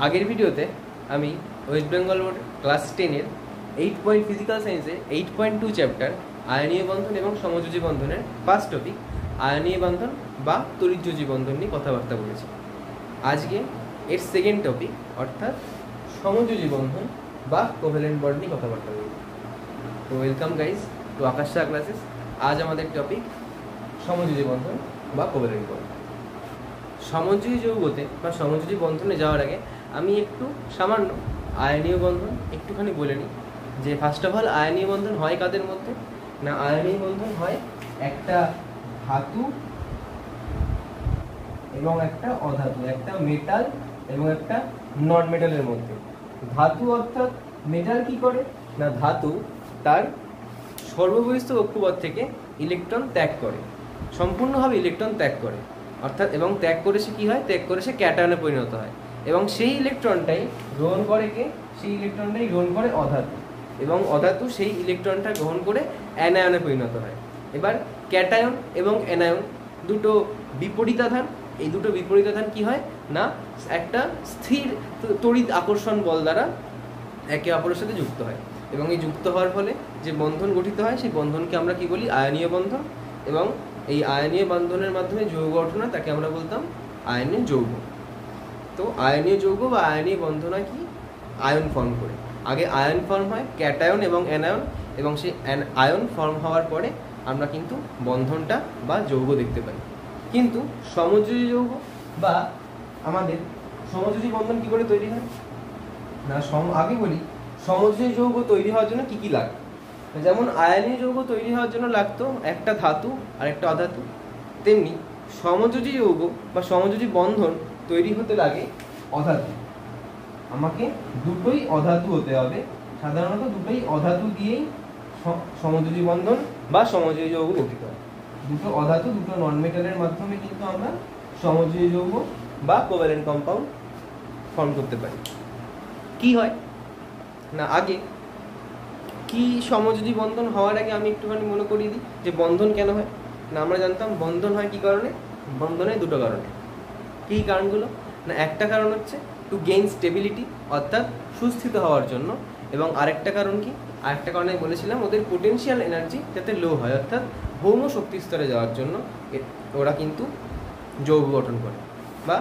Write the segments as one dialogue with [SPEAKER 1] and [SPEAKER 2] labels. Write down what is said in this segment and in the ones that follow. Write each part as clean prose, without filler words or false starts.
[SPEAKER 1] আগের ভিডিওতে আমি ওয়েস্ট বেঙ্গল বোর্ড ক্লাস 10-এর 8 পয়েন্ট ফিজিক্যাল সায়েন্সে 8.2 চ্যাপ্টার আয়নীয় বন্ধন এবং সমযোজী বন্ধনের ফার্স্ট টপিক আয়নীয় বন্ধন বা তড়িৎযোজী বন্ধন নিয়ে কথাবার্তা বলেছি। আজকে এর সেকেন্ড টপিক অর্থাৎ সমযোজী বন্ধন বা কোভ্যালেন্ট বন্ড নিয়ে কথাবার্তা বলবো। তো ওয়েলকাম গাইজ টু আকাশ শাহ ক্লাসেস। আজ আমাদের টপিক সমযোজী বন্ধন বা কোভ্যালেন্ট বন্ড। সমযোজী যৌগতে বা সমযোজী বন্ধনে যাওয়ার আগে আমি একটু সামান্য আয়নীয় বন্ধন একটুখানি বলে নিই যে ফার্স্ট অফ অল আয়নীয় বন্ধন হয় কাদের মধ্যে না, আয়নীয় বন্ধন হয় একটা ধাতু এবং একটা অধাতু, একটা মেটাল এবং একটা নন মেটালের মধ্যে। ধাতু অর্থাৎ মেটাল কি করে না, ধাতু তার সর্ববহিস্থ কক্ষপথ থেকে ইলেকট্রন ত্যাগ করে, সম্পূর্ণভাবে ইলেকট্রন ত্যাগ করে অর্থাৎ, এবং ত্যাগ করে সে কী হয়, ত্যাগ করে সে ক্যাটায়নে পরিণত হয় এবং সেই ইলেকট্রনটাই গ্রহণ করে কে, সেই ইলেকট্রনটাই গ্রহণ করে অধাতু এবং অধাতু সেই ইলেকট্রনটা গ্রহণ করে অ্যানায়নে পরিণত হয়। এবার ক্যাটায়ন এবং অ্যানায়ন দুটো বিপরীতাধান, এই দুটো বিপরীতাধান কি হয় না একটা স্থির তড়িৎ আকর্ষণ বল দ্বারা একে অপরের সাথে যুক্ত হয় এবং এই যুক্ত হওয়ার ফলে যে বন্ধন গঠিত হয় সেই বন্ধনকে আমরা কি বলি, আয়নীয় বন্ধন। এবং এই আয়নীয় বন্ধনের মাধ্যমে যৌগ গঠন হয়, তাকে আমরা বলতাম আয়নীয় যৌগ। তো আয়নীয় যৌগ বা আয়নীয় বন্ধন হয় কি, আয়ন ফর্ম করে। আগে আয়ন ফর্ম হয় ক্যাটায়ন এবং অ্যানায়ন, এবং সেই আয়ন ফর্ম হওয়ার পরে আমরা কিন্তু বন্ধনটা বা যৌগ দেখতে পাই। কিন্তু সমযোজী যৌগ বা আমাদের সমযোজী বন্ধন কি করে তৈরি হয় না, আগে বলি সমযোজী যৌগ তৈরি হওয়ার জন্য কি কি লাগে। যেমন আয়নীয় যৌগ তৈরি হওয়ার জন্য লাগতো একটা ধাতু আর একটা অধাতু, তেমনি সমযোজী যৌগ বা সমযোজী বন্ধন তৈরি হতে লাগে অধাতু। আমাকে দুটোই অধাতু হতে হবে, সাধারণত দুটোই অধাতু দিয়েই সমযোজী বন্ধন বা সমযোজী যৌগ গঠিত হয়। দুটো অধাতু, দুটো নন মেটালের মাধ্যমে কিন্তু আমরা সমযোজী যৌগ বা কোভ্যালেন্ট কম্পাউন্ড ফর্ম করতে পারি। কি হয় না, আগে কি সমযোজী বন্ধন হওয়ার আগে আমি একটুখানি মনে করিয়ে দিই যে বন্ধন কেন হয় না। আমরা জানতাম বন্ধন হয় কি কারণে, বন্ধনের দুটো কারণে। কী কারণগুলো না, একটা কারণ হচ্ছে টু গেইন স্টেবিলিটি অর্থাৎ সুস্থিত হওয়ার জন্য, এবং আরেকটা কারণ কি, আরেকটা কারণে বলেছিলাম ওদের পোটেনশিয়াল এনার্জি যাতে লো হয় অর্থাৎ ভৌম শক্তি স্তরে যাওয়ার জন্য ওরা কিন্তু যৌগ গঠন করে বা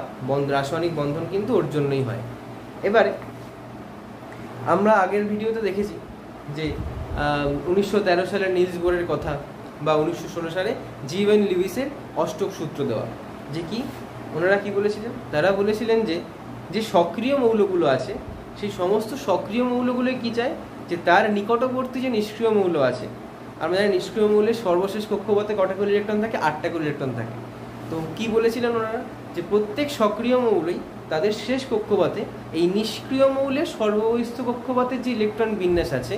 [SPEAKER 1] রাসায়নিক বন্ধন কিন্তু ওর জন্যই হয়। এবারে আমরা আগের ভিডিওতে দেখেছি যে 1913 সালে নিলস বোরের কথা বা 1916 সালে জিওএন লিউইসের অষ্টক সূত্র দেওয়া, যে কি ওনারা কি বলেছিলেন, তারা বলেছিলেন যে যে সক্রিয় মৌলগুলো আছে সেই সমস্ত সক্রিয় মৌলগুলোই কি চায় যে তার নিকটবর্তী যে নিষ্ক্রিয় মৌল আছে, আমরা জানি নিষ্ক্রিয় মৌলের সর্বশেষ কক্ষপথে কটা করে ইলেকট্রন থাকে, 8টা করে ইলেকট্রন থাকে। তো কি বলেছিলেন ওনারা যে প্রত্যেক সক্রিয় মৌলই তাদের শেষ কক্ষপথে এই নিষ্ক্রিয় মৌলের সর্ববহিস্থ কক্ষপথের যে ইলেকট্রন বিন্যাস আছে,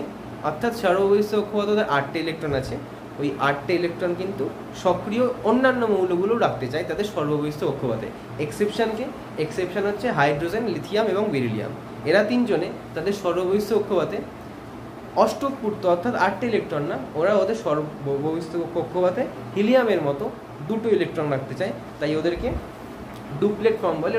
[SPEAKER 1] অর্থাৎ সর্ববহিস্থ কক্ষপথে তাদের 8টে ইলেকট্রন আছে, ওই 8টে ইলেকট্রন কিন্তু সক্রিয় অন্যান্য মৌলগুলো রাখতে চায় তাদের সর্ববহিস্থ কক্ষপথে। এক্সেপশন হচ্ছে হাইড্রোজেন, লিথিয়াম এবং বেরিলিয়াম। এরা তিনজনে তাদের সর্ববহিস্থ কক্ষপথে অষ্টকপূর্ত অর্থাৎ 8টে ইলেকট্রন না, ওরা ওদের সর্ববহিস্থ কক্ষপথে হিলিয়ামের মতো 2টো ইলেকট্রন রাখতে চায়, তাই ওদেরকে ডুপ্লেট ফর্ম বলে।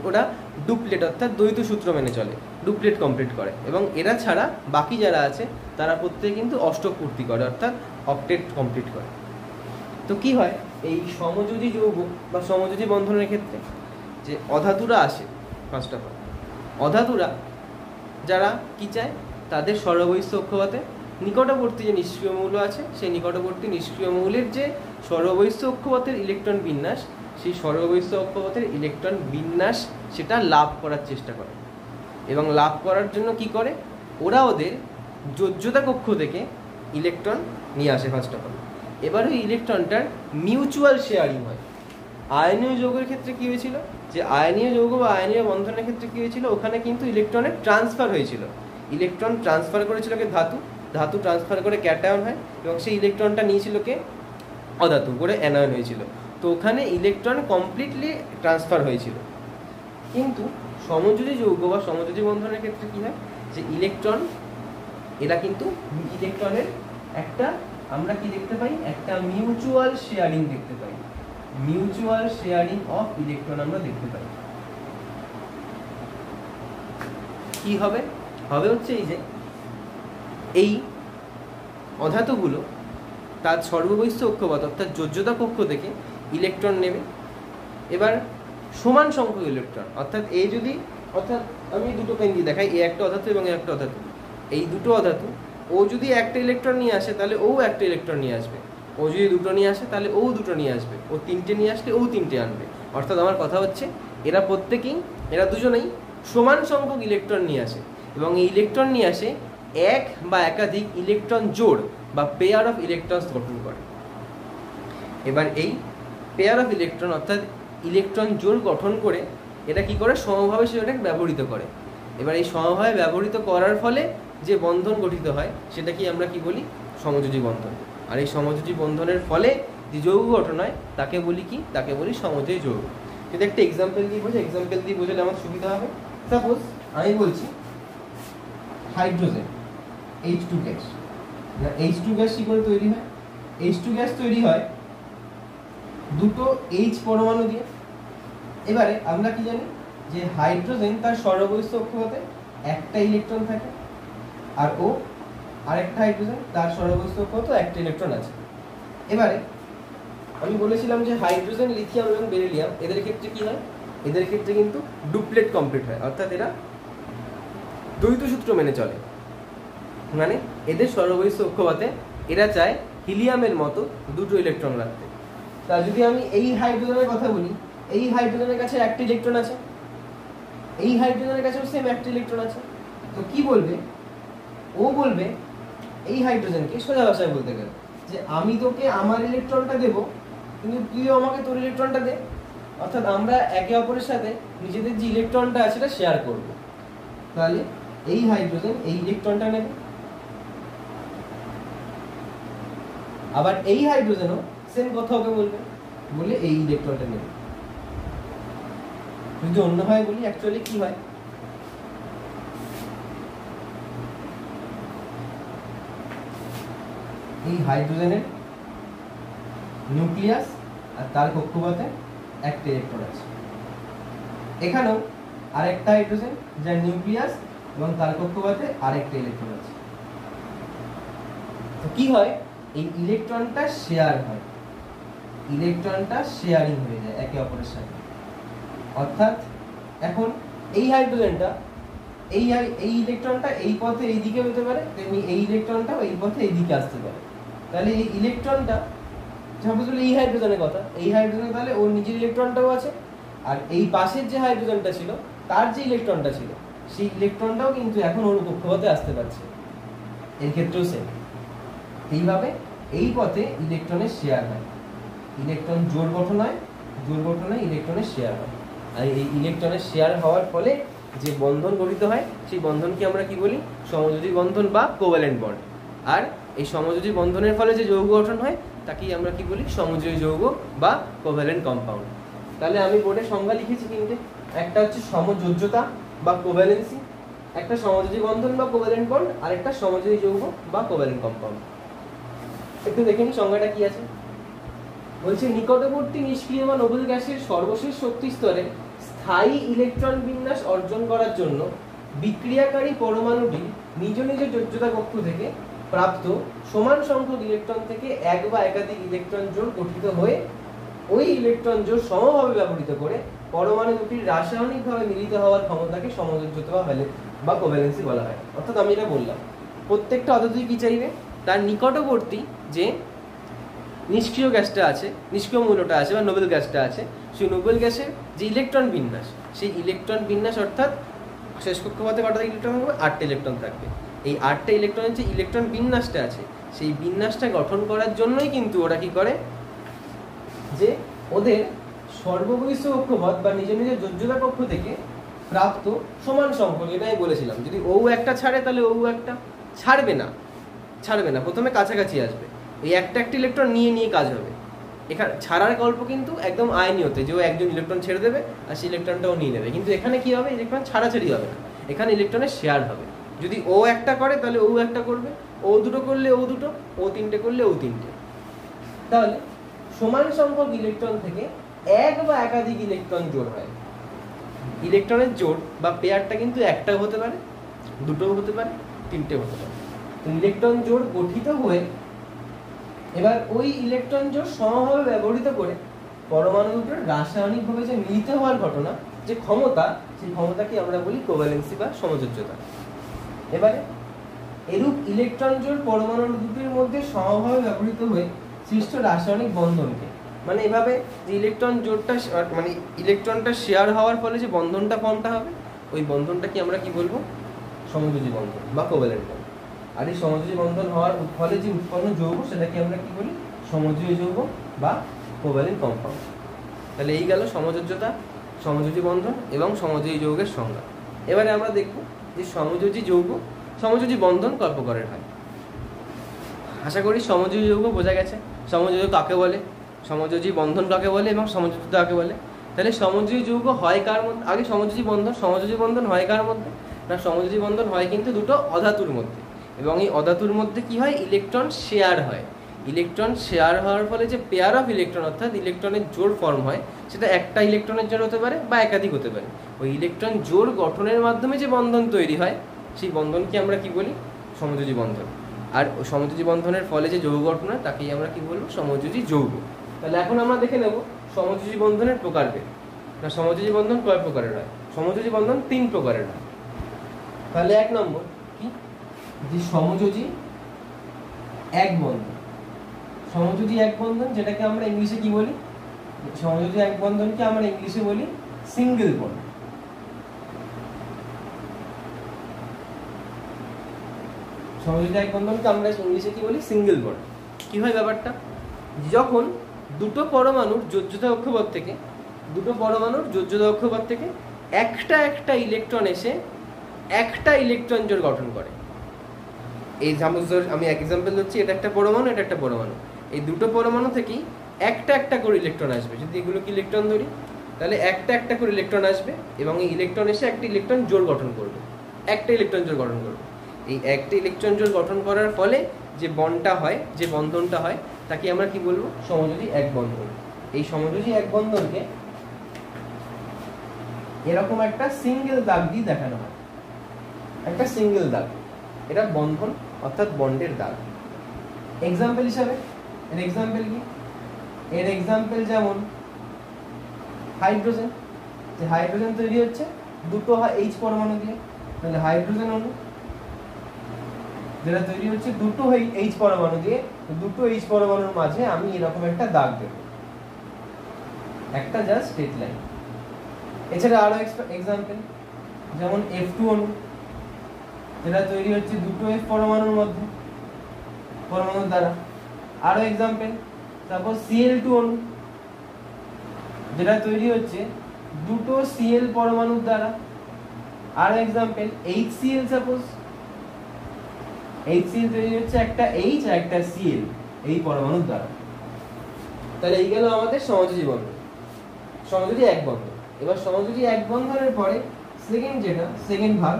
[SPEAKER 1] ওরা ডুপ্লেট অর্থাৎ দ্বৈত সূত্র মেনে চলে, ডুপ্লেট কমপ্লিট করে, এবং এরা ছাড়া বাকি যারা আছে তারা প্রত্যেকে কিন্তু অষ্টক পূর্তি করে অর্থাৎ অক্টেট কমপ্লিট করে। তো কি হয় এই সমযোজী যৌগ বা সমযোজী বন্ধনের ক্ষেত্রে যে অধাতুরা আসে, ফার্স্ট অফ অল অধাতুরা যারা কি চায়, তাদের সর্ববহিস্থ কক্ষপথে নিকটবর্তী যে নিষ্ক্রিয় মৌল আছে সেই নিকটবর্তী নিষ্ক্রিয় মৌলের যে সর্ববহিস্থ কক্ষপথের ইলেকট্রন বিন্যাস, সেই সর্ববহিস্থ কক্ষপথের ইলেকট্রন বিন্যাস সেটা লাভ করার চেষ্টা করে, এবং লাভ করার জন্য কি করে, ওরা ওদের যোজ্যতা কক্ষ থেকে ইলেকট্রন নিয়ে আসে ফার্স্ট অফ অল। এবার ওই ইলেকট্রনটার মিউচুয়াল শেয়ারিং হয়। আয়নীয় যৌগের ক্ষেত্রে কী হয়েছিল যে আয়নীয় যৌগ বা আয়নীয় বন্ধনের ক্ষেত্রে কী হয়েছিল, ওখানে কিন্তু ইলেকট্রনের ট্রান্সফার হয়েছিল। ইলেকট্রন ট্রান্সফার করেছিল কে, ধাতু ট্রান্সফার করে ক্যাটায়ন হয়, এবং সেই ইলেকট্রনটা নিয়েছিল কে, অধাতু করে অ্যানায়ন হয়েছিল। তো ওখানে ইলেকট্রন কমপ্লিটলি ট্রান্সফার হয়েছিল। কিন্তু সমযোজী যৌগ বা সমযোজী বন্ধনের ক্ষেত্রে কী হয় যে ইলেকট্রন, এরা কিন্তু ইলেকট্রনের একটা আমরা কি দেখতে পাই, একটা মিউচুয়াল শেয়ারিং দেখতে পাই, মিউচুয়াল শেয়ারিং অফ ইলেকট্রন আমরা দেখতে পাই। কি হবে? হবে হচ্ছে এই যে এই অধাতুগুলো তার সর্ববহিস্থ কক্ষপথ অর্থাৎ যোজ্যতা কক্ষ থেকে ইলেকট্রন নেবে। এবার সমান সংখ্যক ইলেকট্রন, অর্থাৎ অর্থাৎ আমি দুটো পেন দিয়ে দেখাই, এ একটা অধাতু এবং এ একটা অধাতু। এই দুটো অধাতু, ও যদি একটা ইলেকট্রন নিয়ে আসে তাহলে ও একটা ইলেকট্রন নিয়ে আসবে, ও যদি দুটো নিয়ে আসে তাহলে ও দুটো নিয়ে আসবে, ও তিনটে নিয়ে আসলে ও তিনটে আনবে। অর্থাৎ আমার কথা হচ্ছে এরা দুজনেই সমান সংখ্যক ইলেকট্রন নিয়ে আসে, এবং এই ইলেকট্রন নিয়ে আসে এক বা একাধিক ইলেকট্রন জোড় বা পেয়ার অফ ইলেকট্রনস গঠন করে। এবার এই পেয়ার অফ ইলেকট্রন অর্থাৎ ইলেকট্রন জোড় গঠন করে এটা কি করে? সমভাবে সেটাকে ব্যবহৃত করে। এবার এই সমভাবে ব্যবহৃত করার ফলে যে বন্ধন গঠিত হয় সেটা আমরা কি বলি? সমযোজী বন্ধন। আর এই সমযোজী বন্ধনের ফলে যে যৌগ গঠন হয় তাকে বলি কি? তাকে বলি সমযোজী যৌগ। যদি একটা এক্সাম্পল দিয়ে বোঝালে আমার সুবিধা হবে। সাপোজ আমি বলছি hydrogen H2 gas. H2 gas কি করে তৈরি হয়? H2 গ্যাস তৈরি হয় দুটো H পরমাণু দিয়ে। এবারে আমরা কি জানি যে হাইড্রোজেন তার সর্ববহিস্থ কক্ষপথে একটা ইলেকট্রন থাকে, আর ও আরেকটা হাইড্রোজেন তার সর্ববহিস্থ কক্ষপথে একটা ইলেকট্রন আছে। এবারে আমি বলেছিলাম যে হাইড্রোজেন, লিথিয়াম এবং বেরিলিয়াম এদের ক্ষেত্রে কি হয়? এদের ক্ষেত্রে কিন্তু ডুপ্লেট কমপ্লিট হয়, অর্থাৎ এরা দ্বৈত সূত্র মেনে চলে। মানে এদের সর্ববহিস্থ কক্ষপথে এরা চায় হিলিয়ামের মতো দুটো ইলেকট্রন রাখতে। তা যদি আমি এই হাইড্রোজেনের কথা বলি, এই হাইড্রোজেনের কাছে একটা ইলেকট্রন আছে, এই হাইড্রোজেনের কাছেও সেম একটা ইলেকট্রন আছে, তো কি বলবে? ও বলবে এই হাইড্রোজেনকে, সোজা ভাষায় বলতে গেলে, যে আমি তোকে আমার ইলেকট্রনটা দেবো, কিন্তু তুইও আমাকে তোর ইলেকট্রনটা দে। অর্থাৎ আমরা একে অপরের সাথে নিজেদের যে ইলেকট্রনটা আছে সেটা শেয়ার করব। তাহলে এই হাইড্রোজেন এই ইলেকট্রনটা নেবে, আবার এই হাইড্রোজেনও সেম কথা ওকে বলে এই ইলেকট্রনটা নেবে। যদি অন্যভাবে বলি, অ্যাকচুয়ালি কি হয়? এই হাইড্রোজেনের নিউক্লিয়াস আর তার কক্ষপথে একটা ইলেকট্রন আছে, এখানেও আরেকটা হাইড্রোজেন যার নিউক্লিয়াস এবং তার কক্ষপথে আরেকটা ইলেকট্রন আছে। তো কি হয়? এই ইলেকট্রনটা শেয়ার হয়, ইলেকট্রনটা শেয়ারিং হয়ে যায় একে অপরের সাথে। অর্থাৎ এখন এই হাইড্রোজেনটা এই ইলেকট্রনটা এই পথে এই দিকে হতে পারে, তেমনি এই ইলেকট্রনটাও এই পথে এই দিকে আসতে পারে। তাহলে এই ইলেকট্রনটা, সাপোজ এই হাইড্রোজেনের কথা, এই হাইড্রোজেন তাহলে ওর নিজের ইলেকট্রনটাও আছে, আর এই পাশের যে হাইড্রোজেনটা ছিল তার যে ইলেকট্রনটা ছিল সেই ইলেকট্রনটাও কিন্তু এখন ওর কক্ষপথে আসতে পারছে। এর ক্ষেত্রেও সেম। এইভাবে এই পথে ইলেকট্রনের শেয়ার হয়, ইলেকট্রন জোড় গঠন হয়, ইলেকট্রনের শেয়ার হয়। আর এই ইলেকট্রনের শেয়ার হওয়ার ফলে যে বন্ধন গঠিত হয় সেই বন্ধনকে আমরা কি বলি? সমযোজী বন্ধন বা কোভ্যালেন্ট বন্ড। আর এই সমযোজী বন্ধনের ফলে যে যৌগ গঠন হয় তাকেই আমরা কি বলি? সমযোজী যৌগ বা কোভ্যালেন্ট কম্পাউন্ড। তাহলে আমি বোর্ডে সংজ্ঞা লিখেছি তিনটে। একটা হচ্ছে সমযোজ্যতা বা কোভ্যালেন্সি, একটা সমযোজী বন্ধন বা কোভ্যালেন্ট বন্ড, আর একটা সমযোজী যৌগ বা কোভ্যালেন্ট কম্পাউন্ড। একটু দেখে নি সংজ্ঞাটা কি আছে। বলছে নিকটবর্তী নিষ্ক্রিয় বা নোবেল গ্যাসের সর্বশেষ শক্তি স্তরে স্থায়ী ইলেকট্রন বিন্যাস অর্জন করার জন্য বিক্রিয়াকারী পরমাণুটি নিজ নিজ যোজ্যতা কক্ষ থেকে প্রাপ্ত সমান সংখ্যক ইলেকট্রন থেকে এক বা একাধিক ইলেকট্রন জোড় গঠিত হয়ে ওই ইলেকট্রন জোড় সমভাবে ব্যবহৃত করে পরমাণু দুটির রাসায়নিকভাবে মিলিত হওয়ার ক্ষমতাকে সমযোজ্যতা বা কোভ্যালেন্সি বলা হয়। অর্থাৎ আমি এটা বললাম, প্রত্যেকটা অধাতুই কি চাইবে? তার নিকটবর্তী যে নিষ্ক্রিয় গ্যাসটা আছে, নিষ্ক্রিয় মৌলটা আছে বা নোবেল গ্যাসটা আছে, সেই নোবেল গ্যাসের যে ইলেকট্রন বিন্যাস, সেই ইলেকট্রন বিন্যাস অর্থাৎ শেষ কক্ষপথে কটা ইলেকট্রন থাকবে? 8টা ইলেকট্রন থাকবে। এই 8টা ইলেকট্রনের যে ইলেকট্রন বিন্যাসটা আছে সেই বিন্যাসটা গঠন করার জন্যই কিন্তু ওরা কি করে? যে ওদের সর্ববহিস্থ কক্ষপথ বা নিজ নিজের যোজ্যতা কক্ষ থেকে প্রাপ্ত সমান সংখ্যক, এটা আমি বলেছিলাম, যদি ও একটা ছাড়ে তাহলে ও একটা ছাড়বে না, প্রথমে কাছাকাছি আসবে, এই একটা ইলেকট্রন নিয়ে কাজ হবে। এখানে ছাড়ার গল্প কিন্তু একদম আইনিয়তে, যে ও একজন ইলেকট্রন ছেড়ে দেবে আর সেই ইলেকট্রনটাও নিয়ে নেবে। কিন্তু এখানে কি হবে? ইলেকট্রন ছাড়াছাড়ি হবে না, এখানে ইলেকট্রনের শেয়ার হবে। যদি ও একটা করে তাহলে ও একটা করবে, ও দুটো করলে ও দুটো, ও তিনটে করলে ও তিনটে। তাহলে সমান সংখ্যক ইলেকট্রন থেকে এক বা একাধিক ইলেকট্রন জোড় হয়। ইলেকট্রনের জোড় বা পেয়ারটা কিন্তু একটাও হতে পারে, দুটোও হতে পারে, তিনটেও হতে পারে। তো ইলেকট্রন জোড় গঠিত হয়ে এবার ওই ইলেকট্রন জোড় সমভাবে ব্যবহৃত করে পরমাণু দুটোর রাসায়নিকভাবে যে মিলিত হওয়ার ঘটনা, যে ক্ষমতা, সেই ক্ষমতাকে আমরা বলি কোভ্যালেন্সি বা সমযোজ্যতা। এবারে এরূপ ইলেকট্রন জোড় পরমাণু দুটির মধ্যে সমভাবে ব্যবহৃত হয়ে সৃষ্ট রাসায়নিক বন্ধনকে, মানে এভাবে যে ইলেকট্রন জোড়টা মানে ইলেকট্রনটা শেয়ার হওয়ার ফলে যে বন্ধনটা কোনটা হবে, ওই বন্ধনটাকে আমরা কি বলবো, সমযোজী বন্ধন বা কোভ্যালেন্ট বন্ধন। আর এই সমযোজী বন্ধন হওয়ার ফলে যে উৎপন্ন যৌগ সেটাকে আমরা কি বলি, সমযোজী যৌগ বা কোভ্যালেন্ট কম্পাউন্ড। তাহলে এই গেল সমযোজ্যতা, সমযোজী বন্ধন এবং সমযোজী যৌগের সংজ্ঞা। এবারে আমরা দেখব যে সমযোজী যৌগ, সমযোজী বন্ধন কয় প্রকারের হয়। আশা করি সমযোজী যৌগ বোঝা গেছে, সমযোজী কাকে বলে, সমযোজী বন্ধন কাকে বলে এবং সমযোজ্যতা কাকে বলে। তাহলে সমযোজী যৌগ হয় কার মধ্যে, আগে সমযোজী বন্ধন হয় কার মধ্যে না, সমযোজী বন্ধন হয় কিন্তু দুটো অধাতুর মধ্যে, এবং এই অধাতুর মধ্যে কি হয়, ইলেকট্রন শেয়ার হয়। ইলেকট্রন শেয়ার হওয়ার ফলে যে পেয়ার অফ ইলেকট্রন অর্থাৎ ইলেকট্রনের জোড় ফর্ম হয়, সেটা একটা ইলেকট্রনের জোড় হতে পারে বা একাধিক হতে পারে। ওই ইলেকট্রন জোড় গঠনের মাধ্যমে যে বন্ধন তৈরি হয়, সেই বন্ধনকে আমরা কি বলি, সমযোজী বন্ধন। আর সমযোজী বন্ধনের ফলে যে যৌগ গঠন হয় তাকেই আমরা কি বলবো, সমযোজী যৌগ। তাহলে এখন আমরা দেখে নেব সমযোজী বন্ধনের প্রকারভেদ। না, সমযোজী বন্ধন কয় প্রকারের হয়, সমযোজী বন্ধন 3 প্রকারের হয়। তাহলে 1 নম্বর কি, যে সমযোজী এক বন্ধন। সমযোজী এক বন্ধন যেটাকে আমরা ইংলিশে কি বলি, সমযোজী এক বন্ধনকে আমরা ইংলিশে বলি সিঙ্গেল বন্ড। সমযোজী এক বন্ধনকে আমরা ইংলিশে কি বলি, সিঙ্গেল বন্ড। কি হয় ব্যাপারটা, যখন দুটো পরমাণুর যোজ্যতা কক্ষপথ থেকে একটা ইলেকট্রন এসে একটা ইলেকট্রন জোড় গঠন করে। এই আমি এক এক্সাম্পল দিচ্ছি, এটা একটা পরমাণু, এটা একটা পরমাণু। এই দুটো পরমাণু থেকেই একটা করে ইলেকট্রন আসবে। যদি এগুলো কি ইলেকট্রন ধরি, তাহলে একটা করে ইলেকট্রন আসবে এবং এই ইলেকট্রন এসে একটা ইলেকট্রন জোড় গঠন করবে, একটা ইলেকট্রন জোড় গঠন করবে। এই একটা ইলেকট্রন জোড় গঠন করার ফলে যে বন্ডটা হয়, যে বন্ধনটা হয়, তাকে আমরা কি বলবো, সমযোজী এক বন্ধন। এই সমযোজী এক বন্ধনকে এরকম একটা সিঙ্গেল দাগ দিয়ে দেখানো হয়, একটা সিঙ্গেল দাগ, এটা বন্ধন অর্থাৎ বন্ডের দাগ। এক্সাম্পল হিসাবে এর এক্সাম্পল কি, এর এক্সাম্পল যেমন হাইড্রোজেন, যে হাইড্রোজেন তৈরি হচ্ছে দুটো এইচ পরমাণু দিয়ে। তাহলে হাইড্রোজেন অণু যেটা তৈরি হচ্ছে দুটো এইচ পরমাণু দিয়ে, দুটো এইচ পরমাণুর মাঝে আমি এরকম একটা দাগ দেব, একটা জাস্ট স্ট্রেট লাইন। এছাড়া আরো এক্সাম্পল যেমন F2 অণু, যেটা তৈরি হচ্ছে দুটো F পরমাণুর দ্বারা। আরো এক্সাম্পল সাপোজ Cl2 অণু, যেটা তৈরি হচ্ছে দুটো Cl পরমাণুর দ্বারা। আরো এক্সাম্পল HCl, সাপোজ HCl তৈরি হচ্ছে একটা H আর একটা Cl এই পরমাণুর দ্বারা। তাহলে এই গেল আমাদের সমযোজী বন্ধন, সমযোজী এক বন্ধন। এবার সমযোজী এক বন্ধনের পরে সেকেন্ড ভাগ,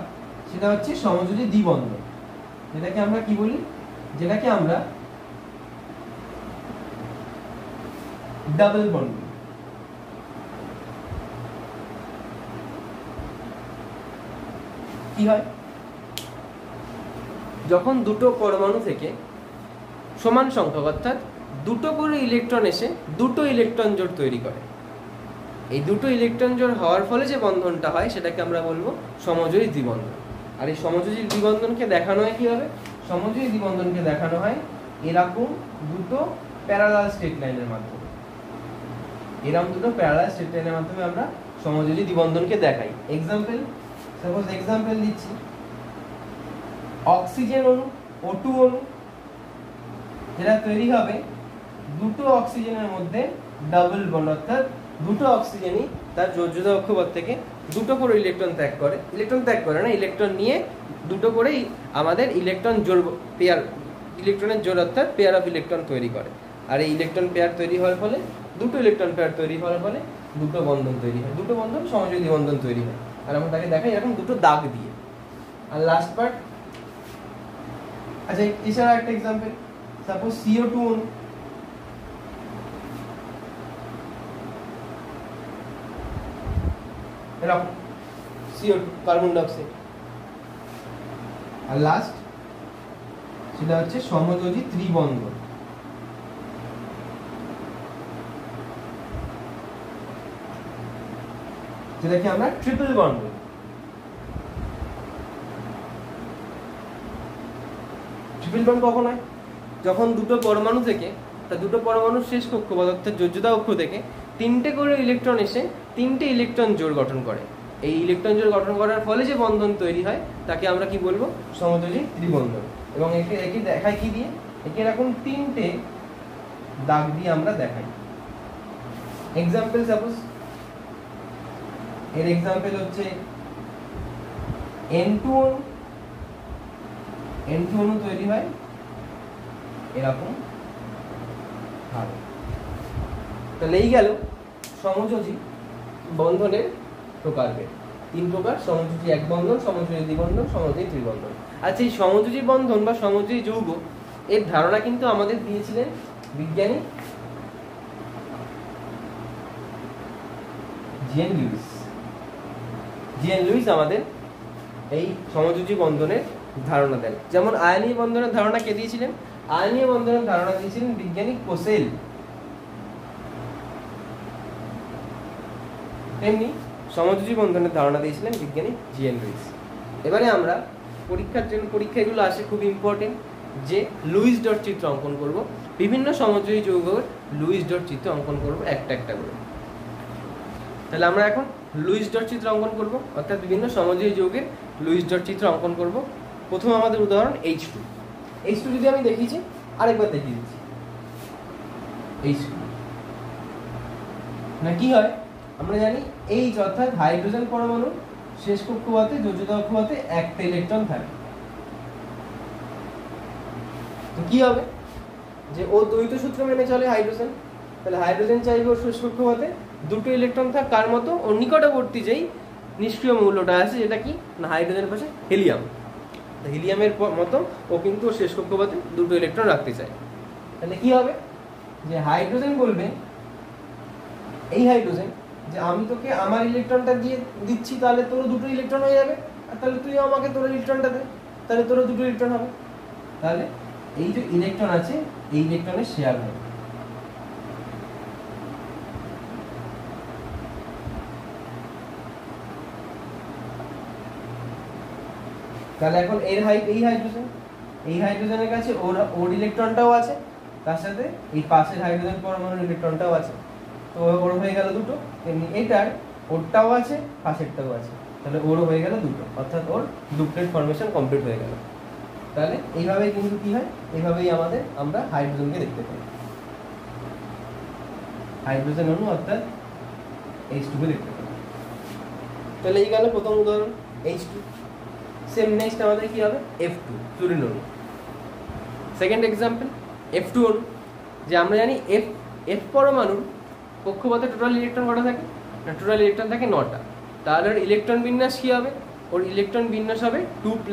[SPEAKER 1] সেটা হচ্ছে সমযোজী দ্বিবন্ধন, যেটাকে আমরা কি বলি, যেটাকে আমরা ডাবল বন্ড। কি হয়, যখন দুটো পরমাণু থেকে সমান সংখ্যক অর্থাৎ দুটো করে ইলেকট্রন এসে দুটো ইলেকট্রন জোড় তৈরি করে। এই দুটো ইলেকট্রন জোড় হওয়ার ফলে যে বন্ধনটা হয় সেটাকে আমরা বলবো সমযোজী দ্বিবন্ধন। আর এই সমযোজী দ্বিবন্ধনকে দেখানো হয় কিভাবে, সমযোজী দ্বিবন্ধনকে দেখানো হয় এরকম দুটো প্যারালাল স্ট্রেট লাইনের মাধ্যমে। এরকম দুটো প্যারালাল স্ট্রেট লাইনের মাধ্যমে আমরা সমযোজী দ্বিবন্ধনকে দেখাই। এক্সাম্পল, সাপোজ এক্সাম্পল দিচ্ছি, অক্সিজেন অণু, O2 অণু, যেটা তৈরি হবে দুটো অক্সিজেনের মধ্যে ডাবল বন্ড, অর্থাৎ দুটো অক্সিজেনই তার যোজ্যতা কক্ষপথ থেকে দুটো করে ইলেকট্রন ত্যাগ করে না, ইলেকট্রন নিয়ে দুটো করেই আমাদের ইলেকট্রন জোড় পেয়ার, ইলেকট্রনের জোড় অর্থাৎ পেয়ার অফ ইলেকট্রন তৈরি করে। আর এই ইলেকট্রন পেয়ার তৈরি হওয়ার ফলে, দুটো ইলেকট্রন পেয়ার তৈরি হওয়ার ফলে দুটো বন্ধন তৈরি হয়, দুটো বন্ধন সমযোজী বন্ধন তৈরি হয়। আর আমরা তাকে দেখাই এরকম দুটো দাগ দিয়ে। আর লাস্ট পার্ট, আচ্ছা এছাড়া একটা এক্সাম্পল, সাপোজ CO2 অণু, এরকম CO2 কার্বন ডাইঅক্সাইড, আর লাস্ট সেটা হচ্ছে সমযোজী ত্রিবন্ধন। যেটাকে আমরা ট্রিপল বন্ড বলি। ট্রিপল বন্ড কখন হয়? যখন দুটো পরমাণু থেকে তা দুটো পরমাণুর শেষ কক্ষপথ অর্থাৎ যোজ্যতা কক্ষ থেকে তিনটে করে ইলেকট্রন এসে তিনটে ইলেকট্রন জোড় গঠন করে। এই ইলেকট্রন জোড় গঠন করার ফলে যে বন্ধন তৈরি হয় তাকে আমরা কি বলবো? সমযোজী ত্রিবন্ধন। এবং একে দেখাই কি দিয়ে? একে এরকম তিনটে দাগ দিয়ে আমরা দেখাই। এক্সাম্পল, সাপোজ এর এক্সাম্পল হচ্ছে N2 অণু তৈরি হয় এরকম ভাবে। তাহলে এই গেল সমযোজী বন্ধনের প্রকারভেদ। তিন প্রকার: সমযোজী এক বন্ধন, সমযোজী দ্বিবন্ধন, সমযোজী ত্রিবন্ধন। আচ্ছা, এই সমযোজী বন্ধন বা সমযোজী যৌগ এর ধারণা কিন্তু আমাদের দিয়েছিলেন বিজ্ঞানী জিএন লুইস আমাদের এই সমযোজী বন্ধনের ধারণা দেন। যেমন আয়নীয় বন্ধনের ধারণা কে দিয়েছিলেন? আয়নীয় বন্ধনের ধারণা দিয়েছিলেন বিজ্ঞানী কোসেল। তেমনি সমযোজী বন্ধনের ধারণা দিয়েছিলেন বিজ্ঞানী জিএন লুইস। এবারে আমরা পরীক্ষার জন্য, পরীক্ষা এগুলো আসে খুব ইম্পর্টেন্ট, যে লুইস ডট চিত্র অঙ্কন করব। বিভিন্ন সমযোজী যৌগের লুইস ডট চিত্র অঙ্কন করব একটা একটা করে। তাহলে আমরা এখন লুইস ডট চিত্র অঙ্কন করব, অর্থাৎ বিভিন্ন সমযোজী যৌগের লুইস ডট চিত্র অঙ্কন করব। প্রথম আমাদের উদাহরণ H2 যদি আমি দেখিয়েছি, আরেকবার দেখিয়ে দিচ্ছি। H2 না কি হয় আমরা জানি, H অর্থাৎ হাইড্রোজেন পরমাণু শেষ কক্ষপথে যোজ্যতা কক্ষপথে একটা ইলেকট্রন থাকে। তো কি হবে যে ও দ্বৈত সূত্র মেনে চলে হাইড্রোজেন, তাহলে হাইড্রোজেন চাইবে ওর শেষ কক্ষপথে দুটো ইলেকট্রন থাক কার মতো? ওর নিকটবর্তী যেই নিষ্ক্রিয় মৌলটা আছে, যেটা কি না হাইড্রোজেনের পাশে হিলিয়াম। হিলিয়ামের মতো ও কিন্তু ওর শেষ কক্ষপথে দুটো ইলেকট্রন রাখতে চায়। তাহলে কি হবে যে হাইড্রোজেন বলবে, এই হাইড্রোজেন যে আমি তোকে আমার ইলেকট্রনটা দিয়ে দিচ্ছি, তাহলে তোর দুটো ইলেকট্রন হয়ে যাবে, আর তাহলে তুই আমাকে তোর ইলেকট্রনটা দে, তাহলে তোর দুটো ইলেকট্রন হবে। তাহলে এই যে ইলেকট্রন আছে, এই ইলেকট্রনের শেয়ার হবে। তাহলে এখন এই হাইড্রোজেনের কাছে ওর ইলেকট্রনটাও আছে, তার সাথে এই পাশের হাইড্রোজেন পরমাণুর ইলেকট্রনটাও আছে, তো ওর হয়ে গেল দুটো। তেমনি এটার ওরটাও আছে, পাশেরটাও আছে, তাহলে ওরও হয়ে গেল দুটো, অর্থাৎ ওর ডুপ্লেট ফর্মেশন কমপ্লিট হয়ে গেল। তাহলে এইভাবেই কিন্তু কি হয়, এইভাবেই আমরা হাইড্রোজেনকে দেখতে পাই, হাইড্রোজেন অণু অর্থাৎ H2 কে দেখতে পাই। তাহলে এই গেল প্রথম উদাহরণ H2। সেম নেক্সট আমাদের কি হবে? F2 ফ্লুরিন অণু। সেকেন্ড এক্সাম্পল F2 অণু, যে আমরা জানি F পরমাণুর কক্ষপথে টোটাল ইলেকট্রন কটা থাকে? না, টোটাল ইলেকট্রন থাকে 9টা। তাহলে ওর ইলেকট্রন বিন্যাস কি হবে? ওর ইলেকট্রন বিন্যাস হবে 2 +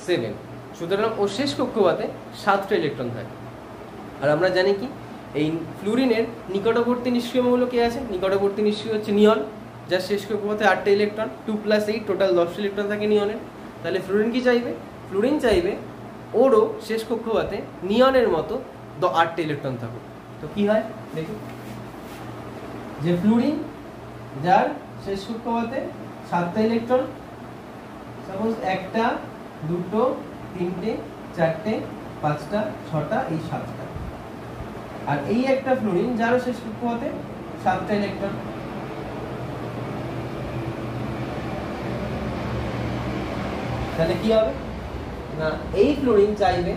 [SPEAKER 1] 7। সুতরাং ওর শেষ কক্ষপথে 7টা ইলেকট্রন থাকে। আর আমরা জানি কি, এই ফ্লুরিনের নিকটবর্তী নিষ্ক্রিয় মৌল কে আছে? নিকটবর্তী নিষ্ক্রিয় হচ্ছে নিয়ন, যার শেষ কক্ষপথে 8টা ইলেকট্রন, 2 + 8 টোটাল 10টা ইলেকট্রন থাকে নিয়নের। তাহলে ফ্লুরিন কি চাইবে? ফ্লুরিন চাইবে ওরও শেষ কক্ষপথে নিয়নের মতো 8টা ইলেকট্রন থাকুক। তো কি হয় দেখি, যে ফ্লুরিন যার শেষ কক্ষপথে 7টা ইলেকট্রন, সাপোজ 1টা 2টো 3টে 4টে 5টা 6টা এই 7টা, আর এই একটা ফ্লুরিন যার শেষ কক্ষপথে 7টা ইলেকট্রন। তাহলে কি হবে না, এই ফ্লুরিন চাইবে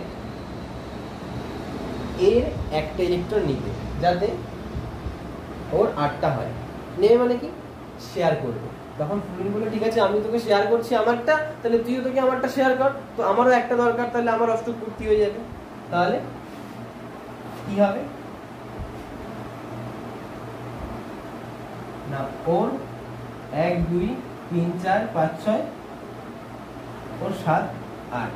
[SPEAKER 1] এর একটা ইলেকট্রন নিতে, যাতে ওর 8টা হয়। নেবে মানে কি, শেয়ার করবে। তখন ফ্লুরিন বলে ঠিক আছে, আমি তোকে শেয়ার করছি আমারটা, তাহলে তুইও তোকে আমারটা শেয়ার কর, তো আমারও একটা দরকার, তাহলে আমার অষ্টক পূর্তি হয়ে যাবে। তাহলে কি হবে না, ওর 1 2 3 4 5 6 ওর 7 8।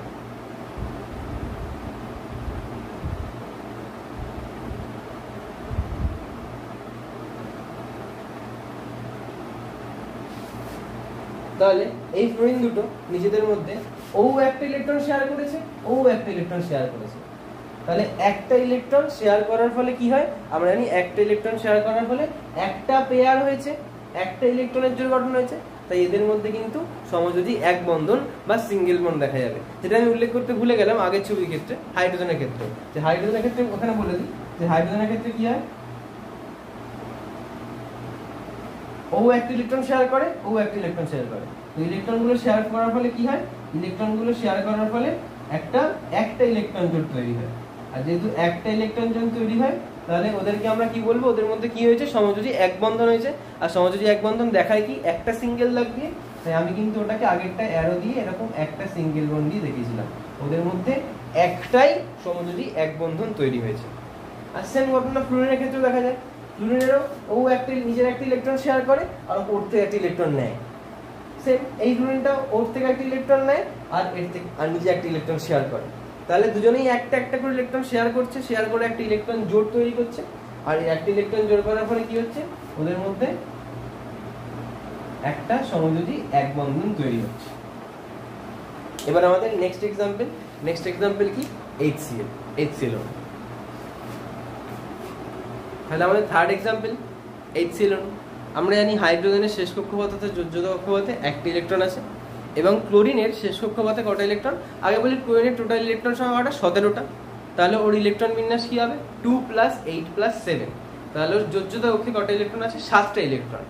[SPEAKER 1] তাহলে এই ফ্লোরিন দুটো নিজেদের মধ্যে ও একটা ইলেকট্রন শেয়ার করেছে, ও একটা ইলেকট্রন শেয়ার করেছে। তাহলে একটা ইলেকট্রন শেয়ার করার ফলে কি হয়, আমরা জানি একটা ইলেকট্রন শেয়ার করার ফলে একটা পেয়ার হয়েছে, একটা ইলেকট্রনের জোড় গঠন হয়েছে। তাই এদের মধ্যে কিন্তু সমযোজী এক বন্ধন বা সিঙ্গেল বন্ড দেখা যাবে। যেটা আমি উল্লেখ করতে ভুলে গেলাম আগের ছবির ক্ষেত্রে, হাইড্রোজেনের ক্ষেত্রে। যে হাইড্রোজেনের ক্ষেত্রে ওখানে বলে দিই যে হাইড্রোজেনের ক্ষেত্রে কি হয়, ও একটা ইলেকট্রন শেয়ার করে, ও একটা ইলেকট্রন শেয়ার করে। তো ইলেকট্রনগুলো শেয়ার করার ফলে কি হয়, ইলেকট্রনগুলো শেয়ার করার ফলে একটা ইলেকট্রন জোড় তৈরি হয়। আর যেহেতু একটা ইলেকট্রন জোড় তৈরি হয়, তাহলে ওদেরকে আমরা কি বলবো, ওদের মধ্যে কি হয়েছে, সমযোজী এক বন্ধন হয়েছে। আর সমযোজী এক বন্ধন দেখায় কি, একটা সিঙ্গেল দাগ দিয়ে। তাই আমি কিন্তু ওটাকে আগেরটা অ্যারো দিয়ে এরকম একটা সিঙ্গেল বন্ড দিয়ে দেখিয়েছিলাম। ওদের মধ্যে একটাই সমযোজী এক বন্ধন তৈরি হয়েছে। আর সেম ঘটনা ফ্লুরিনের ক্ষেত্রে দেখা যায়। ফ্লুরিনেরও ও একটা নিজের একটা ইলেকট্রন শেয়ার করে আর ওর থেকে একটা ইলেকট্রন নেয়। সেম এই ফ্লুরিনটা ওর থেকে একটা ইলেকট্রন নেয় আর এর থেকে আর নিজে একটা ইলেকট্রন শেয়ার করে। তাহলে দুজনেই একটা একটা করে ইলেকট্রন শেয়ার করছে, শেয়ার করে একটা ইলেকট্রন জোড় তৈরি করছে। আর এই একটা ইলেকট্রন জোড় করার ফলে কি হচ্ছে, ওদের মধ্যে একটা সমযোজী এক বন্ধন তৈরি হচ্ছে। এবার আমাদের নেক্সট এক্সাম্পল কি, HCl। তাহলে আমাদের থার্ড এক্সাম্পল HCl। আমরা জানি হাইড্রোজেনের শেষ কক্ষপথে যোজ্যতা কক্ষপথে একটা ইলেকট্রন আছে এবং ক্লোরিনের শেষ কক্ষপথে কটা ইলেকট্রন, আগে বলি ক্লোরিনের টোটাল ইলেকট্রন সংখ্যা কটা, 17টা। তাহলে ওর ইলেকট্রন বিন্যাস কি হবে, 2 + 8 + 7। তাহলে ওর যোজ্যতা কক্ষে কটা ইলেকট্রন আছে, 7টা ইলেকট্রন।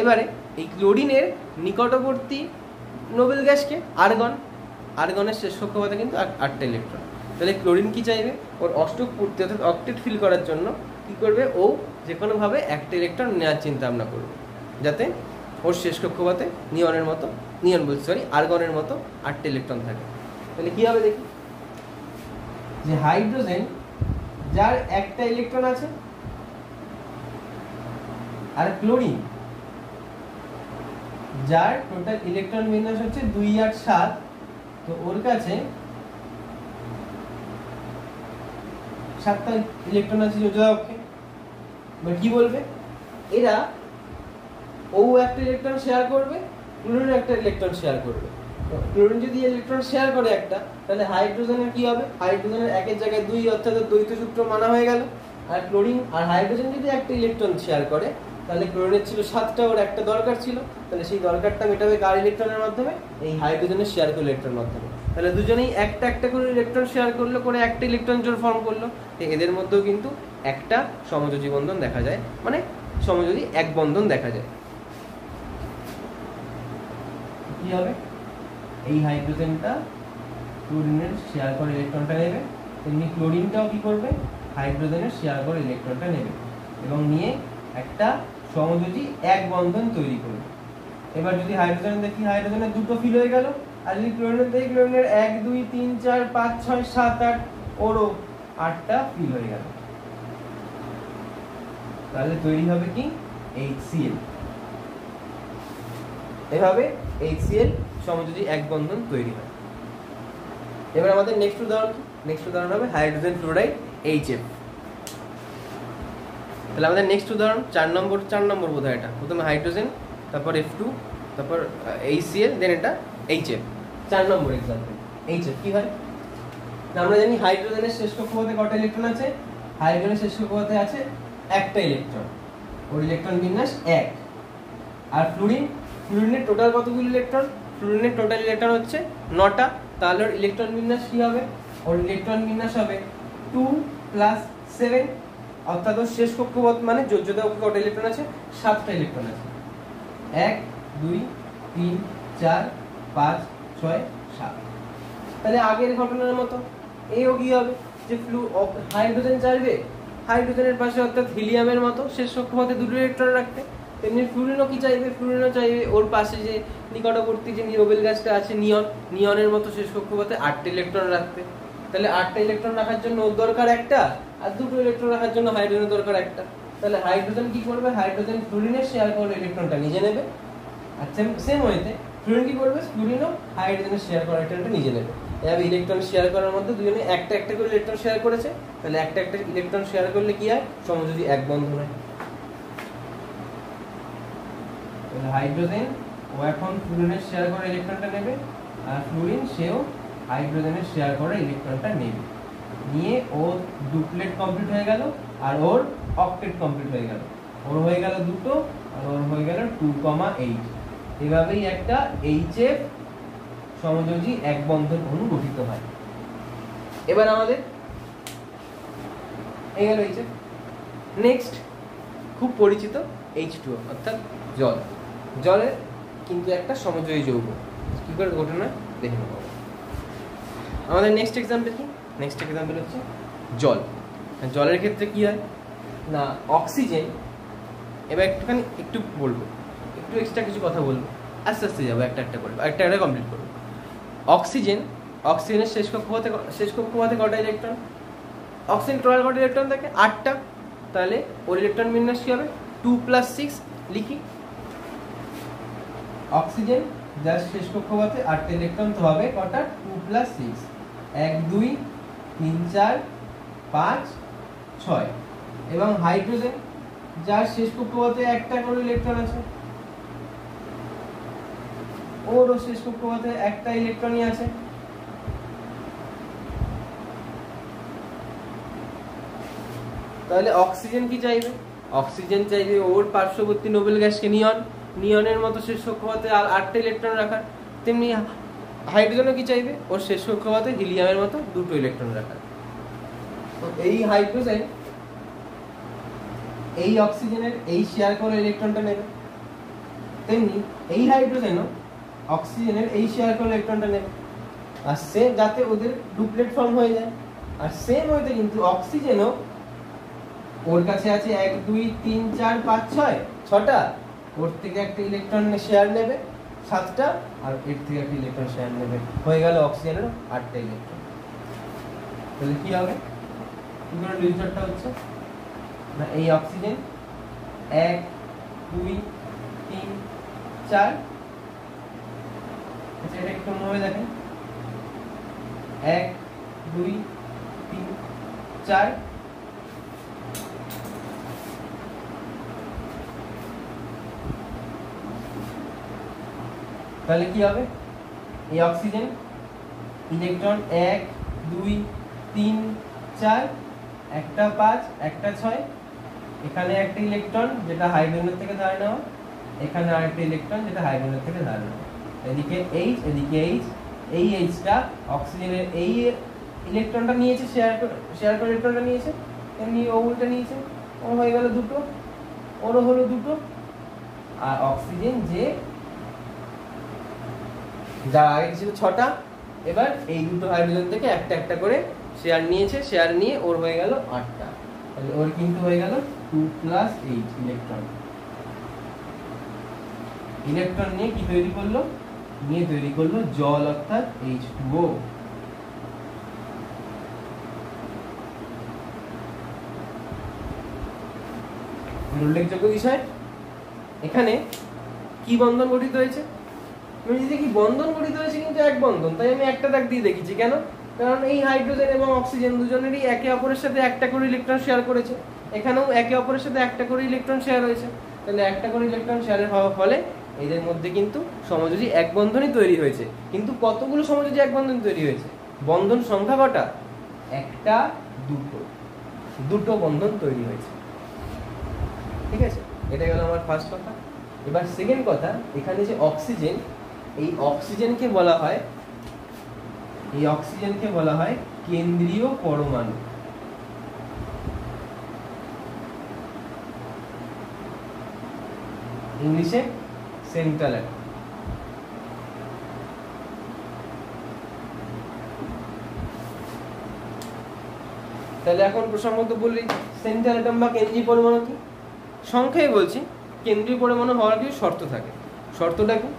[SPEAKER 1] এবারে এই ক্লোরিনের নিকটবর্তী নোবেল গ্যাসকে আর্গনের শেষ কক্ষপথে কিন্তু 8টা ইলেকট্রন। তাহলে ক্লোরিন কি চাইবে, ওর অষ্টক পূর্তি অর্থাৎ অক্টেট ফিল করার জন্য কি করবে, ও যে কোনোভাবে একটা ইলেকট্রন নেওয়ার চিন্তা ভাবনা করবে, যাতে ওর শেষ কক্ষপথে আর্গনের মতো 8টা ইলেকট্রন থাকে। তাহলে কি হবে দেখি, যে হাইড্রোজেন যার একটা ইলেকট্রন আছে আর ক্লোরিন যার টোটাল ইলেকট্রন বিন্যাস হচ্ছে 2, 8, 7। তো ওর কাছে 7টা ইলেকট্রন আছে যোজ্যতা কক্ষে। এবার কি বলবে, এরা ও একটা ইলেকট্রন শেয়ার করবে, ক্লোরিন একটা ইলেকট্রন শেয়ার করবে। ক্লোরিন যদি ইলেকট্রন শেয়ার করে একটা, তাহলে হাইড্রোজেনের কি হবে, হাইড্রোজেনের একের জায়গায় 2 অর্থাৎ দ্বৈত সূত্র মানা হয়ে গেল। আর ক্লোরিন আর হাইড্রোজেন যদি একটা ইলেকট্রন শেয়ার করে, তাহলে ক্লোরিনের ছিল 7টা, ওর একটা দরকার ছিল। তাহলে সেই দরকারটা মেটাবে কার ইলেকট্রনের মাধ্যমে, এই হাইড্রোজেনের শেয়ার করে ইলেকট্রনের মাধ্যমে। তাহলে দুজনেই একটা একটা করে ইলেকট্রন শেয়ার করলো, করে একটা ইলেকট্রন জোড় ফর্ম করলো। এদের মধ্যেও কিন্তু একটা সমযোজী বন্ধন দেখা যায়, মানে সমযোজী এক বন্ধন দেখা যায়। কি হবে, এই হাইড্রোজেনটা ক্লোরিনের শেয়ার করে ইলেকট্রনটা নেবে, তেমনি ক্লোরিনটাও কি করবে, হাইড্রোজেনের শেয়ার করে ইলেকট্রনটা নেবে এবং নিয়ে একটা সমযোজী এক বন্ধন তৈরি করবে। এবার যদি হাইড্রোজেন দেখি, হাইড্রোজেনের দুটো ফিল হয়ে গেল। আর যদি ক্লোরিনের দেখি, ক্লোরিনের 1, 2, 3, 4, 5, 6, 7, 8, ওরও 8টা ফিল হয়ে গেল। তাহলে তৈরি হবে কি, HCl। এভাবে HCl সমযোজী এক বন্ধন তৈরি হয়। এবার আমাদের নেক্সট উদাহরণ হবে হাইড্রোজেন ফ্লোরাইড HF। তাহলে আমাদের নেক্সট উদাহরণ 4 নম্বর বোধহয় এটা। প্রথমে হাইড্রোজেন, তারপর F2, তারপর HCl, দেন এটা HF। 4 নম্বর এক্সাম্পল HF কি হয়, আমরা জানি হাইড্রোজেনের শেষ কক্ষপথে কটা ইলেকট্রন আছে, হাইড্রোজেনের শেষ কক্ষপথে আছে একটা ইলেকট্রন, ওর ইলেকট্রন বিন্যাস 1। আর ফ্লুরিনের টোটাল কতগুলো ইলেকট্রন, ফ্লুরিনের টোটাল ইলেকট্রন হচ্ছে 9টা। তাহলে ওর ইলেকট্রন বিন্যাস কি হবে, ওর ইলেকট্রন বিন্যাস হবে 2 + 7, অর্থাৎ ওর শেষ কক্ষপথ মানে যোজ্যতা কক্ষে কটা ইলেকট্রন আছে, 7টা ইলেকট্রন আছে। 1, 2, 3, 4, 5, 6, 7। তাহলে আগের ঘটনার মতো এও কি হবে, যে হাইড্রোজেন চাইবে হাইড্রোজেনের পাশে অর্থাৎ হিলিয়ামের মতো শেষ কক্ষপথে 2টো ইলেকট্রন রাখতে। তেমনি ফ্লুরিনও কি চাইবে, ফ্লুরিনও চাইবে ওর পাশে যে নিকটবর্তী যে নোবেল গ্যাসটা আছে নিয়নের মতো শেষ কক্ষপথে 8টা ইলেকট্রন রাখতে। তাহলে 8টা ইলেকট্রন রাখার জন্য ওর দরকার একটা, আর 2টো ইলেকট্রন রাখার জন্য হাইড্রোজেনের দরকার একটা। তাহলে হাইড্রোজেন কি করবে, হাইড্রোজেন ফ্লুরিনের শেয়ার করে ইলেকট্রনটা নিজে নেবে। আর সেম ওয়েতে ফ্লুরিন কি করবে, ফ্লুরিনও হাইড্রোজেনের শেয়ার করা ইলেকট্রনটা নিজে নেবে। এভাবে ইলেকট্রন শেয়ার করার মধ্যে দুজনে একটা একটা করে ইলেকট্রন শেয়ার করেছে। তাহলে একটা একটা ইলেকট্রন শেয়ার করলে কি হয়, সমযোজী এক বন্ধন হয়। তাহলে হাইড্রোজেন ও এখন ফ্লুরিনের শেয়ার করা ইলেকট্রনটা নেবে, আর ফ্লুরিন সেও হাইড্রোজেনের শেয়ার করা ইলেকট্রনটা নেবে, নিয়ে ওর ডুপ্লেট কমপ্লিট হয়ে গেল আর ওর অক্টেট কমপ্লিট হয়ে গেল। ওর হয়ে গেল দুটো আর ওর হয়ে গেল 2,8। এভাবেই একটা HF সমযোজী এক বন্ধন অণু গঠিত হয়। এবার আমাদের এই গেল HF। নেক্সট খুব পরিচিত H2O অর্থাৎ জল। জলের কিন্তু একটা সমযোজী যৌগ, কি করে ঘটনা দেখে নেব। আমাদের নেক্সট এক্সাম্পল কি? নেক্সট এক্সাম্পল হচ্ছে জল। জলের ক্ষেত্রে কি হয় না, অক্সিজেন, এবার একটু বলবো, একটু এক্সট্রা কিছু কথা বলবো, আস্তে আস্তে যাবো, একটা একটা করবো, একটা কমপ্লিট করবো। অক্সিজেনের শেষ কক্ষপথে কটা ইলেকট্রন? অক্সিজেন টোটাল কটা ইলেকট্রন থাকে? 8টা। তাহলে ওর ইলেকট্রন বিন্যাস কি হবে? 2 + 6 লিখি। অক্সিজেন যার শেষ কক্ষপথে 8টা ইলেকট্রন, তো হবে কটা? 2 + 6, 1 2 3 4 5 6। এবং হাইড্রোজেন যার শেষ কক্ষপথে একটা করে ইলেকট্রন আছে, ওরও শেষ কক্ষপথে একটা ইলেকট্রনই আছে। তাহলে অক্সিজেন কি চাইবে? অক্সিজেন চাইবে ওর পার্শ্ববর্তী নোবেল গ্যাসকে নিয়নের মতো শেষ কক্ষপথে 8টা ইলেকট্রন রাখার। তেমনি হাইড্রোজেনও কি চাইবে? ওর শেষ কক্ষপথে হিলিয়ামের মতো 2টো ইলেকট্রন রাখার। তো এই হাইড্রোজেন এই অক্সিজেনের এই শেয়ার করে ইলেকট্রনটা নেবে, তেমনি এই হাইড্রোজেনও অক্সিজেনের এই শেয়ার করে ইলেকট্রনটা নেবে, আর সেম যাতে ওদের ডুপ্লেট ফর্ম হয়ে যায়। আর সেম ওইতে কিন্তু অক্সিজেনও ওর কাছে আছে 1 2 3 4 5 6 6টা, ওর থেকে একটা ইলেকট্রন শেয়ার নেবে 7টা, আর এর থেকে একটা ইলেকট্রন শেয়ার নেবে, হয়ে গেল অক্সিজেনের 8টা ইলেকট্রন। তাহলে কি হবে? কি করে রেজাল্টটা হচ্ছে না, এই অক্সিজেন 1 2 3 4, আচ্ছা এটা একটু অন্যভাবে দেখেন, 1 2 3 4, তাহলে কি হবে? এই অক্সিজেন ইলেকট্রন 1 2 3 4, একটা 5 একটা 6, এখানে একটা ইলেকট্রন যেটা হাইড্রোজেনের থেকে ধার নেওয়া, এখানে আরেকটা ইলেকট্রন যেটা হাইড্রোজেনের থেকে ধার নেওয়া, এদিকে H এদিকে H। এই Hটা অক্সিজেনের এই ইলেকট্রনটা নিয়েছে, শেয়ার করে ইলেকট্রনটা নিয়েছে, এমনি ও উল্টা নিয়েছে, ও হয়ে গেল দুটো, ওরও হলো দুটো। আর অক্সিজেন যে যা আগে ছিল 6টা, এবার এই দুটো হাইড্রোজেন থেকে একটা একটা করে শেয়ার নিয়েছে, শেয়ার নিয়ে ওর হয়ে গেল 8টা। তাহলে ওর কিন্তু হয়ে গেল 2 + 8 ইলেকট্রন। ইলেকট্রন নিয়ে কি তৈরি করলো? নিয়ে তৈরি করলো জল অর্থাৎ H2O। উল্লেখযোগ্য বিষয়, এখানে কি বন্ধন গঠিত হয়েছে? আমি যদি দেখি বন্ধন গঠিত হয়েছে কিন্তু এক বন্ধন, তাই আমি একটা দাগ দিয়ে দেখেছি। কেন? কারণ এই হাইড্রোজেন এবং অক্সিজেন দুজনেরই একে অপরের সাথে একটা করে ইলেকট্রন শেয়ার করেছে, এখানেও একে অপরের সাথে একটা করে ইলেকট্রন শেয়ার হয়েছে। তাহলে একটা করে ইলেকট্রন শেয়ারের হওয়ার ফলে এদের মধ্যে কিন্তু সমযোজী এক বন্ধনই তৈরি হয়েছে। কিন্তু কতগুলো সমযোজী এক বন্ধন তৈরি হয়েছে? বন্ধন সংখ্যা কটা? একটা, দুটো বন্ধন তৈরি হয়েছে। ঠিক আছে, এটা গেল আমার ফার্স্ট কথা। এবার সেকেন্ড কথা, এখানে যে অক্সিজেন, এই অক্সিজেনকে বলা হয় কেন্দ্রীয় পরমাণু। ইংলিশে সেন্ট্রাল অ্যাটম। তাহলে এখন প্রসঙ্গত বলি সেন্ট্রাল অ্যাটম বা কেন্দ্রীয় পরমাণু কি? সংখ্যায় বলছি, কেন্দ্রীয় পরমাণু হওয়ার কিছু শর্ত থাকে। শর্তটা কি?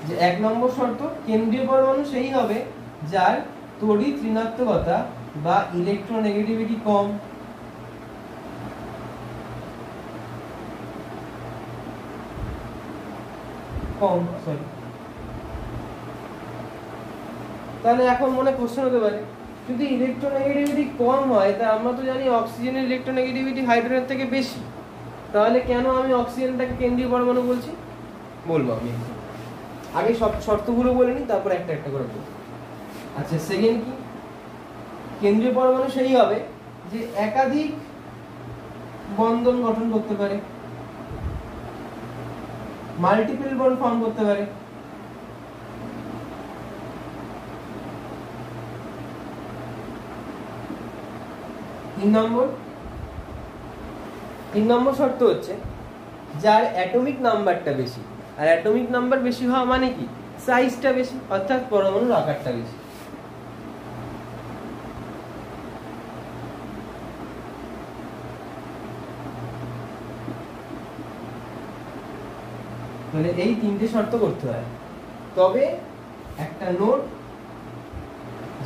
[SPEAKER 1] যে 1 নম্বর শর্ত, কেন্দ্রীয় পরমাণু সেই হবে যার তড়িৎ ঋণাত্মকতা বা ইলেকট্রোনেগেটিভিটি কম। তাহলে এখন মনে কোশ্চেন হতে পারে, যদি ইলেকট্রোনেগেটিভিটি কম হয়, তা আমরা তো জানি অক্সিজেনের ইলেকট্রোনেগেটিভিটি হাইড্রোজেনের থেকে বেশি, তাহলে কেন আমি অক্সিজেনটাকে কেন্দ্রীয় পরমাণু বলছি? বলবো আমি আগে সব শর্তগুলো বলে নিই, তারপর একটা একটা করে বলবো। আচ্ছা, সেকেন্ড কি, কেন্দ্রীয় পরমাণু সেই হবে যে একাধিক বন্ধন গঠন করতে পারে, মাল্টিপল বন্ড ফর্ম করতে পারে। তিন নম্বর শর্ত হচ্ছে যার অ্যাটমিক নাম্বারটা বেশি, আর অ্যাটমিক নাম্বার বেশি হওয়া মানে কি, সাইজটা বেশি, অর্থাৎ পরমাণুর আকারটা বেশি। মানে এই তিনটে শর্ত করতে হয়। তবে একটা নোট,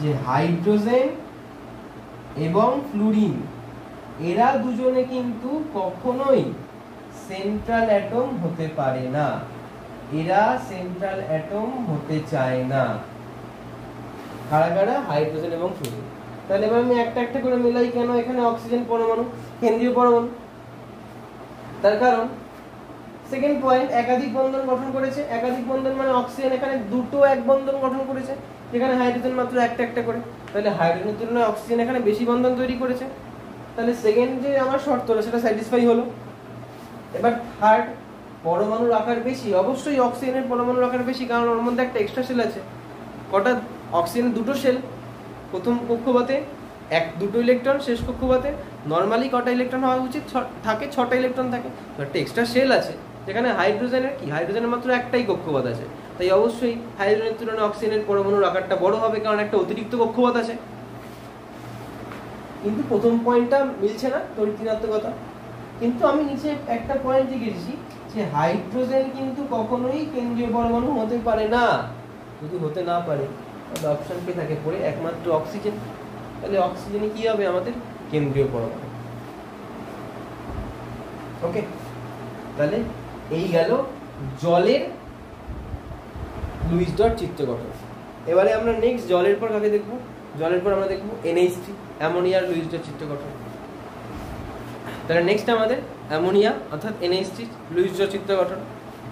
[SPEAKER 1] যে হাইড্রোজেন এবং ফ্লুরিন এরা দুজনে কিন্তু কখনোই সেন্ট্রাল অ্যাটম হতে পারে না, এরা সেন্ট্রাল অ্যাটম হতে চায় না। কারা কারা? হাইড্রোজেন এবং ফ্লুরিন। তাহলে এবার আমি একটা একটা করে মিলাই, কেন এখানে অক্সিজেন পরমাণু কেন্দ্রীয় পরমাণু, তার কারণ সেকেন্ড পয়েন্ট, একাধিক বন্ধন গঠন করেছে। একাধিক বন্ধন মানে অক্সিজেন এখানে দুটো এক বন্ধন গঠন করেছে, যেখানে হাইড্রোজেন মাত্র একটা একটা করে। তাহলে হাইড্রোজেনের তুলনায় অক্সিজেন এখানে বেশি বন্ধন তৈরি করেছে। তাহলে সেকেন্ড যে আমার শর্তটা সেটা স্যাটিসফাই হলো। এবার থার্ড, পরমাণুর আকার বেশি, অবশ্যই অক্সিজেনের পরমাণুর আকার বেশি, কারণ ওর মধ্যে একটা এক্সট্রা সেল আছে। কটা? অক্সিজেনের দুটো সেল, প্রথম কক্ষপথে দুটো ইলেকট্রন, শেষ কক্ষপথে নরমালি কটা ইলেকট্রন হওয়া উচিত থাকে? 6টা ইলেকট্রন থাকে। তো একটা এক্সট্রা সেল আছে, যেখানে হাইড্রোজেনের কি, হাইড্রোজেনের মাত্র একটাই কক্ষপথ আছে। তাই অবশ্যই হাইড্রোজেনের তুলনায় অক্সিজেনের পরমাণুর আকারটা বড় হবে, কারণ একটা অতিরিক্ত কক্ষপথ আছে। কিন্তু প্রথম পয়েন্টটা মিলছে না, তড়িৎ-ঋণাত্মকতা। কিন্তু আমি নিচে একটা পয়েন্ট লিখেছি যে হাইড্রোজেন কিন্তু কখনোই কেন্দ্রীয় পরমাণু হতে পারে না। যদি হতে না পারে তাহলে অপশন কে থাকে পড়ে? একমাত্র অক্সিজেন। তাহলে অক্সিজেনে কি হবে? আমাদের কেন্দ্রীয় পরমাণু। ওকে, তাহলে এই গেল জলের লুইস ডট চিত্র গঠন। এবারে আমরা নেক্সট জলের পর কাকে দেখবো? জলের পর আমরা দেখবো NH3, অ্যামোনিয়ার লুইস ডট চিত্র গঠন। তাহলে নেক্সট আমাদের অ্যামোনিয়া অর্থাৎ NH3 লুইস ডট চিত্র গঠন।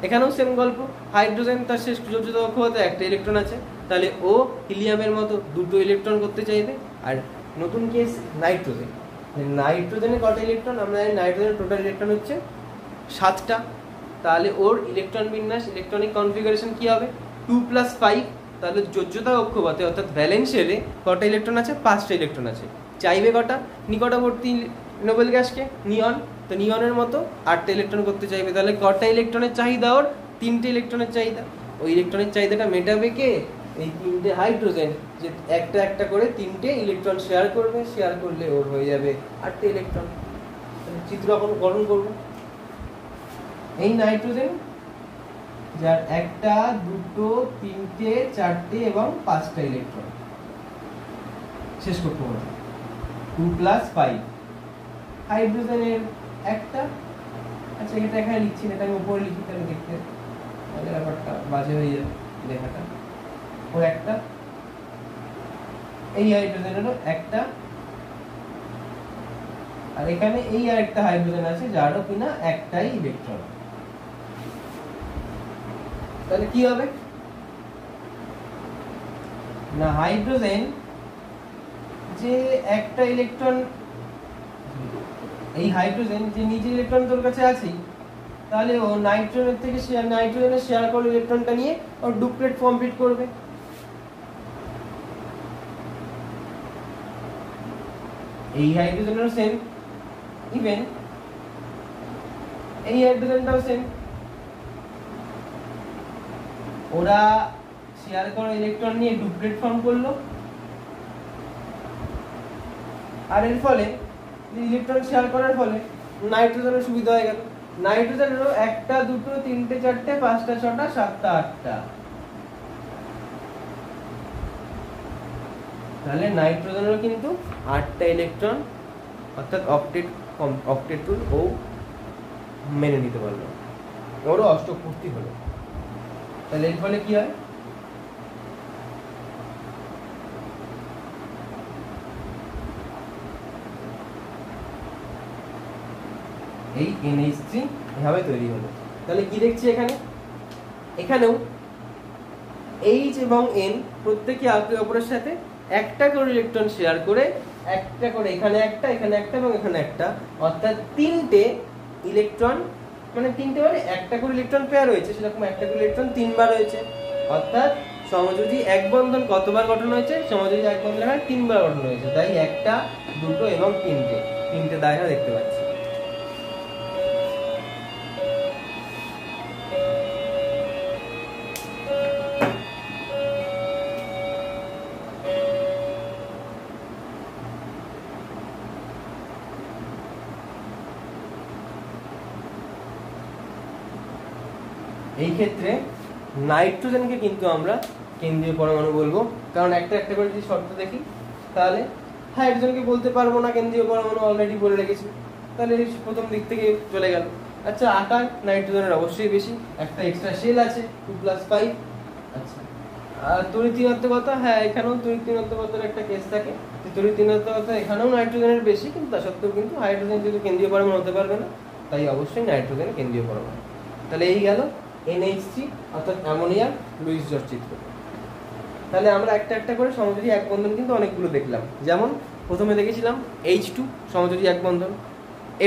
[SPEAKER 1] এখানেও সেম গল্প, হাইড্রোজেন তার শেষ যোজিত কক্ষপথে একটা ইলেকট্রন আছে, তাহলে ও হিলিয়ামের মতো দুটো ইলেকট্রন করতে চাইবে। আর নতুন কেস নাইট্রোজেন, নাইট্রোজেনে কটা ইলেকট্রন? আমরা জানি নাইট্রোজেনের টোটাল ইলেকট্রন হচ্ছে 7টা। তাহলে ওর ইলেকট্রন বিন্যাস, ইলেকট্রনিক কনফিগারেশন কি হবে? 2+5। তাহলে যোজ্যতা কক্ষপথে অর্থাৎ ভ্যালেন্স শেলে কটা ইলেকট্রন আছে? 5টা ইলেকট্রন আছে। চাইবে কটা? নিকটবর্তী নোবেল গ্যাসকে, নিয়ন, তো নিয়নের মতো 8টা ইলেকট্রন করতে চাইবে। তাহলে কটা ইলেকট্রনের চাহিদা ওর? 3টে ইলেকট্রনের চাহিদা। ওই ইলেকট্রনের চাহিদাটা মেটাবে কে? এই 3টে হাইড্রোজেন, যে একটা একটা করে 3টে ইলেকট্রন শেয়ার করবে, শেয়ার করলে ওর হয়ে যাবে 8টে ইলেকট্রন। চিত্র এখন গঠন করবো। এই নাইট্রোজেন যার 1টা 2টো 3টে 4টে এবং 5টা ইলেকট্রন, শেষ করতে হবে 2+5। হাইড্রোজেনের 1টা, আচ্ছা এটা এখানে লিখছি না, এটা আমি উপরে লিখি, তাহলে দেখতে তাহলে ব্যাপারটা বাজে হয়ে যাবে লেখাটা। ওর 1টা, এই হাইড্রোজেনেরও 1টা, আর এখানে এই আরেকটা হাইড্রোজেন আছে যারও কিনা 1টাই ইলেকট্রন। তাহলে কি হবে না, হাইড্রোজেন যে 1টা ইলেকট্রন, এই হাইড্রোজেন যে নিজের ইলেকট্রন তোর কাছে আছে, তাহলে ও নাইট্রোজেনের থেকে নাইট্রোজেনের শেয়ার করে ইলেকট্রনটা নিয়ে ওর ডুপ্লেট কমপ্লিট করবে। এই হাইড্রোজেনেরও সেম, ইভেন এই হাইড্রোজেনটাও সেম। ওরা শেয়ার করা ইলেকট্রন নিয়ে ডুপ্লেট ফর্ম করলো, আর এর ফলে ইলেকট্রন শেয়ার করার ফলে নাইট্রোজেনের সুবিধা হয়ে গেল। নাইট্রোজেনেরও 1টা 2টো 3টে 4টে 5টা 6টা 7টা 8টা। তাহলে নাইট্রোজেনেরও কিন্তু 8টা ইলেকট্রন, অর্থাৎ অক্টেট রুল ও মেনে নিতে পারলো, ওরও অষ্টক পূর্তি হলো। তাহলে এর ফলে কি হয়? এই NH3 এভাবে তৈরি হলো। তাহলে কি দেখছি এখানে? এখানেও এইচ এবং এন প্রত্যেকে একে অপরের সাথে একটা করে ইলেকট্রন শেয়ার করে, একটা করে এখানে একটা, এখানে একটা এবং এখানে একটা, অর্থাৎ তিনটে ইলেকট্রন, মানে তিনটে মানে একটা করে ইলেকট্রন পেয়ার হয়েছে, সেরকম একটা করে ইলেকট্রন তিনবার হয়েছে। অর্থাৎ সমযোজী এক বন্ধন কতবার গঠন হয়েছে? সমযোজী এক বন্ধন তিনবার গঠন হয়েছে। তাই একটা, দুটো এবং তিনটে দায়রা দেখতে পাচ্ছি। এই ক্ষেত্রে নাইট্রোজেনকে কিন্তু আমরা কেন্দ্রীয় পরমাণু বলবো, কারণ একটা একটা করে যদি শর্ত দেখি তাহলে হাইড্রোজেনকে বলতে পারবো না কেন্দ্রীয় পরমাণু, অলরেডি বলে রেখেছি, তাহলে প্রথম দিক থেকে চলে গেল। আচ্ছা, আকার নাইট্রোজেনের অবশ্যই বেশি, একটা এক্সট্রা শেল আছে 2+5। আচ্ছা, আর তড়িৎ-ঋণাত্মকতা, হ্যাঁ এখানেও তড়িৎ-ঋণাত্মকতার একটা কেস থাকে, তড়িৎ-ঋণাত্মকতা এখানেও নাইট্রোজেনের বেশি, কিন্তু তা সত্ত্বেও কিন্তু হাইড্রোজেন যেহেতু কেন্দ্রীয় পরমাণু হতে পারবে না, তাই অবশ্যই নাইট্রোজেন কেন্দ্রীয় পরমাণু। তাহলে এই গেল NH3 অর্থাৎ অ্যামোনিয়ার লুইস জর্জ চিত্র। তাহলে আমরা একটা একটা করে সমযোজী এক বন্ধন কিন্তু অনেকগুলো দেখলাম। যেমন প্রথমে দেখেছিলাম H2 সমযোজী এক বন্ধন,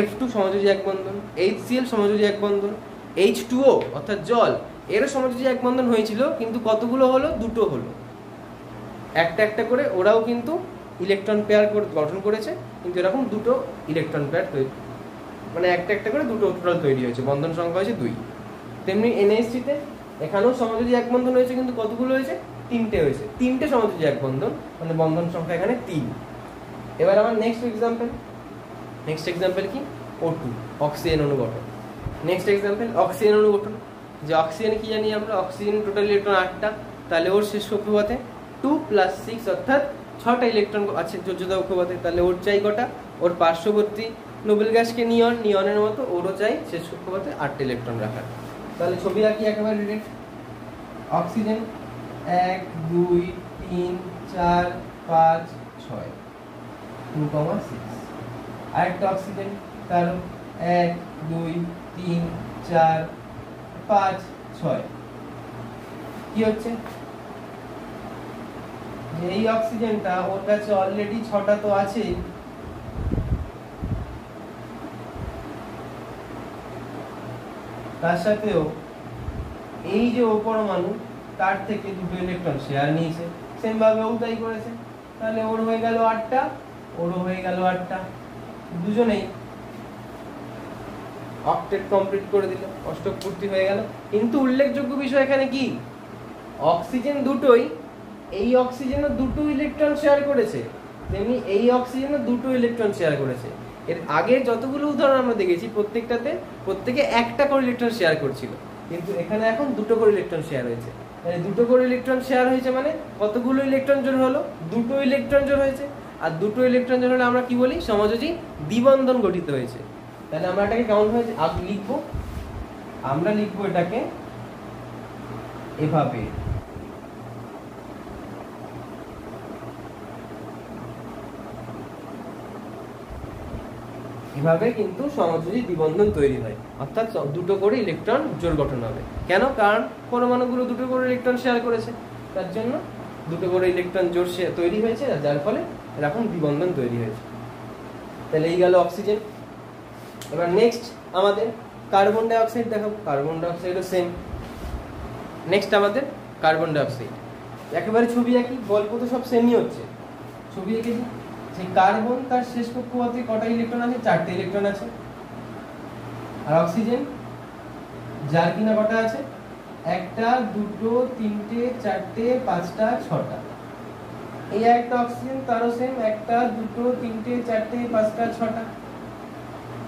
[SPEAKER 1] F2 সমযোজী এক বন্ধন, HCl সমযোজী এক বন্ধন, H2O অর্থাৎ জল, এরও সমযোজী এক বন্ধন হয়েছিল, কিন্তু কতগুলো হলো? দুটো হলো। একটা একটা করে ওরাও কিন্তু ইলেকট্রন পেয়ার গঠন করেছে, কিন্তু এরকম দুটো ইলেকট্রন পেয়ার তৈরি, মানে একটা একটা করে দুটো টোটাল তৈরি হয়েছে, বন্ধন সংখ্যা হয়েছে 2। তেমনি NH3 তে এখানেও সমযোজী এক বন্ধন হয়েছে, কিন্তু কতগুলো হয়েছে? তিনটে হয়েছে, তিনটে সমযোজী এক বন্ধন, মানে বন্ধন সংখ্যা এখানে 3। এবার আমার নেক্সট এক্সাম্পল কি? O2 অক্সিজেন অণু গঠন। নেক্সট এক্সাম্পল অক্সিজেন অণু গঠন। যে অক্সিজেন কি জানি আমরা? অক্সিজেন টোটাল ইলেকট্রন 8টা, তাহলে ওর শেষ কক্ষপথে 2 + 6 অর্থাৎ 6টা ইলেকট্রন আছে যোজ্যতা কক্ষপথে। তাহলে ওর চাই কটা? ওর পার্শ্ববর্তী নোবেল গ্যাসকে নিয়নের মতো ওরও চাই শেষ কক্ষপথে 8টা ইলেকট্রন রাখার। তাহলে ছবি আঁকি একেবারে ডিরেক্ট। অক্সিজেন 1 2 3 4 5 6 2,6। আরেকটা অক্সিজেন, তার 1 2 3 4 5 6। কি হচ্ছে? যে এই অক্সিজেনটা ওর কাছে অলরেডি 6টা তো আছে, তার সাথেও এই যে ও পরমাণু তার থেকে দুটো ইলেকট্রন শেয়ার নিয়েছে, সেম ভাবে ও তাই করেছে। তাহলে ওর হয়ে গেল 8টা, ওরও হয়ে গেল 8টা, দুজনেই অক্টেট কমপ্লিট করে দিল, অষ্টক পূর্তি হয়ে গেল। কিন্তু উল্লেখযোগ্য বিষয় এখানে কি? অক্সিজেন দুটোই, এই অক্সিজেনও দুটো ইলেকট্রন শেয়ার করেছে, তেমনি এই অক্সিজেনও দুটো ইলেকট্রন শেয়ার করেছে। এর আগে যতগুলো উদাহরণ আমরা দেখেছি প্রত্যেকে একটা করে ইলেকট্রন শেয়ার করছিল, কিন্তু এখানে এখন দুটো করে ইলেকট্রন শেয়ার হয়েছে। মানে দুটো করে ইলেকট্রন শেয়ার হয়েছে মানে কতগুলো ইলেকট্রন জোড় হলো? দুটো ইলেকট্রন জোড় হয়েছে। আর দুটো ইলেকট্রন জোড় হলে আমরা কি বলি? সমযোজী দ্বিবন্ধন গঠিত হয়েছে। তাহলে আমরা এটাকে কেমন হয়েছে লিখবো? আমরা লিখবো এটাকে এভাবে, এভাবে কিন্তু সমযোজী দ্বিবন্ধন তৈরি হয়, অর্থাৎ দুটো করে ইলেকট্রন জোড় গঠন হবে। কেন? কারণ পরমাণুগুলো দুটো করে ইলেকট্রন শেয়ার করেছে, তার জন্য দুটো করে ইলেকট্রন জোড় তৈরি হয়েছে, যার ফলে এরকম দ্বিবন্ধন তৈরি হয়েছে। তাহলে এই গেল অক্সিজেন। এবার নেক্সট আমাদের কার্বন ডাই অক্সাইড দেখাবো। Carbon die অক্সাইডও same. নেক্সট আমাদের কার্বন ডাই অক্সাইড। একেবারে ছবি আঁকি, গল্প তো সব সেমই হচ্ছে। ছবি এঁকেছি, যে কার্বন তার শেষ কক্ষপথে কটা ইলেকট্রন আছে? 4টে ইলেকট্রন আছে। আর অক্সিজেন যার কিনা কটা আছে? 1টা 2টো 3টে 4টে 5টা 6টা। এই একটা অক্সিজেন, তারও সেম 1টা 2টো 3টে 4টে 5টা 6টা।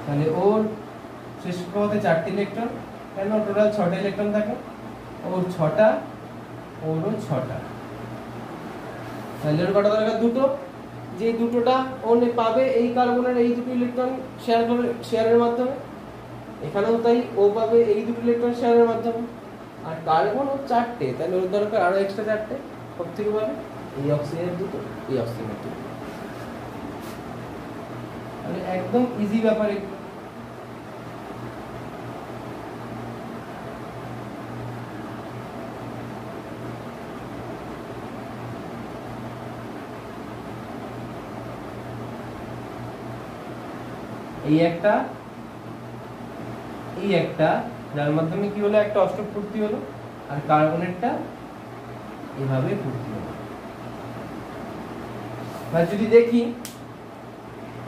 [SPEAKER 1] তাহলে ওর শেষ কক্ষপথে 4টে ইলেকট্রন, কেন? টোটাল 6টা ইলেকট্রন থাকে। ওর 6টা, ওরও 6টা। তাহলে ওর কটা দরকার? দুটো। যে দুটোটা ও পাবে এই কার্বনের এই দুটো ইলেকট্রন শেয়ারের মাধ্যমে, এখানেও তাই, ও পাবে এই দুটো ইলেকট্রন শেয়ারের মাধ্যমে। আর কার্বন ও 4টে, তাহলে ওর দরকার আরো এক্সট্রা 4টে। সব থেকে পাবে এই অক্সিজেনের দুটো, এই অক্সিজেনের দুটো। তাহলে একদম ইজি ব্যাপার এগুলো। এই একটা যার মাধ্যমে কি হলো, একটা অষ্টক পূর্তি হলো, আর কার্বনেরটা এভাবে পূর্তি হলো। আর যদি দেখি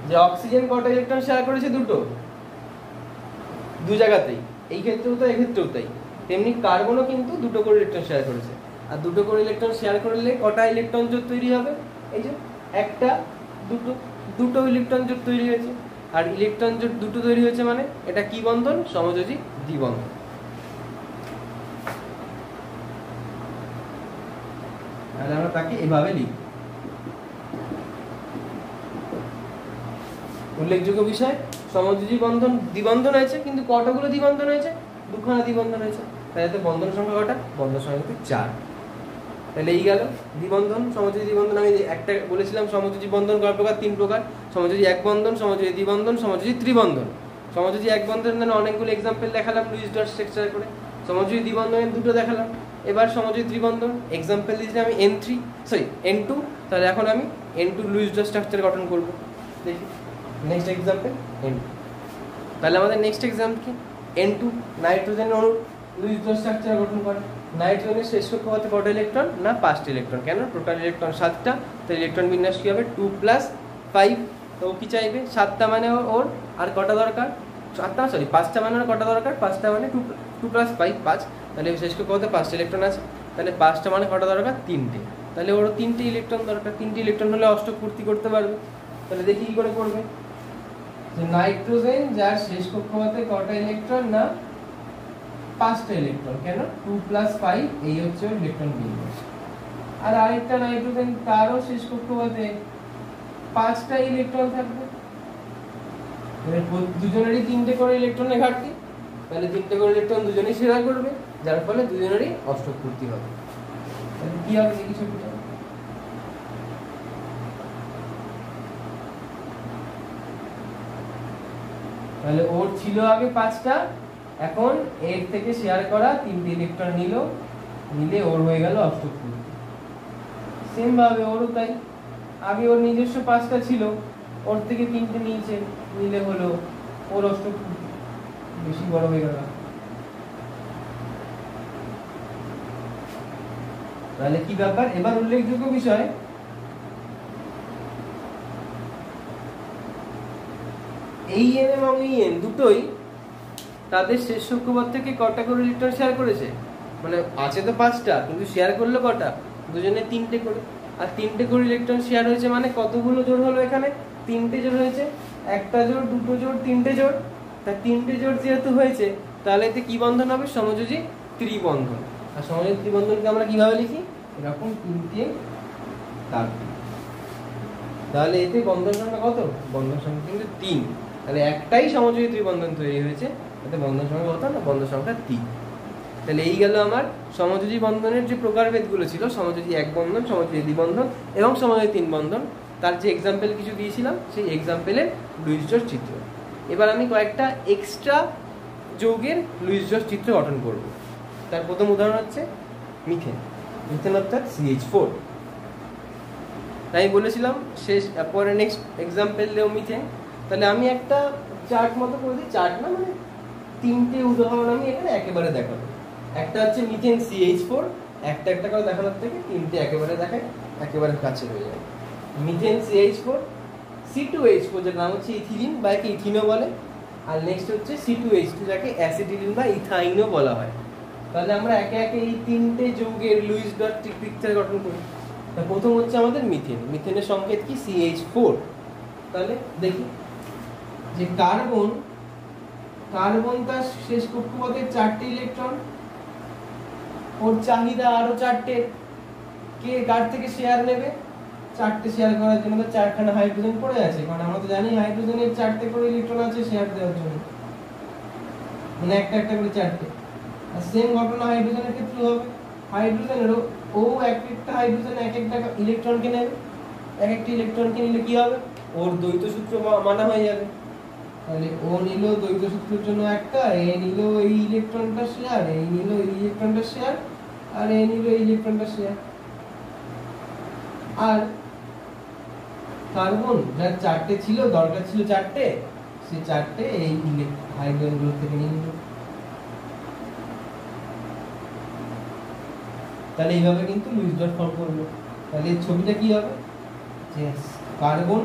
[SPEAKER 1] যে অক্সিজেন কটা ইলেকট্রন শেয়ার করেছে, দুটো, দু জায়গাতেই, এই ক্ষেত্রেও তাই, এক্ষেত্রেও তাই। তেমনি কার্বনও কিন্তু দুটো করে ইলেকট্রন শেয়ার করেছে, আর দুটো করে ইলেকট্রন শেয়ার করলে কটা ইলেকট্রন জোড় তৈরি হবে, এই যে একটা, দুটো ইলেকট্রন জোড় তৈরি হয়েছে। আর ইলেকট্রন জোড় দুটো তৈরি হয়েছে মানে এটা কি বন্ধন, সমযোজী দ্বিবন্ধন। তাহলে আমরা তাকে এভাবে লিখব। উল্লেখযোগ্য বিষয়, সমযোজী বন্ধন দ্বিবন্ধন হয়েছে, কিন্তু কতগুলো দ্বিবন্ধন হয়েছে, দুখানা দ্বিবন্ধন হয়েছে। তাহলে তো বন্ধন সংখ্যা কটা, বন্ধন সংখ্যা কিন্তু 4। তাহলে এই গেল দ্বিবন্ধন, সমযোজী দ্বিবন্ধন। আমি একটা বলেছিলাম সমযোজী বন্ধন কয় প্রকার, 3 প্রকার। সমযোজী এক বন্ধন, সমযোজী দ্বিবন্ধন, সমযোজী ত্রিবন্ধন। সমযোজী এক বন্ধনের অনেকগুলো এক্সাম্পল দেখালাম লুইস ডট স্ট্রাকচার করে। সমযোজী দ্বিবন্ধনের দুটো দেখালাম। এবার সমযোজী ত্রিবন্ধন এক্সাম্পল দিয়েছিলাম আমি N2, তাহলে এখন আমি N2 লুইস ডট স্ট্রাকচার গঠন করব। দেখি নেক্সট এক্সাম্পল N2। তাহলে আমাদের নেক্সট এক্সাম্পল কি, N2 নাইট্রোজেনের অণু লুইস ডট স্ট্রাকচার গঠন করে। নাইট্রোজেনের শেষ কক্ষপথে কত ইলেকট্রন, না 5টা ইলেকট্রন। কেন, টোটাল ইলেকট্রন 7টা, তো ইলেকট্রন বিন্যাস কি হবে 2 + 5। তো ও কি চাইবে, 7টা মানে ওর আর কটা দরকার, 5টা মানে ওর কটা দরকার, 5টা মানে 2 + 5 5। তাহলে শেষ কক্ষপথে 5টা ইলেকট্রন আছে, তাহলে 5টা মানে কটা দরকার, 3টে। তাহলে ওর 3টে ইলেকট্রন দরকার, 3টে ইলেকট্রন হলে অষ্টক পূর্তি করতে পারবে। তাহলে দেখি কি করে করবে, যে নাইট্রোজেন যার শেষ কক্ষপথে কটা ইলেকট্রন, না 5টা ইলেকট্রন। কেন, 2 + 5, এই হচ্ছে ইলেকট্রন বিন্যাস। আর আরেকটা নাইট্রোজেন, তারও শেষ কক্ষপথে 5টা ইলেকট্রন থাকবে। দুজনেরই 3টে করে ইলেকট্রনের ঘাটতি, তাহলে 3টে করে ইলেকট্রন দুজনেই শেয়ার করবে, যার ফলে দুজনেরই অষ্টক পূর্তি হবে। তাহলে কি হবে দেখি ছবিটা। তাহলে ওর ছিল আগে 5টা, এখন এর থেকে শেয়ার করা 3টে ইলেকট্রন নিলে ওর হয়ে গেল অষ্টক পূর্তি। সেম ভাবে ওরও তাই, আগে ওর নিজস্ব 5টা ছিল, ওর থেকে 3টে নিলে হলো ওর অষ্টক পূর্তি, বেশি বড় হয়ে গেল। তাহলে কি ব্যাপার, এবার উল্লেখযোগ্য বিষয়, এই এন এবং এই এন দুটোই তাদের শেষ কক্ষপথ থেকে কটা করে ইলেকট্রন শেয়ার করেছে, মানে আছে তো 5টা, কিন্তু শেয়ার করলো কটা, দুজনে 3টে করে। আর 3টে করে ইলেকট্রন শেয়ার হয়েছে মানে কতগুলো জোড় হলো, এখানে 3টে জোড় হয়েছে, একটা জোড়, দুটো জোড়, 3টে জোড়। তা 3টে জোড় যেহেতু হয়েছে, তাহলে এতে কি বন্ধন হবে, সমযোজী ত্রিবন্ধন। আর সমযোজী ত্রিবন্ধনকে আমরা কিভাবে লিখি, এরকম 3টে দাগ। তাহলে এতে বন্ধন সংখ্যা কত, বন্ধন সংখ্যা কিন্তু 3। তাহলে একটাই সমযোজী ত্রিবন্ধন তৈরি হয়েছে, এতে বন্ধন সংখ্যা কত, না বন্ধন সংখ্যা 3। তাহলে এই গেল আমার সমযোজী বন্ধনের যে প্রকারভেদগুলো ছিল, সমযোজী এক বন্ধন, সমযোজী দ্বিবন্ধন এবং সমযোজী 3 বন্ধন। তার যে এক্সাম্পল কিছু দিয়েছিলাম, সেই এক্সাম্পলের লুইস জোড় চিত্র। এবার আমি কয়েকটা এক্সট্রা যৌগের লুইস জোড় চিত্র গঠন করব। তার প্রথম উদাহরণ হচ্ছে মিথেন। মিথেন অর্থাৎ CH4। তাই বলেছিলাম শেষ, পরে নেক্সট এক্সাম্পল দেও মিথেন। তাহলে আমি একটা চার্ট মতো করে দিই, চার্ট না মানে 3টে উদাহরণ আমি এখানে একেবারে দেখাবো। একটা হচ্ছে মিথেন CH4, একটা করে দেখানোর থেকে 3টে একেবারে দেখায়, একেবারে কাছে হয়ে যায়। মিথেন CH4, C2H4 যার নাম হচ্ছে ইথিলিন বা একে ইথিনও বলে, আর নেক্সট হচ্ছে C2H2 যাকে অ্যাসিটিলিন বা ইথাইনও বলা হয়। তাহলে আমরা একে একে এই 3টে যৌগের লুইস ডট পিকচার গঠন করি। তা প্রথম হচ্ছে আমাদের মিথেন। মিথেনের সংকেত কি, CH4। তাহলে দেখি যে কার্বন তার শেষ কক্ষপথে 4টে ইলেকট্রন, ওর চাহিদা আরো 4টে, কে কার থেকে শেয়ার নেবে, 4টে শেয়ার করার জন্য তো 4খানা হাইড্রোজেন পড়ে আছে, কারণ আমরা তো জানি হাইড্রোজেনের 4টে করে ইলেকট্রন আছে শেয়ার দেওয়ার জন্য, মানে একটা করে 4টে। আর সেম ঘটনা হাইড্রোজেনের ক্ষেত্রে হবে, হাইড্রোজেনেরও ও একটা হাইড্রোজেন একটা ইলেকট্রনকে নেবে, একটা ইলেকট্রনকে নিলে কি হবে, ওর দ্বৈত সূত্র মানা হয়ে যাবে। তাহলে ও নিল দ্বৈত সূত্রের জন্য একটা, এ নিল এই ইলেকট্রনটা শেয়ার, এই নিল এই ইলেকট্রনটা শেয়ার, আর এ নিল এই ইলেকট্রনটা শেয়ার। আর কার্বন যার 4টে ছিল, দরকার ছিল 4টে, সে চারটে এই হাইড্রোজেনগুলো থেকে নিয়ে নিল। তাহলে এইভাবে কিন্তু লুইস ডট ফর্ম করলো। তাহলে এই ছবিটা কি হবে, যে কার্বন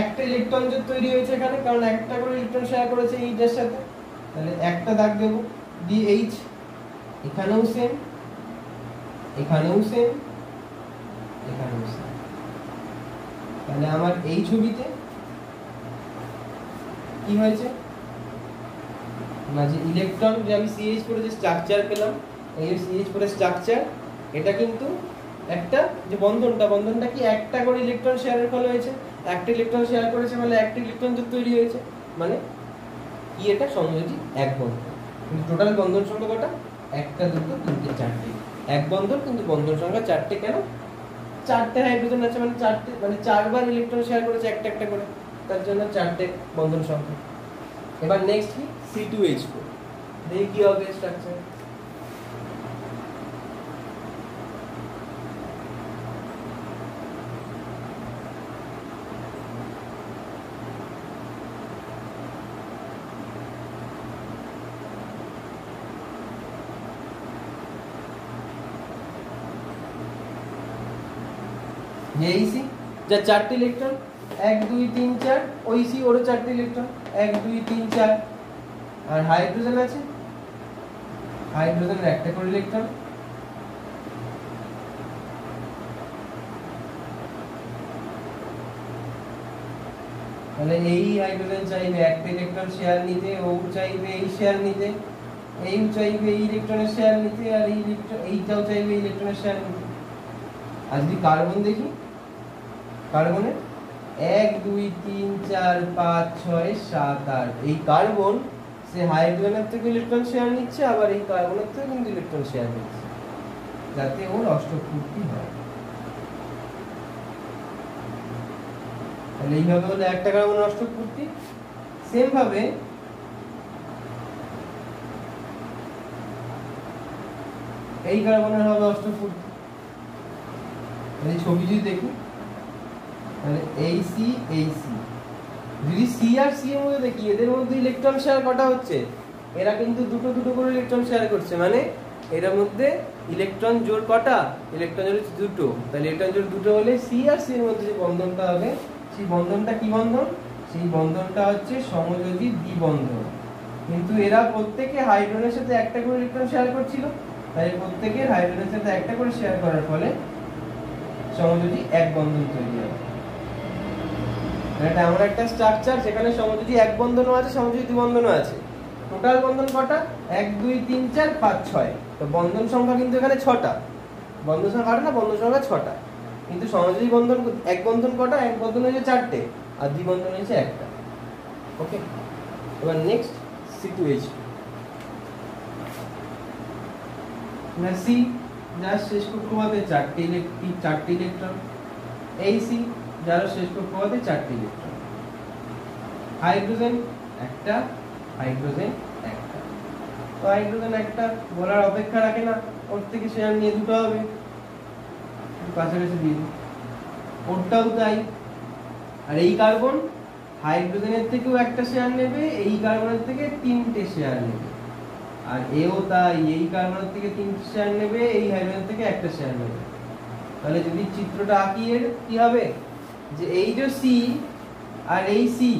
[SPEAKER 1] একটা ইলেকট্রন যে তৈরি হয়েছে এখানে, কারণ একটা করে ইলেকট্রন শেয়ার করেছে এইটার সাথে, তাহলে একটা দাগ দেব দিয়ে এইচ, এখানেও সেম, এখানেও সেম, এখানেও সেম। তাহলে আমার এই ছবিতে কি হয়েছে না, যে ইলেকট্রন যে আমি সিএইচ করে যে স্ট্রাকচার পেলাম, এই সিএইচ করে স্ট্রাকচার, এটা কিন্তু একটা যে বন্ধনটা কি একটা করে ইলেকট্রন শেয়ারের ফলে হয়েছে, একটা ইলেকট্রন শেয়ার করেছে মানে একটা ইলেকট্রন যে তৈরি হয়েছে, মানে কি এটা সমযোজী এক বন্ধন। কিন্তু টোটাল বন্ধন সংখ্যা কটা, একটা দুটো তিনটে চারটে, এক বন্ধন কিন্তু বন্ধন সংখ্যা চারটে। কেন, চারটে হাইড্রোজেন আছে মানে চারটে, মানে চারবার ইলেকট্রন শেয়ার করেছে একটা একটা করে, তার জন্য চারটে বন্ধন সংখ্যা। এবার নেক্সট কি C2H4, দেখি কি হবে স্ট্রাকচার। এই সি যার চারটে ইলেকট্রন, 1 2 3 4, ওই সি ওরও চারটে ইলেকট্রন 1 2 3 4, আর হাইড্রোজেন আছে, হাইড্রোজেনের একটা করে ইলেকট্রন, তাহলে এই হাইড্রোজেন চাইবে একটা ইলেকট্রন শেয়ার নিতে, ও চাইবে এই শেয়ার নিতে, এই চাইবে এই ইলেকট্রনের শেয়ার নিতে, আর এই ইলেকট্রন এইটাও চাইবে এই ইলেকট্রনের শেয়ার নিতে। আর যদি কার্বন দেখি, কার্বনের 1 2 3 4 5 6 7 8, এই কার্বন সে হাইড্রোজেনের থেকে ইলেকট্রন শেয়ার নিচ্ছে, আবার এই কার্বনের থেকে কিন্তু ইলেকট্রন শেয়ার নিচ্ছে, যাতে ওর অষ্টপূর্তি হয়। তাহলে এইভাবে হলো একটা কার্বনের অষ্টপূর্তি। সেম ভাবে এই কার্বনের হবে অষ্টপূর্তি। এই ছবি যদি দেখি, তাহলে এই সি, যদি সি আর সি এর মধ্যে দেখি, এদের মধ্যে ইলেকট্রন শেয়ার কটা হচ্ছে, এরা কিন্তু দুটো দুটো করে ইলেকট্রন শেয়ার করছে, মানে এর মধ্যে ইলেকট্রন জোড় কটা, ইলেকট্রন জোড় দুটো। তাহলে ইলেকট্রন জোড় দুটো হলে সি আর সি এর মধ্যে যে বন্ধনটা হবে, সেই বন্ধনটা কি বন্ধন, সেই বন্ধনটা হচ্ছে সমযোজী দ্বিবন্ধন। কিন্তু এরা প্রত্যেকে হাইড্রোজেনের সাথে একটা করে ইলেকট্রন শেয়ার করছিল, তাই প্রত্যেকের হাইড্রোজেনের সাথে একটা করে শেয়ার করার ফলে সমযোজী এক বন্ধন তৈরি হয়। এটা এমন একটা স্ট্রাকচার যেখানে সমযোজী এক বন্ধনও আছে, সমযোজী দ্বিবন্ধনও আছে। টোটাল বন্ধন কটা, 1 2 3 4 5 6, তো বন্ধন সংখ্যা কিন্তু এখানে 6টা। বন্ধন সংখ্যা না, বন্ধন সংখ্যা 6টা, কিন্তু সমযোজী বন্ধন এক বন্ধন কটা, এক বন্ধন হয়েছে 4টে, আর দ্বিবন্ধন হয়েছে একটা। ওকে, এবার নেক্সট C2H2, না সি যার শেষ কক্ষপথে চারটে ইলেকট্রন, এই সি যার শেষ কক্ষপথে চারটে ইলেকট্রন, হাইড্রোজেন একটা, হাইড্রোজেন একটা। তো হাইড্রোজেন একটা বলার অপেক্ষা রাখে না, ওর থেকে শেয়ার নিয়ে দুটো হবে, কাছাকাছি দিয়ে দিই, ওরটাও তাই। আর এই কার্বন হাইড্রোজেনের থেকেও একটা শেয়ার নেবে, এই কার্বনের থেকে তিনটে শেয়ার নেবে, আর এও তাই, এই কার্বনের থেকে তিনটে শেয়ার নেবে, এই হাইড্রোজেন থেকে একটা শেয়ার নেবে। তাহলে যদি চিত্রটা আঁকি, এর কি হবে, যে এই যে সি আর এই সি,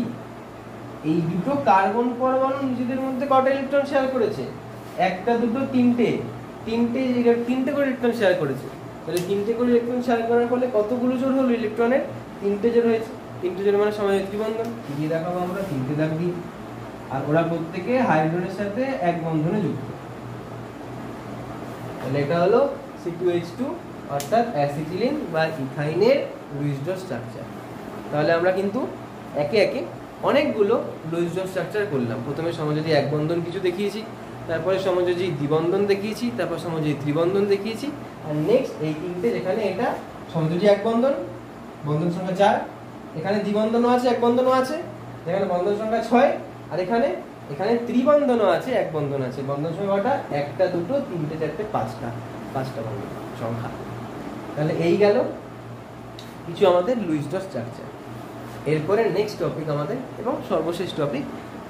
[SPEAKER 1] এই দুটো কার্বন পরমাণু নিজেদের মধ্যে কটা ইলেকট্রন শেয়ার করেছে, একটা দুটো তিনটে, তিনটে করে ইলেকট্রন শেয়ার করেছে। তাহলে তিনটে করে ইলেকট্রন শেয়ার করার ফলে কতগুলো জোড় হলো ইলেকট্রনের, তিনটে জোড় হয়েছে। তিনটে জোড় মানে সমযোজী দ্বিবন্ধন, দিয়ে দেখাবো আমরা তিনটে দাগ দিই। আর ওরা প্রত্যেকে হাইড্রোজেনের সাথে এক বন্ধনে যুক্ত। তাহলে এটা হলো C2H2, অর্থাৎ অ্যাসিটিলিন বা ইথাইনের লুইস ডট স্ট্রাকচার। তাহলে আমরা কিন্তু একে একে অনেকগুলো লুইস ডট স্ট্রাকচার করলাম। প্রথমে সমযোজী এক বন্ধন কিছু দেখিয়েছি, তারপরে সমযোজী দ্বিবন্ধন দেখিয়েছি, তারপর সমযোজী ত্রিবন্ধন দেখিয়েছি, আর নেক্সট এই তিনটে, যেখানে এটা সমযোজী এক বন্ধন, বন্ধন সংখ্যা 4, এখানে দ্বিবন্ধনও আছে এক বন্ধনও আছে, যেখানে বন্ধন সংখ্যা 6, আর এখানে ত্রিবন্ধনও আছে এক বন্ধন আছে। বন্ধন সংখ্যাটা একটা দুটো তিনটে চারটে পাঁচটা বন্ধন সংখ্যা। তাহলে এই গেল কিছু আমাদের লুইস ডট স্ট্রাকচার। এরপরে নেক্সট টপিক আমাদের এবং সর্বশেষ টপিক,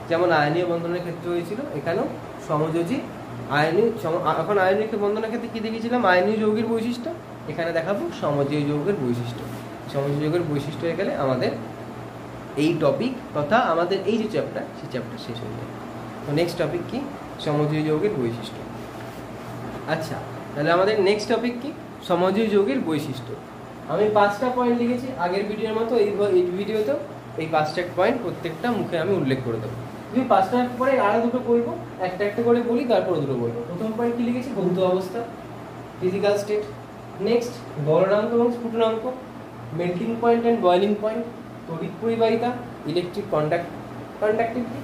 [SPEAKER 1] যেমন আয়নীয় বন্ধনের ক্ষেত্রে হয়েছিল, এখানেও সমযোজী এখন আয়নীয় বন্ধনের ক্ষেত্রে কি দেখেছিলাম? আয়নীয় যৌগের বৈশিষ্ট্য। এখানে দেখাবো সমযোজী যৌগের বৈশিষ্ট্য। সমযোজী যৌগের বৈশিষ্ট্য হয়ে গেলে আমাদের এই টপিক তথা আমাদের এই যে চ্যাপ্টার, সেই চ্যাপ্টার শেষ হয়ে যাবে। তো নেক্সট টপিক কি? সমযোজী যৌগের বৈশিষ্ট্য। আচ্ছা, তাহলে আমাদের নেক্সট টপিক কি? সমযোজী যৌগের বৈশিষ্ট্য। আমি 5টা পয়েন্ট লিখেছি আগের ভিডিওর মতো। এই ভিডিওতেও এই 5টা পয়েন্ট প্রত্যেকটা মুখে আমি উল্লেখ করে দেবো। তুমি 5টার পরে আরো দুটো বলবো, একটা একটা করে বলি, তারপর দুটো বলবো। প্রথম পয়েন্ট কি লিখেছি? ভৌত অবস্থা, ফিজিক্যাল স্টেট। নেক্সট গলনাঙ্ক এবং স্ফুটনাঙ্ক, melting point and boiling point, তড়িৎ পরিবাহিতা, ইলেকট্রিক কন্ডাক্টিভিটি,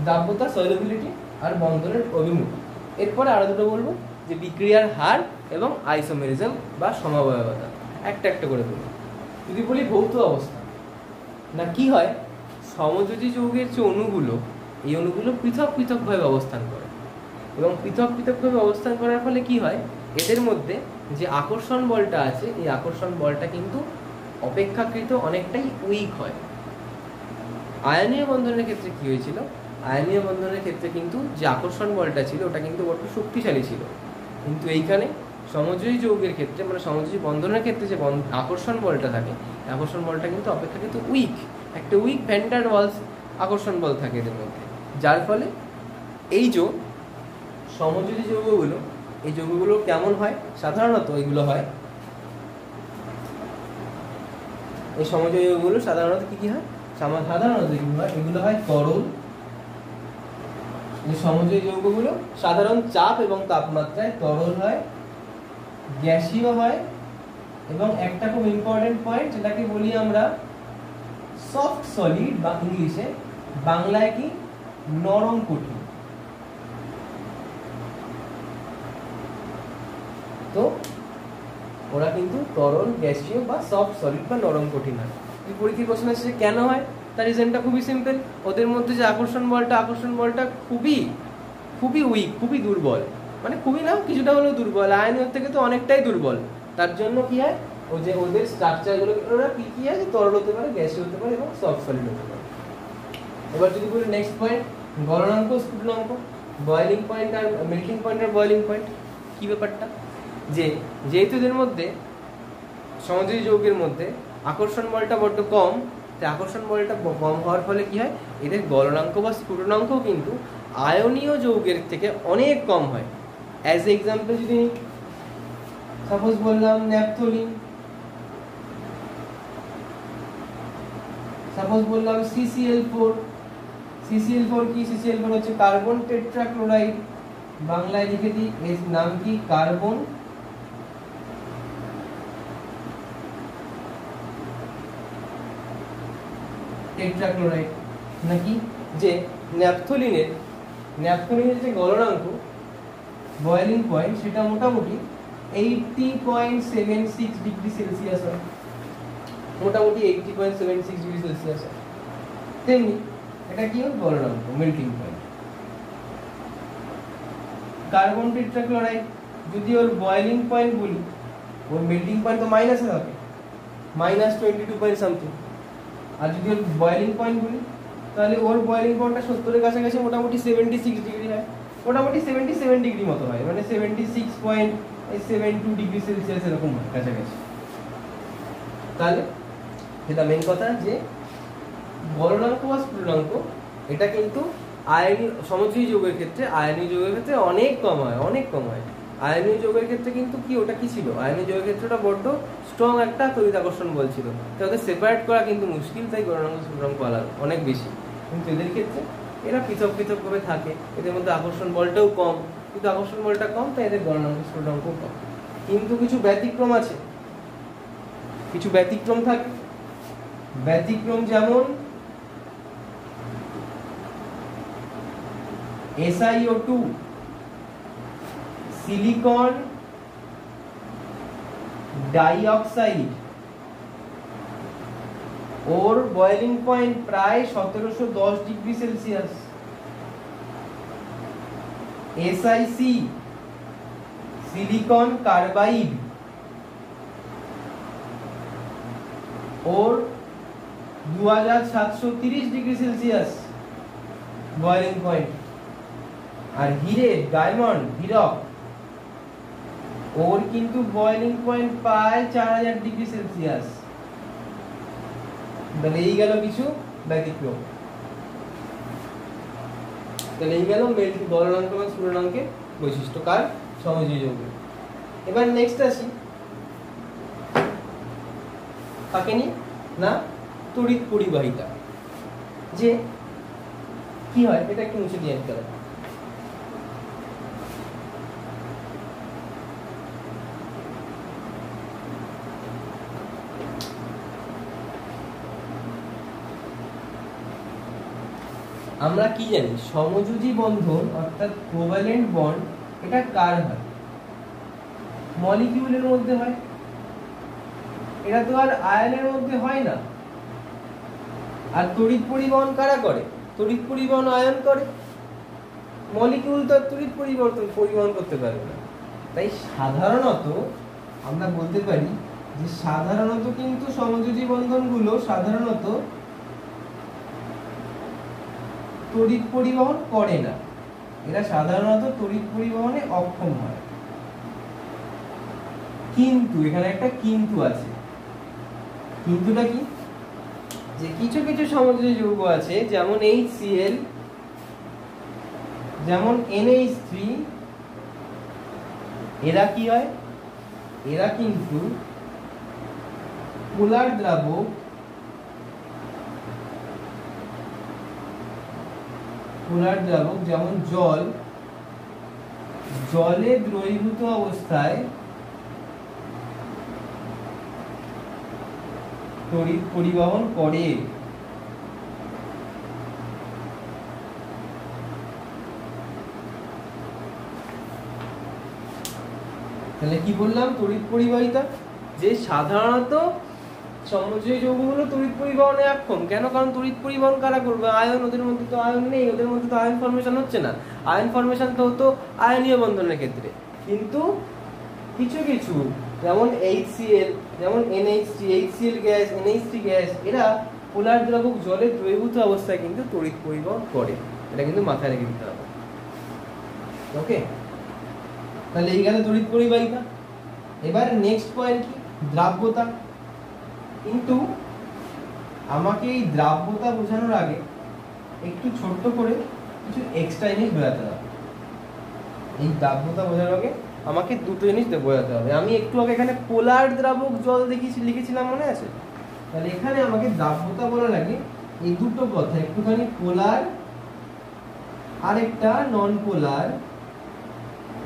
[SPEAKER 1] দাব্যতা সলিবিলিটি, আর বন্ধনের অভিমুখ। এরপরে আরো দুটো বলবো, যে বিক্রিয়ার হার এবং আইসোমেরিজম বা সমবায়বতা। একটা একটা করে বলবো। যদি বলি ভৌত অবস্থা, না কি হয়, সমযোজী যৌগের যে অণুগুলো, এই অণুগুলো পৃথক পৃথকভাবে অবস্থান করে, এবং পৃথক পৃথকভাবে অবস্থান করার ফলে কি হয়, এদের মধ্যে যে আকর্ষণ বলটা আছে, এই আকর্ষণ বলটা কিন্তু অপেক্ষাকৃত অনেকটাই উইক হয়। আয়নীয় বন্ধনের ক্ষেত্রে কি হয়েছিল? আয়নীয় বন্ধনের ক্ষেত্রে কিন্তু যে আকর্ষণ বলটা ছিল, ওটা কিন্তু বড্ড শক্তিশালী ছিল। কিন্তু এইখানে সমযোজী যৌগের ক্ষেত্রে, মানে সমযোজী বন্ধনের ক্ষেত্রে যে আকর্ষণ বলটা থাকে, আকর্ষণ বলটা কিন্তু অপেক্ষাকৃত উইক, একটা উইক ভ্যান ডার ওয়ালস আকর্ষণ বল থাকে এদের মধ্যে। যার ফলে এই যে সমযোজী যৌগগুলো, এই যৌগগুলো কেমন হয়? সাধারণত এগুলো হয়, এই সমযোজী যৌগগুলো সাধারণত কি হয়? সাধারণত এগুলো হয় তরল। এই সমযোজী যৌগগুলো সাধারণ চাপ এবং তাপমাত্রায় তরল হয়, গ্যাসীয় হয়, এবং একটা খুব ইম্পর্টেন্ট পয়েন্ট, যেটাকে বলি আমরা সফট সলিড, বা ইংলিশে, বাংলায় কি? নরম কঠিন। তো ওরা কিন্তু তরল, গ্যাসীয় বা সফট সলিড বা নরম কঠিন হয়। এই পরীক্ষার কোশ্চেন আছে যে কেন হয়? তার রিজনটা খুবই সিম্পল। ওদের মধ্যে যে আকর্ষণ বলটা খুবই খুবই উইক, খুবই দুর্বল। মানে খুবই না, কিছুটা হলেও দুর্বল, আয়নীয় থেকে তো অনেকটাই দুর্বল। তার জন্য কি হয়, ও যে ওদের স্ট্রাকচারগুলো, ওরা কি আছে, তরল হতে পারে, গ্যাসীয় হতে পারে এবং সফট সলিড হতে পারে। এবার যদি বলি নেক্সট পয়েন্ট, গলনাঙ্ক, স্ফুটনাঙ্ক, বয়লিং পয়েন্ট আর মেল্টিং পয়েন্ট আর বয়লিং পয়েন্ট। কি ব্যাপারটা, যেহেতু এদের মধ্যে, সমযোজী যৌগের মধ্যে আকর্ষণ বলটা বড্ড কম, তাই আকর্ষণ বলটা কম হওয়ার ফলে কি হয়, এদের গলনাঙ্ক বা স্ফুটনাঙ্ক কিন্তু আয়নীয় যৌগের থেকে অনেক কম হয়। অ্যাজ এক্সাম্পল যদি সাপোজ বললাম ন্যাপথলিন, সাপোজ বললাম CCl4। CCl4 কি? CCl4 হচ্ছে কার্বন টেট্রাক্লোরাইড, বাংলায় লিখে দিই, এর নাম কি? Carbon tetrachloride. নাকি যে ন্যাপথলিনের যে গলনাঙ্ক, বয়লিং পয়েন্ট, সেটা মোটামুটি 80.76 ডিগ্রি সেলসিয়াস হয়, মোটামুটি 80.76 ডিগ্রি সেলসিয়াস হয়। তেমনি এটা কি হয়? গলনাঙ্ক, মেল্টিং পয়েন্ট। কার্বন টেট্রাক্লোরাইড যদি ওর বয়লিং পয়েন্ট বলি, ওর মেল্টিং পয়েন্ট তো মাইনাসে থাকে, -22 পয়েন্ট সামথিং। আর যদি ওর বয়লিং পয়েন্ট বলি, তাহলে ওর বয়লিং পয়েন্টটা 70-এর কাছাকাছি, মোটামুটি 76 ডিগ্রি হয়, মোটামুটি 77 ডিগ্রি মতো হয়, মানে 76.72 ডিগ্রি সেলসিয়াস এরকম হয় কাছাকাছি। তাহলে যেটা মেন কথা, যে গলনাঙ্ক বা স্ফুটনাঙ্ক, এটা কিন্তু সমযোজী যৌগের ক্ষেত্রে, আয়নীয় যৌগের ক্ষেত্রে অনেক কম হয়, অনেক কম হয়। আয়নীয় যৌগের ক্ষেত্রে কিন্তু কি, ওটা কি ছিল, আয়নীয় যৌগের ক্ষেত্রে ওটা বড্ড স্ট্রং একটা তড়িৎ আকর্ষণ বল ছিল, তাই ওদের সেপারেট করা কিন্তু মুশকিল, তাই গলনাঙ্ক স্ফুটনাঙ্ক আলাদা অনেক বেশি। কিন্তু এদের ক্ষেত্রে এরা পৃথক পৃথকভাবে থাকে, এদের মধ্যে আকর্ষণ বলটাও কম, কিন্তু আকর্ষণ বলটা কম, তাই এদের গলনাঙ্ক স্ফুটনাঙ্ক কম। কিন্তু কিছু ব্যতিক্রম আছে, কিছু ব্যতিক্রম থাকে। ব্যতিক্রম যেমন SiO2, সিলিকন ডাইঅক্সাইড, ওর বয়লিং পয়েন্ট প্রায় 1710 degree Celsius. SiC, silicon carbide, ওর 2730 ডিগ্রি সেলসিয়াস বয়েলিং পয়েন্ট। আর হিরে, ডায়মন্ড, হীরক, ওর কিন্তু বয়েলিং পয়েন্ট পায় 4000 ডিগ্রি সেলসিয়াস। তাহলে এই গেল কিছু ব্যতিক্রম। তাহলে এই গেল গলনাঙ্ক এবং স্ফুটনাঙ্কের বৈশিষ্ট্য কার? সমযোজী যৌগ। এবার নেক্সট আসি কাকে নিয়ে? না, তড়িৎ পরিবাহিতা। যে কি হয় এটা একটু মুছে দিয়ে আনতে হবে। আমরা কি জানি সমযোজী বন্ধন অর্থাৎ কোভ্যালেন্ট বন্ড এটা কার হয়? মলিকিউলের মধ্যে হয়। এটা তো আর আয়নের মধ্যে হয় না। আর তড়িৎ পরিবহন কারা করে? তড়িৎ পরিবহন আয়ন করে। মলিকিউল তো তড়িৎ পরিবহন করতে পারবে না। তাই সাধারণত আমরা বলতে পারি যে সাধারণত কিন্তু সমযোজী বন্ধনগুলো সাধারণত তড়িৎ পরিবহন করে না। এরা সাধারণত তড়িৎ পরিবহনে অক্ষম হয়। কিন্তু এখানে একটা কিন্তু আছে। কিন্তুটা কি? যে কিছু কিছু সমযোজী যৌগ আছে যেমন HCl, যেমন NH3, এরা কি হয়? এরা কিন্তু পোলার দ্রাবক, যেমন জলে দ্রবীভূত অবস্থায় তড়িৎ পরিবহন করে। তাহলে কি বললাম? তড়িৎ পরিবাহিতা। যে সাধারণত সমযোজী যৌগগুলো তড়িৎ পরিবহনে অক্ষম। কেন? কারণ তড়িৎ পরিবহন কারা করবে? আয়ন। ওদের মধ্যে তো আয়ন নেই, ওদের মধ্যে তো আয়ন ফর্মেশন হচ্ছে না। আয়ন ফর্মেশন তো হতো আয়নীয় বন্ধনের ক্ষেত্রে। কিন্তু কিছু কিছু যেমন HCl, যেমন NH3, HCl gas, NH3 gas, এরা পোলার দ্রাবক জলে দ্রবীভূত অবস্থায় কিন্তু তড়িৎ পরিবহন করে। এটা কিন্তু মাথায় রেখে দিতে হবে। ওকে, তাহলে এই গেল তড়িৎ পরিবাহিতা। এবার নেক্সট পয়েন্ট কি? দ্রাব্যতা। কিন্তু আমাকে এই দ্রাব্যতা বোঝানোর আগে একটু ছোট্ট করে কিছু এক্সট্রা জিনিস বোঝাতে হবে। এই দ্রাব্যতা বোঝানোর আগে আমাকে দুটো জিনিস বোঝাতে হবে। আমি একটু আগে এখানে পোলার দ্রাবক জল লিখেছিলাম, মনে আছে? তাহলে এখানে আমাকে দ্রাব্যতা বলার আগে এই দুটো কথা, একটুখানি পোলার আর একটা নন পোলার,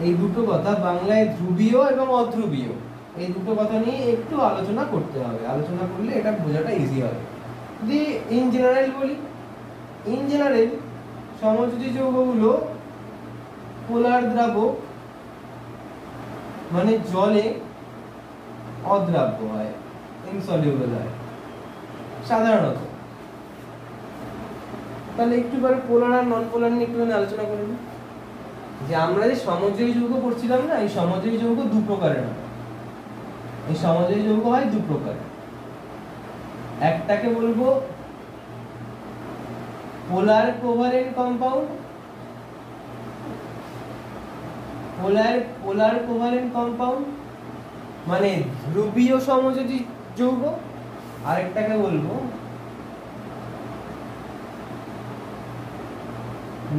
[SPEAKER 1] এই দুটো কথা বাংলায় ধ্রুবীয় এবং অধ্রুবীয়, এই দুটো কথা নিয়ে একটু আলোচনা করতে হবে। আলোচনা করলে এটা বোঝাটা ইজি হবে। যদি ইন জেনারেল বলি, ইন জেনারেল সমযোজী যৌগগুলো পোলার দ্রাবক মানে জলে অদ্রাব্য হয়, ইনসলিউবল হয় সাধারণত। তাহলে একটু পরে পোলার আর নন পোলার নিয়ে একটুখানি আলোচনা করে নিই। যে আমরা যে সমযোজী যৌগ পড়ছিলাম না, এই সমযোজী যৌগ দু প্রকারের হয়। এই সমযোজী যৌগ হয় দু প্রকার। একটাকে বলবো পোলার কোভালেন্ট কম্পাউন্ড, পোলার কোভালেন্ট কম্পাউন্ড মানে ধ্রুবীয় সমযোজী যৌগ। আরেকটাকে বলবো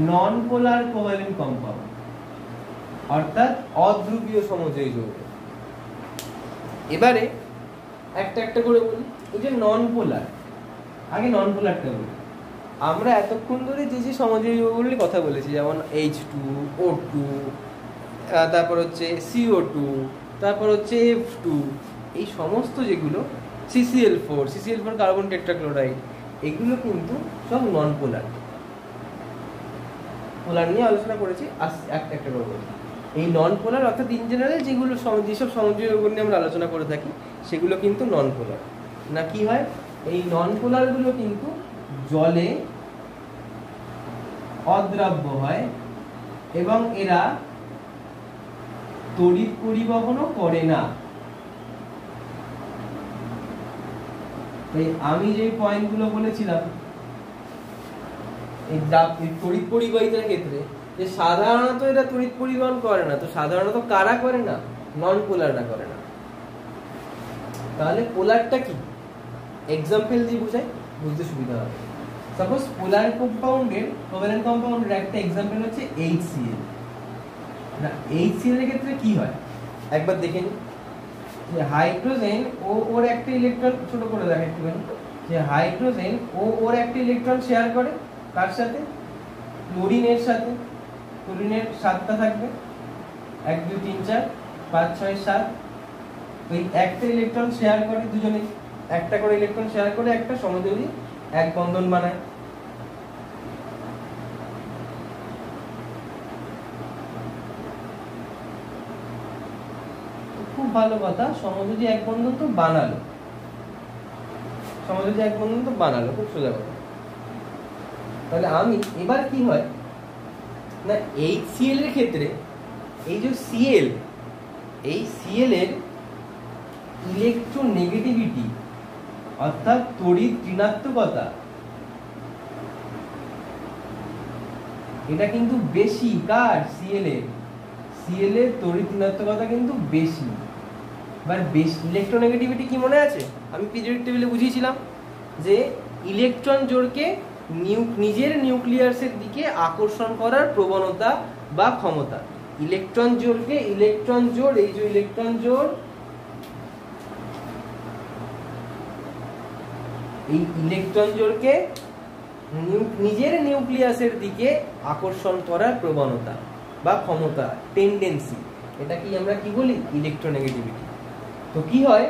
[SPEAKER 1] নন পোলার কোভালেন্ট কম্পাউন্ড অর্থাৎ অধ্রুবীয় সমযোজী যৌগ। এবারে একটা একটা করে বলি। এই যে নন পোলার, আগে নন পোলারটা বলি। আমরা এতক্ষণ ধরে যে যে সমযোজী যৌগগুলির কথা বলেছি, যেমন H2O2, তারপর হচ্ছে CO2, তারপর হচ্ছে F2, এই সমস্ত যেগুলো CCl4 কার্বন টেট্রাক্লোরাইড, এগুলো কিন্তু সব নন পোলার। পোলার নিয়ে আলোচনা করেছি, একটা একটা করে বলি। এই নন পোলার অর্থাৎ ইন জেনারেল যেগুলো যেসব সমযোজী যৌগ নিয়ে আমরা আলোচনা করে থাকি সেগুলো কিন্তু নন পোলার। না কি হয়? এই নন পোলারগুলো কিন্তু জলে অদ্রাব্য হয় এবং এরা তড়িৎ পরিবহনও করে না। তাই আমি যে পয়েন্টগুলো বলেছিলাম এই তড়িৎ পরিবাহিতার ক্ষেত্রে, যে সাধারণত এটা তড়িৎ পরিবহন করে না, তো সাধারণত কারা করে না? নন পোলাররা করে না। তাহলে পোলারটা কি? এক্সাম্পল দিয়ে বুঝাই, বুঝতে সুবিধা হবে। সাপোজ পোলার কম্পাউন্ডের, কোভ্যালেন্ট কম্পাউন্ডের একটা এক্সাম্পল হচ্ছে HCl। না, HCl এর ক্ষেত্রে কি হয় একবার দেখে নিই। যে হাইড্রোজেন ও ওর একটা ইলেকট্রন, ছোট করে দেখো একটুখানি, যে হাইড্রোজেন ও ওর একটা ইলেকট্রন শেয়ার করে কার সাথে? ক্লোরিনের সাথে। ক্লোরিনের 7টা থাকবে, 1 2 3 4 5 6 7। ওই একটা ইলেকট্রন শেয়ার করে, দুজনে একটা করে ইলেকট্রন শেয়ার করে একটা সমযোজী এক বন্ধন বানায়। খুব ভালো কথা, সমযোজী এক বন্ধন তো বানালো, সমযোজী এক বন্ধন তো বানালো, খুব সোজা কথা। তাহলে আমি এবার কি হয় না, HCl এর ক্ষেত্রে এই যে Cl, এই Cl এর ইলেকট্রোনেগেটিভিটি অর্থাৎ তড়িৎ ঋণাত্মকতা, এটা কিন্তু বেশি কার? Cl এর। Cl এর তড়িৎ ঋণাত্মকতা কিন্তু বেশি। এবার বেশি ইলেকট্রোনেগেটিভিটি কি মনে আছে? আমি পিরিয়ডিক টেবিলে বুঝিয়েছিলাম যে ইলেকট্রন জোড়কে নিজের নিউক্লিয়াসের দিকে আকর্ষণ করার প্রবণতা বা ক্ষমতা। ইলেকট্রন জোড়কে, ইলেকট্রন জোড়, এই যে ইলেকট্রন জোড়, এই ইলেকট্রন জোড়কে নিজের নিউক্লিয়াসের দিকে আকর্ষণ করার প্রবণতা বা ক্ষমতা, টেন্ডেন্সি, এটা কি আমরা কি বলি? ইলেকট্রোনেগেটিভিটি। তো কি হয়,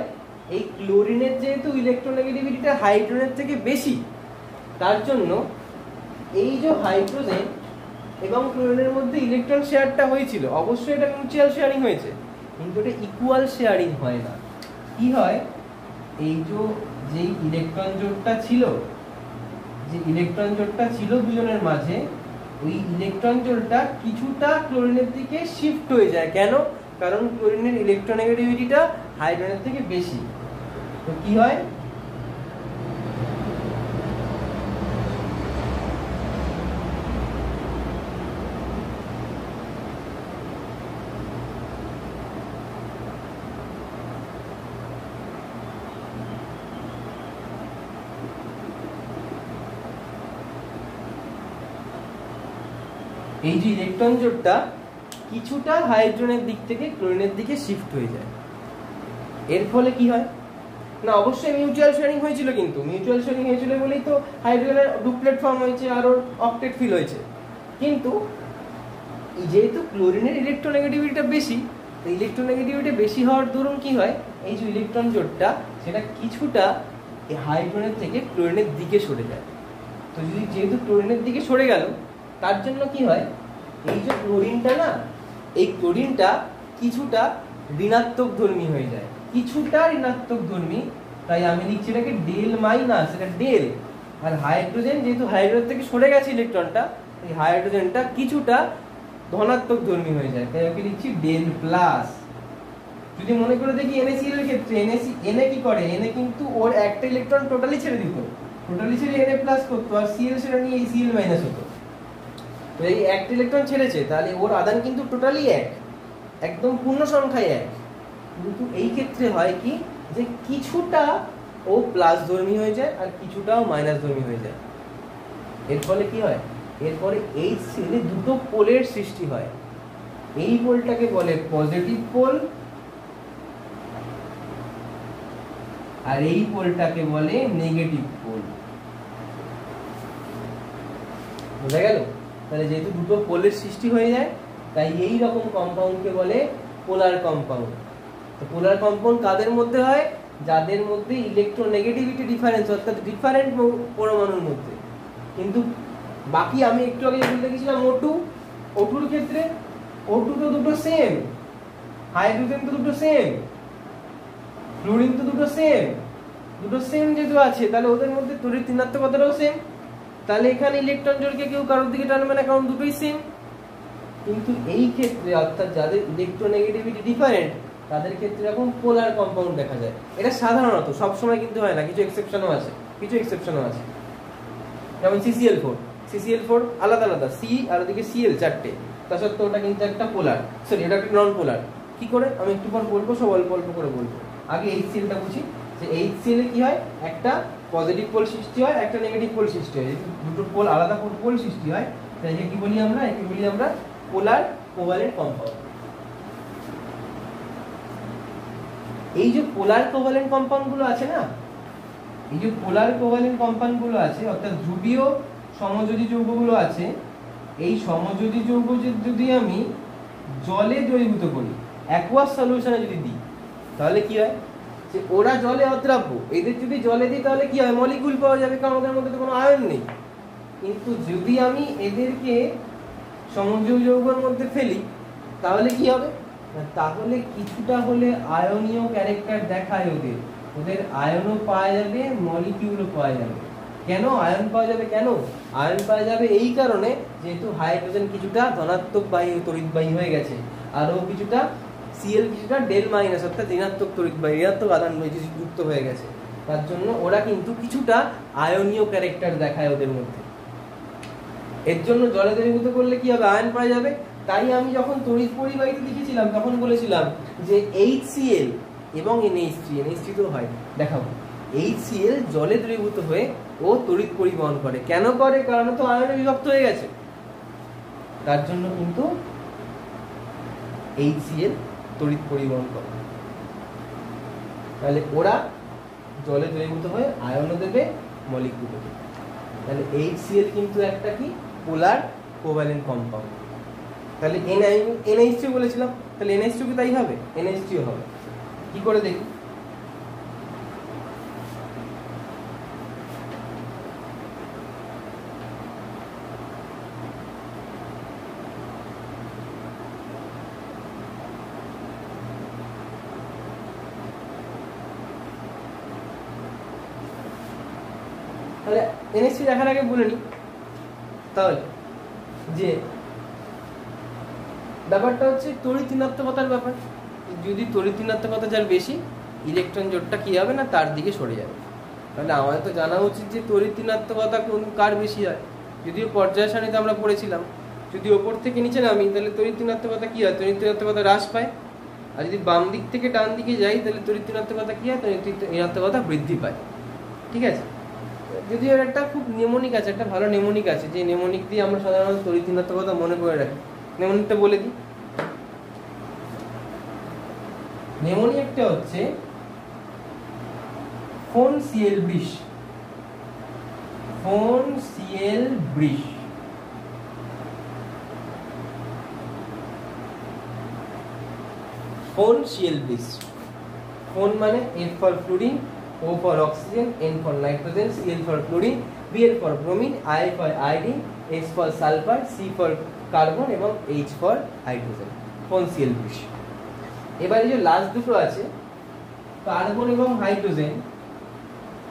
[SPEAKER 1] এই ক্লোরিনের যেহেতু ইলেকট্রোনেগেটিভিটিটা হাইড্রোজেনের থেকে বেশি, তার জন্য এই যে হাইড্রোজেন এবং ক্লোরিনের মধ্যে ইলেকট্রন শেয়ারটা হয়েছিল, অবশ্যই এটা মিউচুয়াল শেয়ারিং হয়েছে, কিন্তু এটা ইকুয়াল শেয়ারিং হয় না। কি হয়, এই যে ইলেকট্রন জোড়টা ছিল, যে ইলেকট্রন জোড়টা ছিল দুজনের মাঝে, ওই ইলেকট্রন জোড়টা কিছুটা ক্লোরিনের দিকে শিফট হয়ে যায়। কেন? কারণ ক্লোরিনের ইলেকট্রোনেগেটিভিটিটা হাইড্রোজেনের থেকে বেশি। তো কি হয়, এই যে ইলেকট্রন জোড়টা কিছুটা হাইড্রোজেনের দিক থেকে ক্লোরিনের দিকে শিফট হয়ে যায়। এর ফলে কি হয় না, অবশ্যই মিউচুয়াল শেয়ারিং হয়েছিল, কিন্তু মিউচুয়াল শেয়ারিং হয়েছিল বলেই তো হাইড্রোজেনের ডুপ্লেট ফর্ম হয়েছে আর ওর অক্টেট ফিল হয়েছে। কিন্তু যেহেতু ক্লোরিনের ইলেকট্রোনেগেটিভিটিটা বেশি, তো ইলেকট্রোনেগেটিভিটি বেশি হওয়ার দরুন কি হয়, এই যে ইলেকট্রন জোড়টা সেটা কিছুটা হাইড্রোজেনের থেকে ক্লোরিনের দিকে সরে যায়। তো যেহেতু ক্লোরিনের দিকে সরে গেল, তার জন্য কি হয়, এই যে ক্লোরিনটা না, এই ক্লোরিনটা কিছুটা ঋণাত্মক ধর্মী হয়ে যায়, কিছুটা ঋণাত্মক ধর্মী। তাই আমি লিখছি এটাকে ডেল মাইনাস, এটা ডেল। আর হাইড্রোজেন যেহেতু হাইড্রোজেন থেকে সরে গেছে ইলেকট্রনটা, এই হাইড্রোজেনটা কিছুটা ধনাত্মক ধর্মী হয়ে যায়, তাই ওকে লিখছি ডেল প্লাস। যদি মনে করে দেখি NaCl এর ক্ষেত্রে, Na কি করে, Na কিন্তু ওর একটা ইলেকট্রন টোটালি ছেড়ে দিত, টোটালি ছেড়ে Na প্লাস করতো, আর Cl সেটা নিয়ে এই Cl মাইনাস হতো। তো এই একটা ইলেকট্রন ছেড়েছে, তাহলে ওর আদান কিন্তু টোটালি এক, একদম পূর্ণ সংখ্যায় এক। কিন্তু এই ক্ষেত্রে হয় কি, যে কিছুটা ও প্লাস ধর্মী হয়ে যায় আর কিছুটাও মাইনাস ধর্মী হয়ে যায়। এর ফলে কি হয়, এরপরে এই সেলে দুটো পোলের সৃষ্টি হয়। এই পোলটাকে বলে পজিটিভ পোল, আর এই পোলটাকে বলে নেগেটিভ পোল। বুঝা গেল? তাহলে যেহেতু দুটো পোলের সৃষ্টি হয়ে যায়, তাই এই রকম কম্পাউন্ডকে বলে পোলার কম্পাউন্ড। তো পোলার কম্পাউন্ড কাদের মধ্যে হয়, যাদের মধ্যে ইলেকট্রোনেগেটিভিটি ডিফারেন্স, অর্থাৎ ডিফারেন্ট পরমাণুর মধ্যে। কিন্তু বাকি আমি একটু আগে বলতে গেছিলাম O2 এর ক্ষেত্রে O2 তো দুটো সেম, হাইড্রোজেন তো দুটো সেম, ফ্লুরিন তো দুটো সেম যেহেতু আছে, তাহলে ওদের মধ্যে তড়িৎ ঋণাত্মকতাটাও সেম। তাহলে এখানে ইলেকট্রন জোড়কে কেউ কারোর দিকে টানবে না, কারণ দুটোই সেম। কিন্তু এই ক্ষেত্রে অর্থাৎ যাদের ইলেকট্রোনেগেটিভিটি ডিফারেন্ট, তাদের ক্ষেত্রে এরকম পোলার কম্পাউন্ড দেখা যায়। এটা সাধারণত, সবসময় কিন্তু হয় না, কিছু এক্সেপশনও আছে। যেমন CCl4 আলাদা আলাদা, সি আর ওদিকে Cl চারটে, তা সত্ত্বেও ওটা কিন্তু একটা পোলার, সরি এটা একটা নন পোলার। কি করে আমি একটু পর বলবো, সব অল্প অল্প করে বলবো। আগে HClটা বুঝি, যে HCl এ কি হয়, একটা পজিটিভ পোল সৃষ্টি হয়, একটা নেগেটিভ পোল সৃষ্টি হয়। দুটো পোল আলাদা পোল সৃষ্টি হয়, তাই কি বলি আমরা, একে বলি আমরা পোলার কোভালেন্ট কম্পাউন্ড। এই যে পোলার কোভালেন্ট কম্পাউন্ড গুলো আছে না, এই যে পোলার কোভালেন্ট কম্পাউন্ড গুলো আছে, অর্থাৎ ধ্রুবীয় সমযোজী যৌগগুলো আছে, এই সমযোজী যৌগ যদি আমি জলে দ্রবীভূত করি, অ্যাকুয়াস সলিউশনে যদি দিই, তাহলে কি হয়, যে ওরা জলে অদ্রাব্য, এদের যদি জলে দিই তাহলে কি হয়, মলিকুল পাওয়া যাবে, কারণ ওদের মধ্যে তো কোনো আয়ন নেই। কিন্তু যদি আমি এদেরকে সমযোজী যৌগের মধ্যে ফেলি, তাহলে কি হবে, তাহলে কিছুটা হলে আয়নীয় ক্যারেক্টার দেখায় ওদের আয়নও পাওয়া যাবে, মলিকিউলও পাওয়া যাবে। কেন আয়ন পাওয়া যাবে, আয়ন পাওয়া যাবে এই কারণে, যেহেতু হাইড্রোজেন কিছুটা ধনাত্মক বায়ু তড়িৎবাহী হয়ে গেছে, আর ও কিছুটা Cl কিছুটা ডেল মাইনাস, অর্থাৎ ঋণাত্মক তড়িৎবাহী, ঋণাত্মক আধান যুক্ত হয়ে গেছে। তার জন্য ওরা কিন্তু কিছুটা আয়নীয় ক্যারেক্টার দেখায় ওদের মধ্যে। এর জন্য জলে দ্রবীভূত করলে কি হবে, আয়ন পাওয়া যাবে। তাই আমি যখন তড়িৎ পরিবাহিতা লিখেছিলাম তখন বলেছিলাম যে HCl এবং NH3 তো হয়, দেখাবো। HCl জলে দ্রবীভূত হয়ে ও তড়িৎ পরিবহন করে। কেন করে, কারণ তো আয়নে বিভক্ত হয়ে গেছে, তার জন্য কিন্তু HCl তড়িৎ পরিবহন করে। তাহলে ওরা জলে দ্রবীভূত হয়ে আয়নও দেবে, মলিকিউল দেবে। তাহলে HCl কিন্তু একটা কি, পোলার কোভ্যালেন্ট কম্পাউন্ড। তাহলে NH2 বলেছিলাম, তাহলে NH2 কি তাই হবে, NH2 হবে। কি করে দেখি, তাহলে NH3 দেখার আগে বলে নি, তাহলে যে ব্যাপারটা হচ্ছে তড়িৎ ঋণাত্মকতার ব্যাপার। যদি তড়িৎ ঋণাত্মকতা যার বেশি, ইলেকট্রন জোটটা কি হবে না, তার দিকে সরে যাবে। তাহলে আমাদের তো জানা উচিত যে তড়িৎ ঋণাত্মকতা কার বেশি হয়। যদিও পর্যায় সারণীতে আমরা পড়েছিলাম, যদি ওপর থেকে নিচে নামি তাহলে তড়িৎ ঋণাত্মকতা কি হয়, তড়িৎ ঋণাত্মকতা হ্রাস পায়। আর যদি বাম দিক থেকে ডান দিকে যাই তাহলে তড়িৎ ঋণাত্মকতা কি হয়, তড়িৎ ঋণাত্মকতা বৃদ্ধি পায়। ঠিক আছে, যদিও এর একটা খুব নেমোনিক আছে, একটা ভালো নেমোনিক আছে, যে নেমোনিক দিয়ে আমরা সাধারণত তড়িৎ ঋণাত্মকতা মনে করে রাখি। নেমোনিকটা বলে দিই। নেমোনিকটা হচ্ছে ফোন Cl বৃষ, ফোন Cl বৃষ। ফোন Cl বৃষ, ফোন মানে F for fluorine, O for oxygen, N for nitrogen, Cl for fluorine, Bl for bromine, I for iodine, S for sulfur, C for carbon এবং H for hydrogen, phone Cl বৃষ। এবার এই যে last দুটো আছে carbon এবং hydrogen,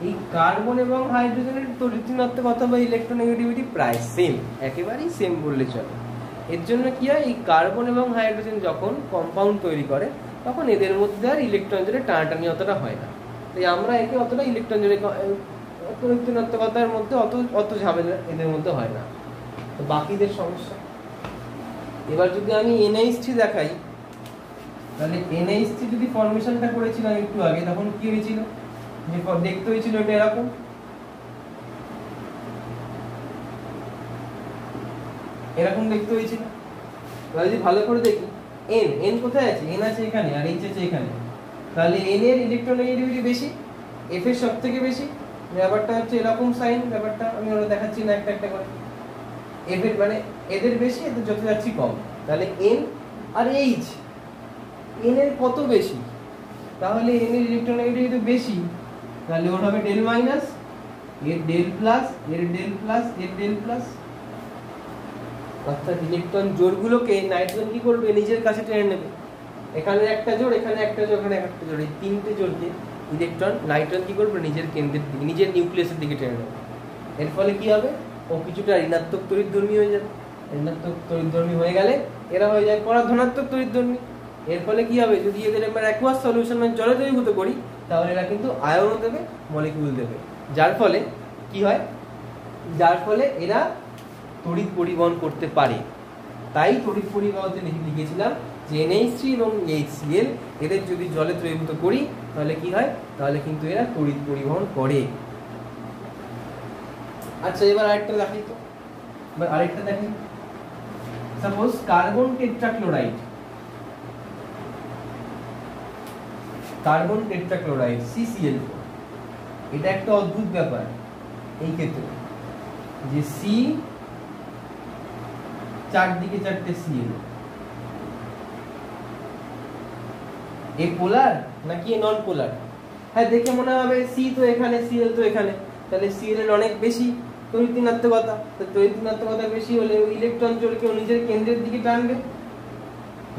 [SPEAKER 1] এই carbon এবং হাইড্রোজেনের তড়িৎ ঋণাত্মকতা বা ইলেকট্রোনেগেটিভিটি প্রায় সেম, একেবারেই সেম বললে চলে। এর জন্য কি হয়, এই কার্বন এবং হাইড্রোজেন যখন কম্পাউন্ড তৈরি করে তখন এদের মধ্যে আর ইলেকট্রন জোড়ে টানাটানি অতটা হয় না। তাই আমরা একে অতটা ইলেকট্রন জোড়ে তড়িৎ ঋণাত্মকতার মধ্যে অত ঝামেলা এদের মধ্যে হয় না। তো বাকিদের সমস্যা। এবার যদি আমি NH3 দেখাই, তাহলে NH3 যদি ফর্মেশনটা করেছিলাম একটু আগে, তখন কি হয়েছিল, যে দেখতে হয়েছিল এটা এরকম, এরকম দেখতে হয়েছিল। যদি ভালো করে দেখি, N কোথায় আছে, N আছে এখানে আর H আছে এখানে, তাহলে N এর ইলেকট্রোনেগেটিভিটি বেশি, F এর সব থেকে বেশি। ব্যাপারটা হচ্ছে এরকম সাইন, ব্যাপারটা আমি ওরা দেখাচ্ছি না একটা একটা করে। F এর মানে এদের বেশি, এদের যত যাচ্ছি কম। তাহলে N আর H, N এর কত বেশি, তাহলে N এর ইলেকট্রোনেগেটিভিটি বেশি, তাহলে ওর হবে ডেল মাইনাস, এর ডেল প্লাস, এর ডেল প্লাস, এর ডেল প্লাস। অর্থাৎ ইলেকট্রন জোড়গুলোকে নাইট্রোজেন কি করবে, নিজের কাছে টেনে নেবে। এখানে একটা জোড়, এখানে একটা জোড়, এখানে একটা জোড়, এই তিনটে জোড়কে ইলেকট্রন নাইট্রোজেন কি করবে, নিজের কেন্দ্রের দিকে, নিজের নিউক্লিয়াসের দিকে টেনে নেবে। এর ফলে কি হবে, ও কিছুটা ঋণাত্মক তড়িৎধর্মী হয়ে যাবে। ঋণাত্মক তড়িৎধর্মী হয়ে গেলে এরা হয়ে যায় পরাধনাত্মক তড়িৎধর্মী। এর ফলে কি হবে, যদি এদের আমরা অ্যাকুয়াস সলিউশন মানে জলে দ্রবীভূত করি, তাহলে এরা কিন্তু আয়নও দেবে, মলিকিউল দেবে, যার ফলে কি হয়, যার ফলে এরা তড়িৎ পরিবহন করতে পারে। তাই তড়িৎ পরিবহনতে লিখেছিলাম যে NH3 এবং HCl এদের যদি জলে দ্রবীভূত করি তাহলে কি হয়, তাহলে কিন্তু এরা তড়িৎ পরিবহন করে। আচ্ছা, এবার আরেকটা দেখি তো, এবার আরেকটা দেখি। Suppose carbon tetrachloride, carbon tetrachloride CCl4, এটা একটা অদ্ভুত ব্যাপার এই ক্ষেত্রে, যে C চারদিকে চারটে Cl, এ পোলার নাকি এ নন পোলার? হ্যাঁ, দেখে মনে হবে C তো এখানে, Cl তো এখানে, তাহলে Cl এর অনেক বেশি তড়িৎ ঋণাত্মকতা, তড়িৎ ঋণাত্মকতা বেশি হলে ওই ইলেকট্রন চলকে নিজের কেন্দ্রের দিকে টানবে।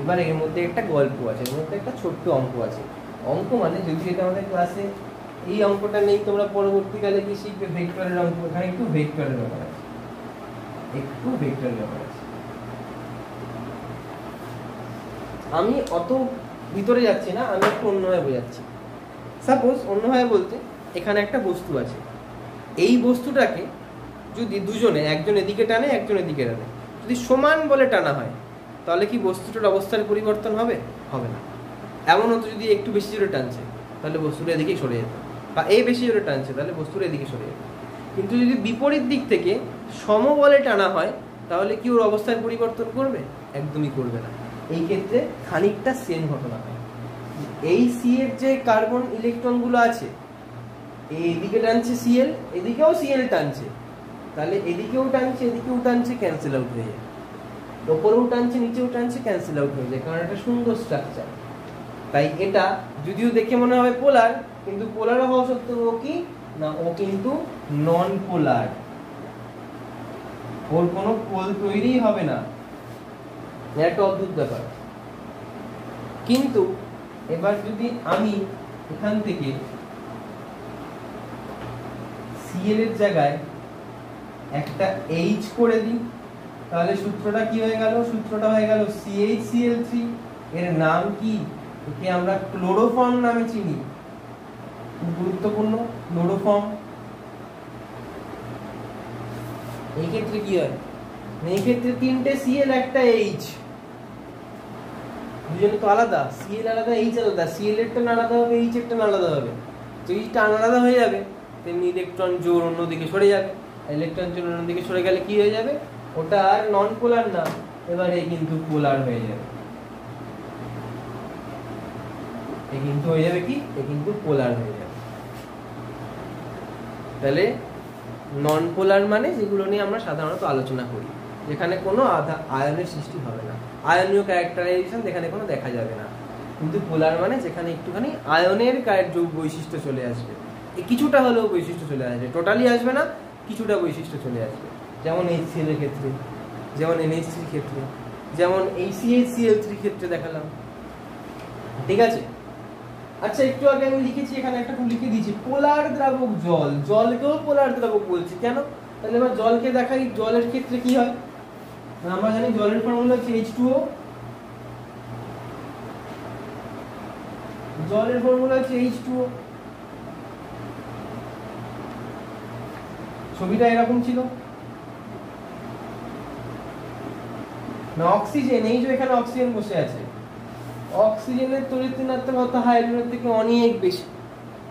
[SPEAKER 1] এবার এর মধ্যে একটা গল্প আছে, এর মধ্যে একটা ছোট্ট অঙ্ক আছে। অঙ্ক মানে, যদি এটা আমাদের ক্লাসে এই অঙ্কটা নেই, তোমরা পরবর্তীকালে কি শিখবে ভেক্টরের অঙ্ক, এখানে একটু ভেক্টরের ব্যাপার আছে, একটু ভেক্টরের ব্যাপার আছে। আমি অত ভিতরে যাচ্ছি না, আমি একটু অন্যভাবে বোঝাচ্ছি। সাপোজ অন্যভাবে বলতে, এখানে একটা বস্তু আছে, এই বস্তুটাকে যদি দুজনে, একজন এদিকে টানে একজন এদিকে টানে, যদি সমান বলে টানা হয়, তাহলে কি বস্তুটার অবস্থার পরিবর্তন হবে? হবে না। এমন হতো যদি একটু বেশি জোরে টানছে তাহলে বস্তুটা এদিকেই সরে যেত, বা এই বেশি জোরে টানছে তাহলে বস্তুটা এদিকে সরে যেত। কিন্তু যদি বিপরীত দিক থেকে সমবলে টানা হয় তাহলে কি ওর অবস্থার পরিবর্তন করবে? একদমই করবে না। এই ক্ষেত্রে খানিকটা সেম ঘটনা হয়। এই সি এর যে কার্বন ইলেকট্রনগুলো আছে, এদিকে টানছে Cl, এদিকেও Cl টানছে, তাহলে এদিকেও টানছে এদিকেও টানছে, ক্যান্সেল আউট হয়ে যায়। ওপরেও টানছে নিচেও টানছে, ক্যান্সেল আউট হয়ে যায়, কারণ এটা সুন্দর স্ট্রাকচার। তাই এটা যদিও দেখে মনে হবে পোলার, কিন্তু পোলার হওয়া সত্ত্বেও ও কি না, ও কিন্তু নন পোলার, ওর কোনো পোল তৈরি হবে না। একটা অদ্ভুত ব্যাপার। কিন্তু এবার যদি আমি এখান থেকে Cl এর জায়গায় একটা H করে দিই, তাহলে সূত্রটা কি হয়ে গেল? সূত্রটা হয়ে গেল CHCl3। এর নাম কি? একে আমরা ক্লোরোফর্ম নামে চিনি, খুব গুরুত্বপূর্ণ, ক্লোরোফর্ম। এই ক্ষেত্রে কি হয়, এই ক্ষেত্রে তিনটে Cl একটা H, দুজনে তো আলাদা, Cl আলাদা H আলাদা, Cl এরটা আলাদা হবে, H এরটা আলাদা হবে। তো এইটা আলাদা হয়ে যাবে, তেমনি ইলেকট্রন জোর অন্যদিকে সরে যাবে। ইলেকট্রন জোর অন্যদিকে সরে গেলে কি হয়ে যাবে? ওটা আর নন পোলার না, এবারে কিন্তু পোলার হয়ে যাবে। এ কিন্তু হয়ে যাবে কি, এ কিন্তু পোলার হয়ে যাবে। তাহলে নন পোলার মানে যেগুলো নিয়ে আমরা সাধারণত আলোচনা করি, যেখানে কোনো আয়নের সৃষ্টি হবে না, আয়নীয় ক্যারেক্টারাইজেশন যেখানে কোনো দেখা যাবে না। কিন্তু পোলার মানে যেখানে একটুখানি আয়নের বৈশিষ্ট্য চলে আসবে, কিছুটা হলেও বৈশিষ্ট্য চলে আসবে, টোটালি আসবে না, কিছুটা বৈশিষ্ট্য চলে আসবে। যেমন HCl এর ক্ষেত্রে, যেমন NH3 এর ক্ষেত্রে, যেমন এই CHCl3 ক্ষেত্রে দেখালাম। ঠিক আছে? আচ্ছা, একটু আগে আমি লিখেছি, এখানে একটা লিখে দিয়েছি পোলার দ্রাবক জল, জলকেও পোলার দ্রাবক বলছি কেন? তাহলে এবার জলকে দেখাই, জলের ক্ষেত্রে কি হয়? আমরা জানি জলের ফর্মুলা হচ্ছে H2O, জলের ফর্মুলা হচ্ছে H2O। ছবিটা এরকম ছিল না, অক্সিজেন, এই যে এখানে অক্সিজেন বসে আছে, অক্সিজেনের তড়িৎ ঋণাত্মকতা হাইড্রোজেনের থেকে অনেক বেশি,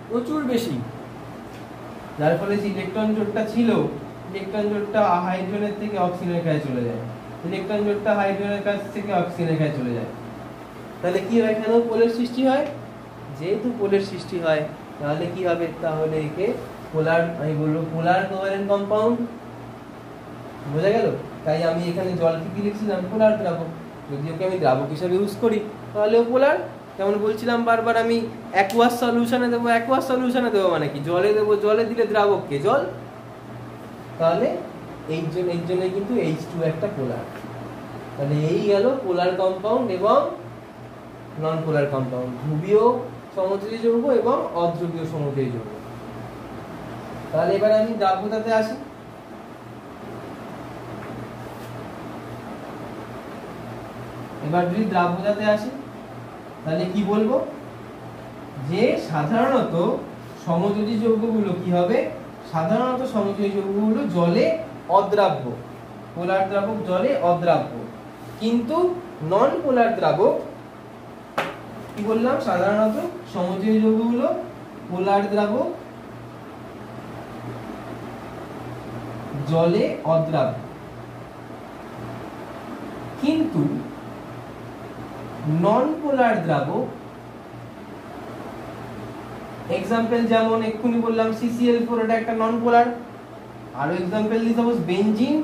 [SPEAKER 1] প্রচুর বেশি, যার ফলে যে ইলেকট্রন জোড়টা ছিল, ইলেকট্রন জোড়টা হাইড্রোজেনের থেকে অক্সিজেনের কাছে চলে যায়, ইলেকট্রন জোড়টা হাইড্রোজেনের কাছ থেকে অক্সিজেনের কাছে চলে যায়। তাহলে কি হয়, এখানেও পোলের সৃষ্টি হয়। যেহেতু পোলের সৃষ্টি হয়, তাহলে কি হবে, তাহলে একে পোলার, আমি বলবো পোলার কোভ্যালেন্ট কম্পাউন্ড। বোঝা গেল? তাই আমি এখানে জলকে কি লিখছিলাম, পোলার দ্রাবক। যদি ওকে আমি দ্রাবক হিসাবে ইউজ করি তাহলেও পোলার। যেমন বলছিলাম বারবার, আমি অ্যাকুয়াস সলিউশনে দেবো, অ্যাকুয়াস সলিউশনে দেবো মানে কি, জলে দেবো, জলে দিলে দ্রাবককে জল, তাহলে এই জন্য কিন্তু H2 একটা পোলার। তাহলে এই গেল পোলার কম্পাউন্ড এবং নন পোলার কম্পাউন্ড, ধ্রুবীয় সমযোজী যৌগ এবং অধ্রুবীয় সমযোজী যৌগ। তাহলে এবার আমি দ্রাব্যতাতে আসি। এবার যদি দ্রাব্যতাতে আসি, তাহলে কি বলবো, যে সাধারণত সমযোজী যৌগগুলো কি হবে, সাধারণত সমযোজী যৌগগুলো জলে অদ্রাব্য, পোলার দ্রাবক জলে অদ্রাব্য, কিন্তু নন পোলার দ্রাবক, কি বললাম, সাধারণত সমযোজী যৌগগুলো পোলার দ্রাবক জলে অদ্রাব্য, কিন্তু নন পোলার দ্রাবক, এক্সাম্পল যেমন এক্ষুনি বললাম CCl4, এটা একটা নন পোলার। আরো এক্সাম্পল দিই, সাপোজ বেনজিন,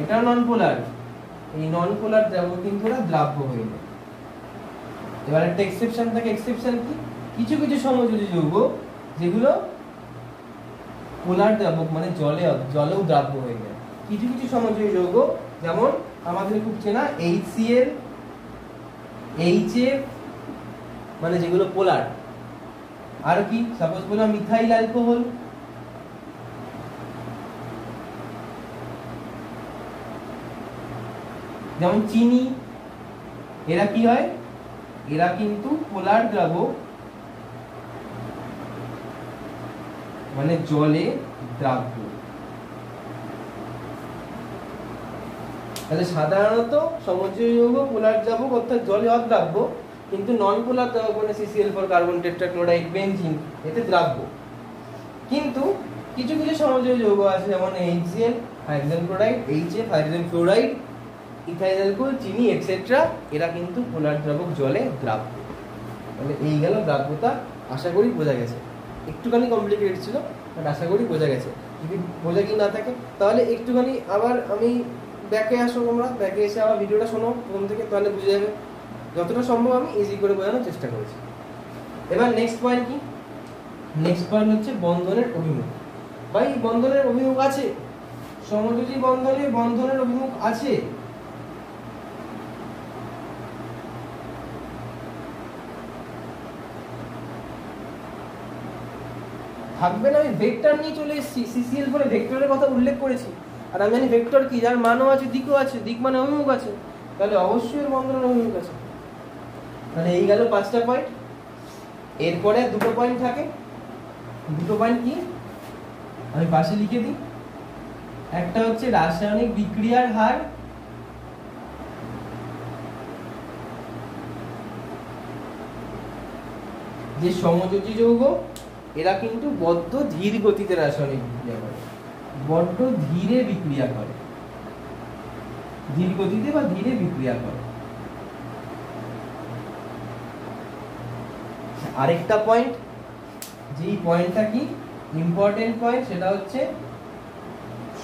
[SPEAKER 1] এটা নন পোলার। এই নন পোলার দ্রাবক কিন্তু ওরা দ্রাব্য হয়ে যায়। এবার একটা এক্সেপশন থাকে, এক্সেপশন কি, কিছু কিছু সমযোজী যৌগ যেগুলো পোলার দ্রাবক মানে জলেও দ্রাব্য হয়ে যায়। কিছু কিছু সমযোজী যৌগ যেমন আমাদের খুব চেনা HCl, HF, মানে যেগুলো পোলার। আর কি, সাপোজ বললাম মিথাইল অ্যালকোহল, যেমন চিনি, এরা কি হয়, এরা কিন্তু পোলার দ্রাবক মানে জলে দ্রাব্য। তাহলে সাধারণত সমযোজী যৌগ পোলার দ্রাবক অর্থাৎ জলে অদ্রাব্য, কিন্তু নন পোলার দ্রাবক মানে CCl4, কার্বন টেট্রাক্লোরাইড, বেনজিন, এতে দ্রাব্য। কিন্তু কিছু কিছু সমযোজী যৌগ আছে যেমন HCl, hydrogen chloride, HF, hydrogen fluoride, ethyl alcohol, চিনি এটসেট্রা, এরা কিন্তু পোলার দ্রাবক জলে দ্রাব্য। মানে এই গেল দ্রাব্যতা, আশা করি বোঝা গেছে। একটুখানি কমপ্লিকেটেড ছিল, বাট আশা করি বোঝা গেছে। যদি বোঝা কি না থাকে তাহলে একটুখানি আবার আমি ব্যাকে আসো, তোমরা ব্যাকে এসে আবার ভিডিওটা শোনো প্রথম থেকে, তাহলে বুঝে যাবে। যতটা সম্ভব আমি ইজি করে বোঝানোর চেষ্টা করেছি। এবার নেক্সট পয়েন্ট কি, নেক্সট পয়েন্ট হচ্ছে বন্ধনের অভিমুখ। ভাই বন্ধনের অভিমুখ আছে, সমযোজী বন্ধনে বন্ধনের অভিমুখ আছে। থাকবে না, আমি ভেক্টর নিয়ে চলে এসেছি, CCl4 ভেক্টরের কথা উল্লেখ করেছি। আর আমি জানি ভেক্টর কি, যার মানও আছে, দিকও আছে, দিক মানে অভিমুখ আছে, তাহলে অবশ্যই এর বন্ধনের অভিমুখ আছে। তাহলে এই গেল 5টা পয়েন্ট। এরপরে 2টো পয়েন্ট থাকে, 2টো পয়েন্ট কি আমি পাশে লিখে দিই। একটা হচ্ছে রাসায়নিক বিক্রিয়ার হার, যে সমযোজী যৌগ এরা কিন্তু বড্ড ধীর গতিতে রাসায়নিক বিক্রিয়া করে, বড্ড ধীরে বিক্রিয়া করে, ধীর গতিতে বা ধীরে বিক্রিয়া করে। আরেকটা পয়েন্ট, যেই পয়েন্টটা কি ইম্পর্টেন্ট পয়েন্ট, সেটা হচ্ছে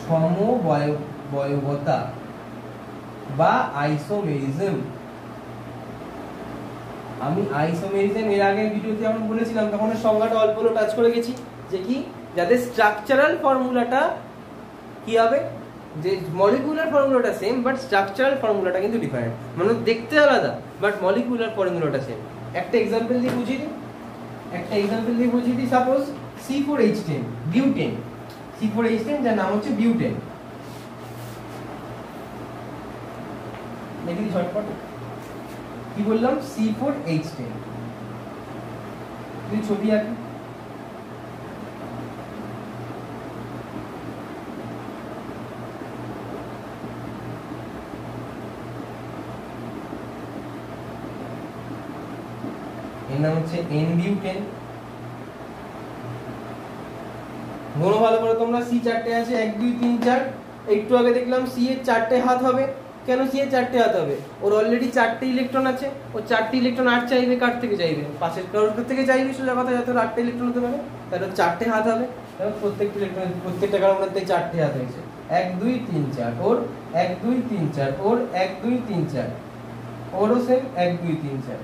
[SPEAKER 1] সমবয়বতা বা আইসোমেরিজম। আমি আইসোমেরিজম এর আগের ভিডিওতে যখন বলেছিলাম তখন সংজ্ঞাটা অল্প টাচ করে গেছি, যে কি যাদের স্ট্রাকচারাল ফর্মুলাটা কি হবে, যে মলিকুলার ফর্মুলাটা সেম বাট স্ট্রাকচারাল ফর্মুলাটা কিন্তু ডিফারেন্ট, মানে দেখতে আলাদা বাট মলিকুলার ফর্মুলাটা সেম। একটা এক্সাম্পল দিয়ে বুঝিয়ে দিই, সাপোজ C4H10 বিউটেন, C4H10 যার নাম হচ্ছে বিউটেন। দেখি ঝটপট কি বললাম, C4H10, তুই ছবি আঁকি। এর নাম হচ্ছে N-বিউটেন। মনে ভালো করে তোমরা, C 4টে আছে, 1 2 3 4। একটু আগে দেখলাম C এর 4টে হাত হবে। কেন C এর 4টে হাত হবে? ওর অলরেডি 4টে ইলেকট্রন আছে, ও 4টে ইলেকট্রন আর চাইবে, কার থেকে চাইবে? পাশের কারোর থেকে চাইবে, সোজা কথা, যাতে 8টে ইলেকট্রন হতে পারে, তাহলে 4টে হাত হবে। এবং প্রত্যেকটা ইলেকট্রন, প্রত্যেকটা কার্বনের থেকে 4টে হাত হয়েছে, 1 2 3 4, ওর 1 2 3 4, ওর 1 2 3 4, ওরও সেম 1 2 3 4,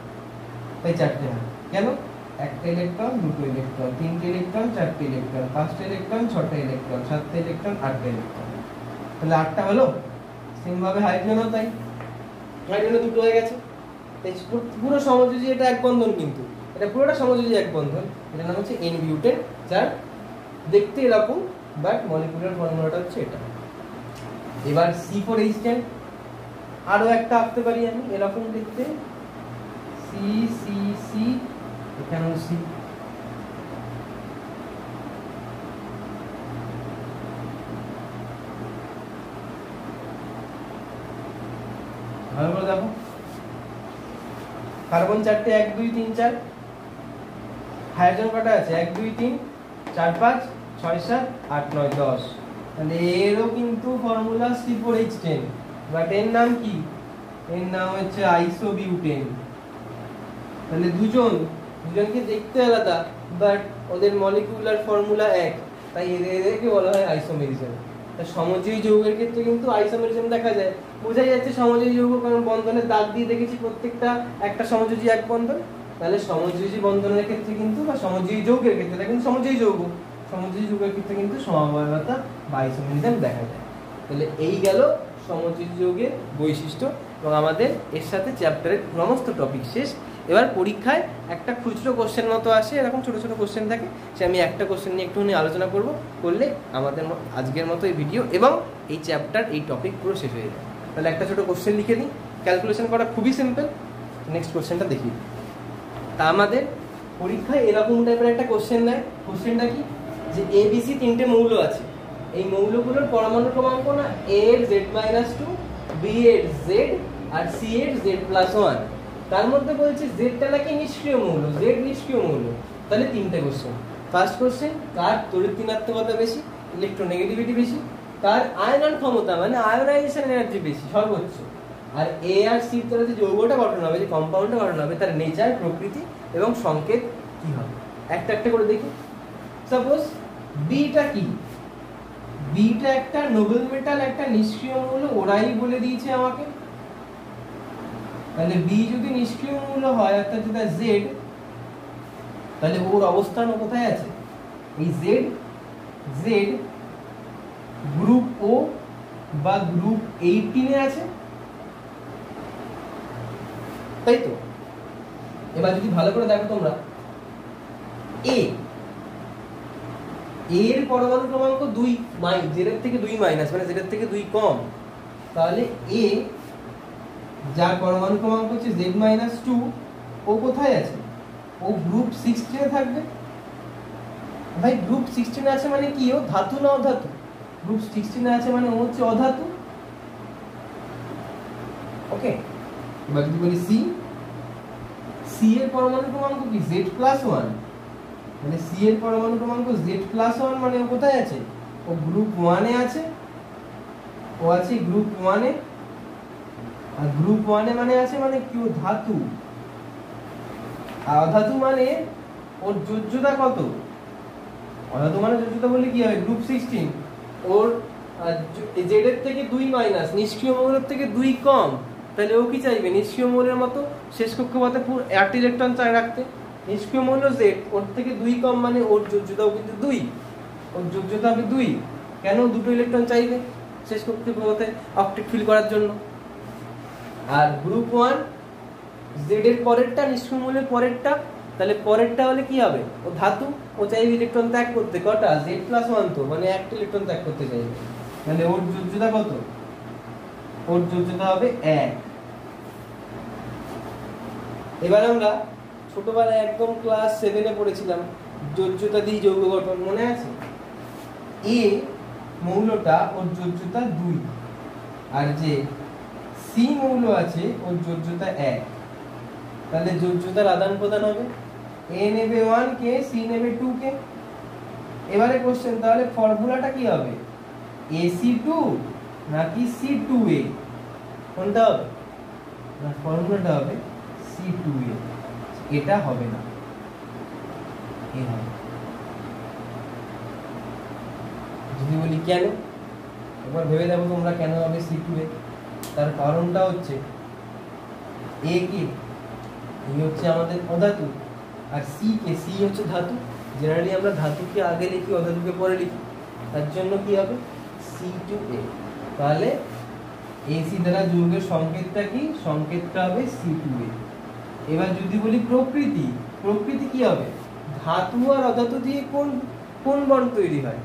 [SPEAKER 1] তাই 4টে হাত। কেন? 1টে ইলেকট্রন, 2টো ইলেকট্রন, 3টে ইলেকট্রন, 4টে ইলেকট্রন, 5টে ইলেকট্রন, 6টে ইলেকট্রন, 7টে ইলেকট্রন, 8টে ইলেকট্রন, তাহলে 8টা হলো। সেম ভাবে হাইড্রোজেনও তাই, হাইড্রোজেন 2টো হয়ে গেছে। পুরো সমযোজী, এটা এক বন্ধন, কিন্তু এটা পুরোটা সমযোজী এক বন্ধন। এটার নাম হচ্ছে N-বিউটেন, যার দেখতে এরকম বাট মলিকুলার ফর্মুলাটা হচ্ছে এটা। এবার C4H10 আরো একটা আঁকতে পারি আমি, এরকম দেখতে সি সি সি, এখানেও সি। ভালো করে দেখো, কার্বন চারটে, 1 2 3 4। হাইড্রোজেন কটা আছে? 1 2 3 4 5 6 7 8 9 10। তাহলে এরও কিন্তু ফর্মুলা C4H10, বাট এর নাম কি? এর নাম হচ্ছে আইসোবিউটেন। তাহলে দুজনকে দেখতে আলাদা, বাট ওদের মলিকিউলার ফর্মুলা এক, তাই এদেরকে বলা হয় আইসোমেরিজম। সমযোজী যৌগের ক্ষেত্রে কিন্তু আইসোমেরিজম দেখা যায়, বোঝাই যাচ্ছে সমযোজী যৌগ, কারণ বন্ধনের দাগ দিয়ে দেখেছি প্রত্যেকটা একটা সমযোজী এক বন্ধন। তাহলে সমযোজী বন্ধনের ক্ষেত্রে কিন্তু, বা সমযোজী যৌগের ক্ষেত্রে, এটা কিন্তু সমযোজী যৌগ, সমযোজী যৌগের ক্ষেত্রে কিন্তু সমবায়বতা বা আইসোমেরিজম দেখা যায়। তাহলে এই গেল সমযোজী যৌগের বৈশিষ্ট্য, এবং আমাদের এর সাথে চ্যাপ্টারের সমস্ত টপিক শেষ। এবার পরীক্ষায় একটা খুচরো কোশ্চেন মতো আসে, এরকম ছোট ছোট কোশ্চেন থাকে, সে আমি একটা কোশ্চেন নিয়ে একটুখানি আলোচনা করলে আমাদের আজকের মতো এই ভিডিও এবং এই চ্যাপ্টার, এই টপিক পুরো শেষ হয়ে যায়। তাহলে একটা ছোট কোশ্চেন লিখে দিই, ক্যালকুলেশন করা খুবই সিম্পল। নেক্সট কোশ্চেনটা দেখি। তা আমাদের পরীক্ষায় এরকম টাইপের একটা কোশ্চেন দেয়। কোশ্চেনটা কি? যে ABC 3টে মৌল আছে, এই মৌলগুলোর পরমাণু ক্রমাঙ্ক না A এর Z-2, B এর Z আর C এর Z+1। তার মধ্যে বলছে জেডটা নাকি নিষ্ক্রিয় মৌল, জেড নিষ্ক্রিয় মৌল। তাহলে 3টে কোশ্চেন। ফার্স্ট কোশ্চেন, কার তড়িৎ-ঋণাত্মকতা বেশি, ইলেকট্রোনেগেটিভিটি বেশি, কার আয়নন ক্ষমতা মানে আয়োনাইজেশন এনার্জি বেশি সর্বোচ্চ, আর এ আর সি দ্বারা যে যৌগটা গঠন হবে, যে কম্পাউন্ডটা গঠন হবে, তার নেচার, প্রকৃতি এবং সংকেত কি হবে। একটা একটা করে দেখি। সাপোজ বিটা কি? বিটা একটা নোবেল মেটাল, একটা নিষ্ক্রিয় মৌল, ওরাই বলে দিয়েছে আমাকে। তাহলে বি যদি নিষ্ক্রিয় মৌল হয়, অর্থাৎ যেটা জেড, তাহলে ওর অবস্থান কোথায় আছে? এই জেড গ্রুপ ও বা গ্রুপ 18 এ আছে, তাই তো? এবার যদি ভালো করে দেখো তোমরা, এর পরমাণু ক্রমাঙ্ক 2, জেড এর থেকে 2 মাইনাস, মানে জেড এর থেকে 2 কম। তাহলে এ, যার পরমাণু ক্রমাঙ্ক হচ্ছে Z-2, ও কোথায় আছে? ও গ্রুপ 16 এ থাকবে। ভাই গ্রুপ 16 আছে মানে কি? ও ধাতু না অধাতু? গ্রুপ 16 আছে মানে ও হচ্ছে অধাতু। ওকে, এবার যদি বলি সি এর পরমাণু ক্রমাঙ্ক কি? Z+1, মানে সি এর পরমাণু ক্রমাঙ্ক Z+1, মানে ও কোথায় আছে? ও গ্রুপ 1 এ আছে। ও আছে গ্রুপ 1 এ, আর গ্রুপ 1 এ মানে আছে মানে কি? ও ধাতু। আর অধাতু মানে ওর যোজ্যতা কত? অধাতু মানে যোজ্যতা বললে কি হবে? গ্রুপ 16, ওর জেড এর থেকে 2 মাইনাস, নিষ্ক্রিয় মৌলের থেকে 2 কম। তাহলে ও কি চাইবে? নিষ্ক্রিয় মৌলের মতো শেষ কক্ষপথে পুরো 8 ইলেকট্রন চাই রাখতে। নিষ্ক্রিয় মৌল জেড, ওর থেকে 2 কম, মানে ওর যোজ্যতাও কিন্তু 2, ওর যোজ্যতা হবে 2। কেন? দুটো ইলেকট্রন চাইবে শেষ কক্ষপথে অক্টেট ফিল করার জন্য। আর গ্রুপ 1 জেড এর পরেরটা, নিষ্ক্রিয় মৌলের পরেরটা, তাহলে পরেরটা হলে কি হবে? ও ধাতু, ও চাইবে ইলেকট্রন ত্যাগ করতে। কটা? Z+1 তো, মানে একটা ইলেকট্রন ত্যাগ করতে চাইবে। তাহলে ওর যোজ্যতা কত? ওর যোজ্যতা হবে 1। এবার আমরা ছোটবেলায় একদম ক্লাস 7 এ পড়েছিলাম যোজ্যতা দিয়ে যৌগ গঠন, মনে আছে? এ মৌলটা ওর যোজ্যতা 2, আর যে সি মৌল আছে ওর যোজ্যতা 1। তাহলে যোজ্যতার আদান প্রদান হবে, এ নেবে 1 কে, সি নেবে 2 কে। এবারে কোশ্চেন, তাহলে ফর্মুলাটা কি হবে? AC2 নাকি C2A? কোনটা হবে? না, ফর্মুলাটা হবে C2A। এটা হবে না, এ হবে। যদি বলি কেন, একবার ভেবে দেখো তোমরা কেন হবে C2A। তার কারণটা হচ্ছে এ কি? এই হচ্ছে আমাদের অধাতু, আর সি কে? সি হচ্ছে ধাতু। জেনারেলি আমরা ধাতুকে আগে লিখি, অধাতুকে পরে লিখি, তার জন্য কি হবে? C2A। তাহলে AC দ্বারা যৌগের সংকেতটা কি? সংকেতটা হবে C2A। এবার যদি বলি প্রকৃতি, প্রকৃতি কি হবে? ধাতু আর অধাতু দিয়ে কোন বন্ড তৈরি হয়?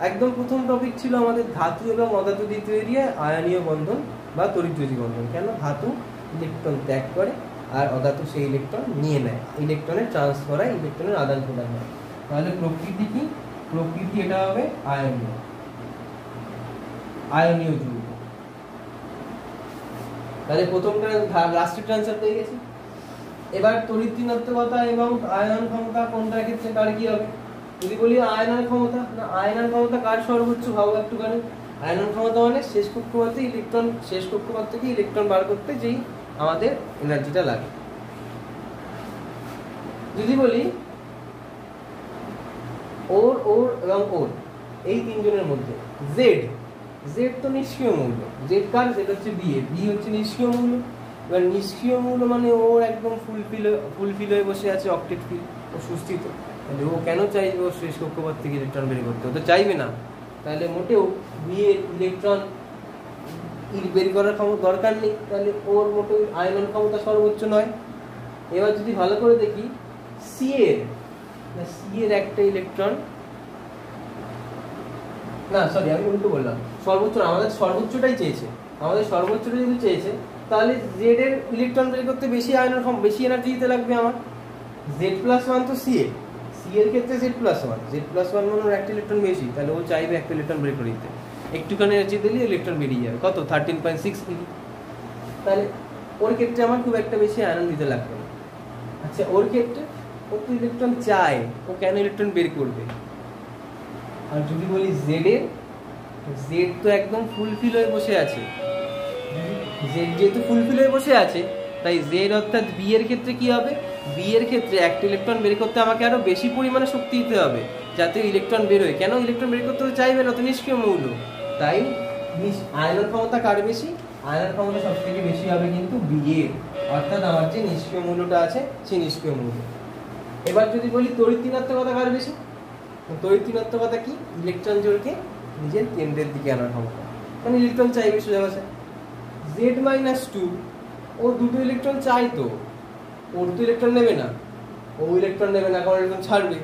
[SPEAKER 1] একদম প্রথম টপিক ছিল আমাদের ধাতু এবং অধাতু দিয়ে তৈরি হয় আয়নীয় বন্ধন বা তড়িৎদ্বৈধী বন্ধন। কেন? ধাতু ইলেকট্রন ত্যাগ করে আর অধাতু সেই ইলেকট্রন নিয়ে নেয়, ইলেকট্রনের ট্রান্সফার হয়, ইলেকট্রনের আদান প্রদান হয়। তাহলে প্রকৃতি কি? প্রকৃতি এটা হবে আয়নীয়, আয়নীয় যৌগ। তাহলে প্রথমটা লাস্টের ট্রান্সফার পেয়ে গেছি। এবার তড়িৎ ঋণাত্মকতা এবং আয়নন ক্ষমতা কোনটার ক্ষেত্রে কার কি হবে? যদি বলি আয়নন ক্ষমতা, না আয়নন ক্ষমতা কার সর্বোচ্চ ভাবো একটুখানি। আয়নন ক্ষমতা মানে শেষ কক্ষপথে ইলেকট্রন, শেষ কক্ষপথ থেকে ইলেকট্রন বার করতে যেই আমাদের এনার্জিটা লাগে। যদি বলি ওর, ওর এবং ওর, এই তিনজনের মধ্যে জেড, জেড তো নিষ্ক্রিয় মৌল। জেড কার? জেড হচ্ছে বি এর, বি হচ্ছে নিষ্ক্রিয় মৌল। এবার নিষ্ক্রিয় মৌল মানে ওর একদম ফুলফিল হয়ে বসে আছে, অক্টেট ফিল, ও সুস্থিত। তাহলে ও কেন চাইবে ওর শেষ কক্ষপথ থেকে ইলেকট্রন বের করতে? ও তো চাইবে না। তাহলে মোটেও বি এর ইলেকট্রন বের করার ক্ষমতা দরকার নেই, তাহলে ওর মোটেও আয়নন ক্ষমতা সর্বোচ্চ নয়। এবার যদি ভালো করে দেখি সি এর, সি এর একটা ইলেকট্রন, না সরি আমি উল্টো বললাম, সর্বোচ্চ আমাদের সর্বোচ্চটাই চেয়েছে, আমাদের সর্বোচ্চটা যদি চেয়েছে তাহলে জেড এর ইলেকট্রন বের করতে বেশি আয়নন বেশি এনার্জি দিতে লাগবে আমার। Z+1 তো সি এর, সি এর ক্ষেত্রে Z+1, Z+1 মানে ওর একটা ইলেকট্রন বেশি, তাহলে ও চাইবে একটা ইলেকট্রন বের করে দিতে। একটুখানি এনার্জি দিলে ইলেকট্রন বেরিয়ে যাবে, কত 13.6 মিলি। তাহলে ওর ক্ষেত্রে আমার খুব একটা বেশি আয়নন দিতে লাগবে না। আচ্ছা ওর ক্ষেত্রে ও তো ইলেকট্রন চায়, ও কেন ইলেকট্রন বের করবে? আর যদি বলি জেড এর, জেড তো একদম ফুলফিল হয়ে বসে আছে, জেড যেহেতু ফুলফিল হয়ে বসে আছে, তাই জেড অর্থাৎ বি এর ক্ষেত্রে কি হবে? বি এর ক্ষেত্রে একটা ইলেকট্রন বের করতে আমাকে আরো বেশি পরিমাণে শক্তি দিতে হবে যাতে ইলেকট্রন বের হয়। কেন? ইলেকট্রন বের করতে তো চাইবে না, তো নিষ্ক্রিয় মৌল। তাই আয়নন ক্ষমতা কার বেশি? আয়নন ক্ষমতা সব থেকে বেশি হবে কিন্তু বি এর, অর্থাৎ আমার যে নিষ্ক্রিয় মৌলটা আছে সেই নিষ্ক্রিয় মৌল। এবার যদি বলি তড়িৎ ঋণাত্মকতা কার বেশি? তড়িৎ ঋণাত্মকতা কি? ইলেকট্রন জোড়কে নিজের কেন্দ্রের দিকে আনার ক্ষমতা, কারণ ইলেকট্রন চাইবে সোজা ভাষায়। Z-2 ও দুটো ইলেকট্রন চাই, তো ওর তো ইলেকট্রন নেবে না, ও ইলেকট্রন নেবে না কারণ ইলেকট্রন ছাড়বে।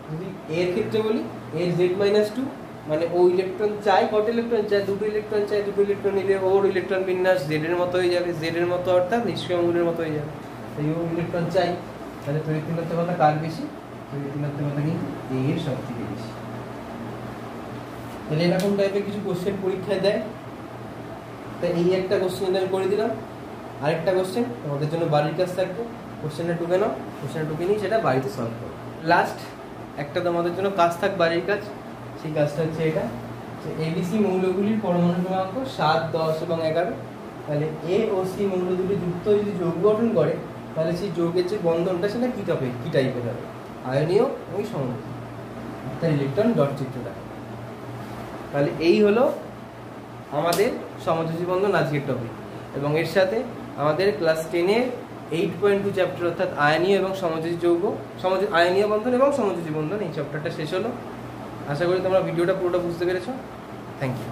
[SPEAKER 1] যদি এর ক্ষেত্রে বলি এর Z-2 মানে ও ইলেকট্রন চাই, কত ইলেকট্রন চাই? দুটো ইলেকট্রন চাই, দুটো ইলেকট্রন নিলে ওর ইলেকট্রন বিন্যাস জেড এর মতো হয়ে যাবে, জেড এর মতো অর্থাৎ নিষ্ক্রিয় মৌলের মতো হয়ে যাবে। তাই ও ইলেকট্রন চাই, তাহলে তড়িৎ ঋণাত্মকতা কার বেশি? তড়িৎ ঋণাত্মকতা কিন্তু এ এর সব থেকে বেশি। তাহলে এরকম টাইপের কিছু কোশ্চেন পরীক্ষায় দেয়, তাই এই একটা কোশ্চেন আমি করে দিলাম। আরেকটা কোশ্চেন তোমাদের জন্য বাড়ির কাজ থাকবে, কোশ্চেনটা টুকে নাও, কোশ্চেনটা টুকে নিই সেটা বাড়িতে সলভ করো। লাস্ট একটা তোমাদের জন্য কাজ থাক, বাড়ির কাজ। সেই কাজটা হচ্ছে এটা, যে এবিসি মৌলগুলির পরমাণু ক্রমাঙ্ক 7, 10 এবং 11। তাহলে এ ও সি মৌল দুটি যুক্ত যদি যৌগ গঠন করে তাহলে সেই যৌগের যে বন্ধনটা সেটা কী হবে, কী টাইপের হবে? আয়নীয় এবং সমযোজী, অর্থাৎ ইলেকট্রন ডট চিত্রটা। তাহলে এই হলো আমাদের সমযোজী বন্ধন আজকের টপিক, এবং এর সাথে আমাদের ক্লাস 10-এর 8.2 চ্যাপ্টার অর্থাৎ আয়নীয় এবং সমযোজী যৌগ, আয়নীয় বন্ধন এবং সমযোজী বন্ধন, এই চ্যাপ্টারটা শেষ হলো। আশা করি তোমরা ভিডিওটা পুরোটা বুঝতে পেরেছো। Thank you.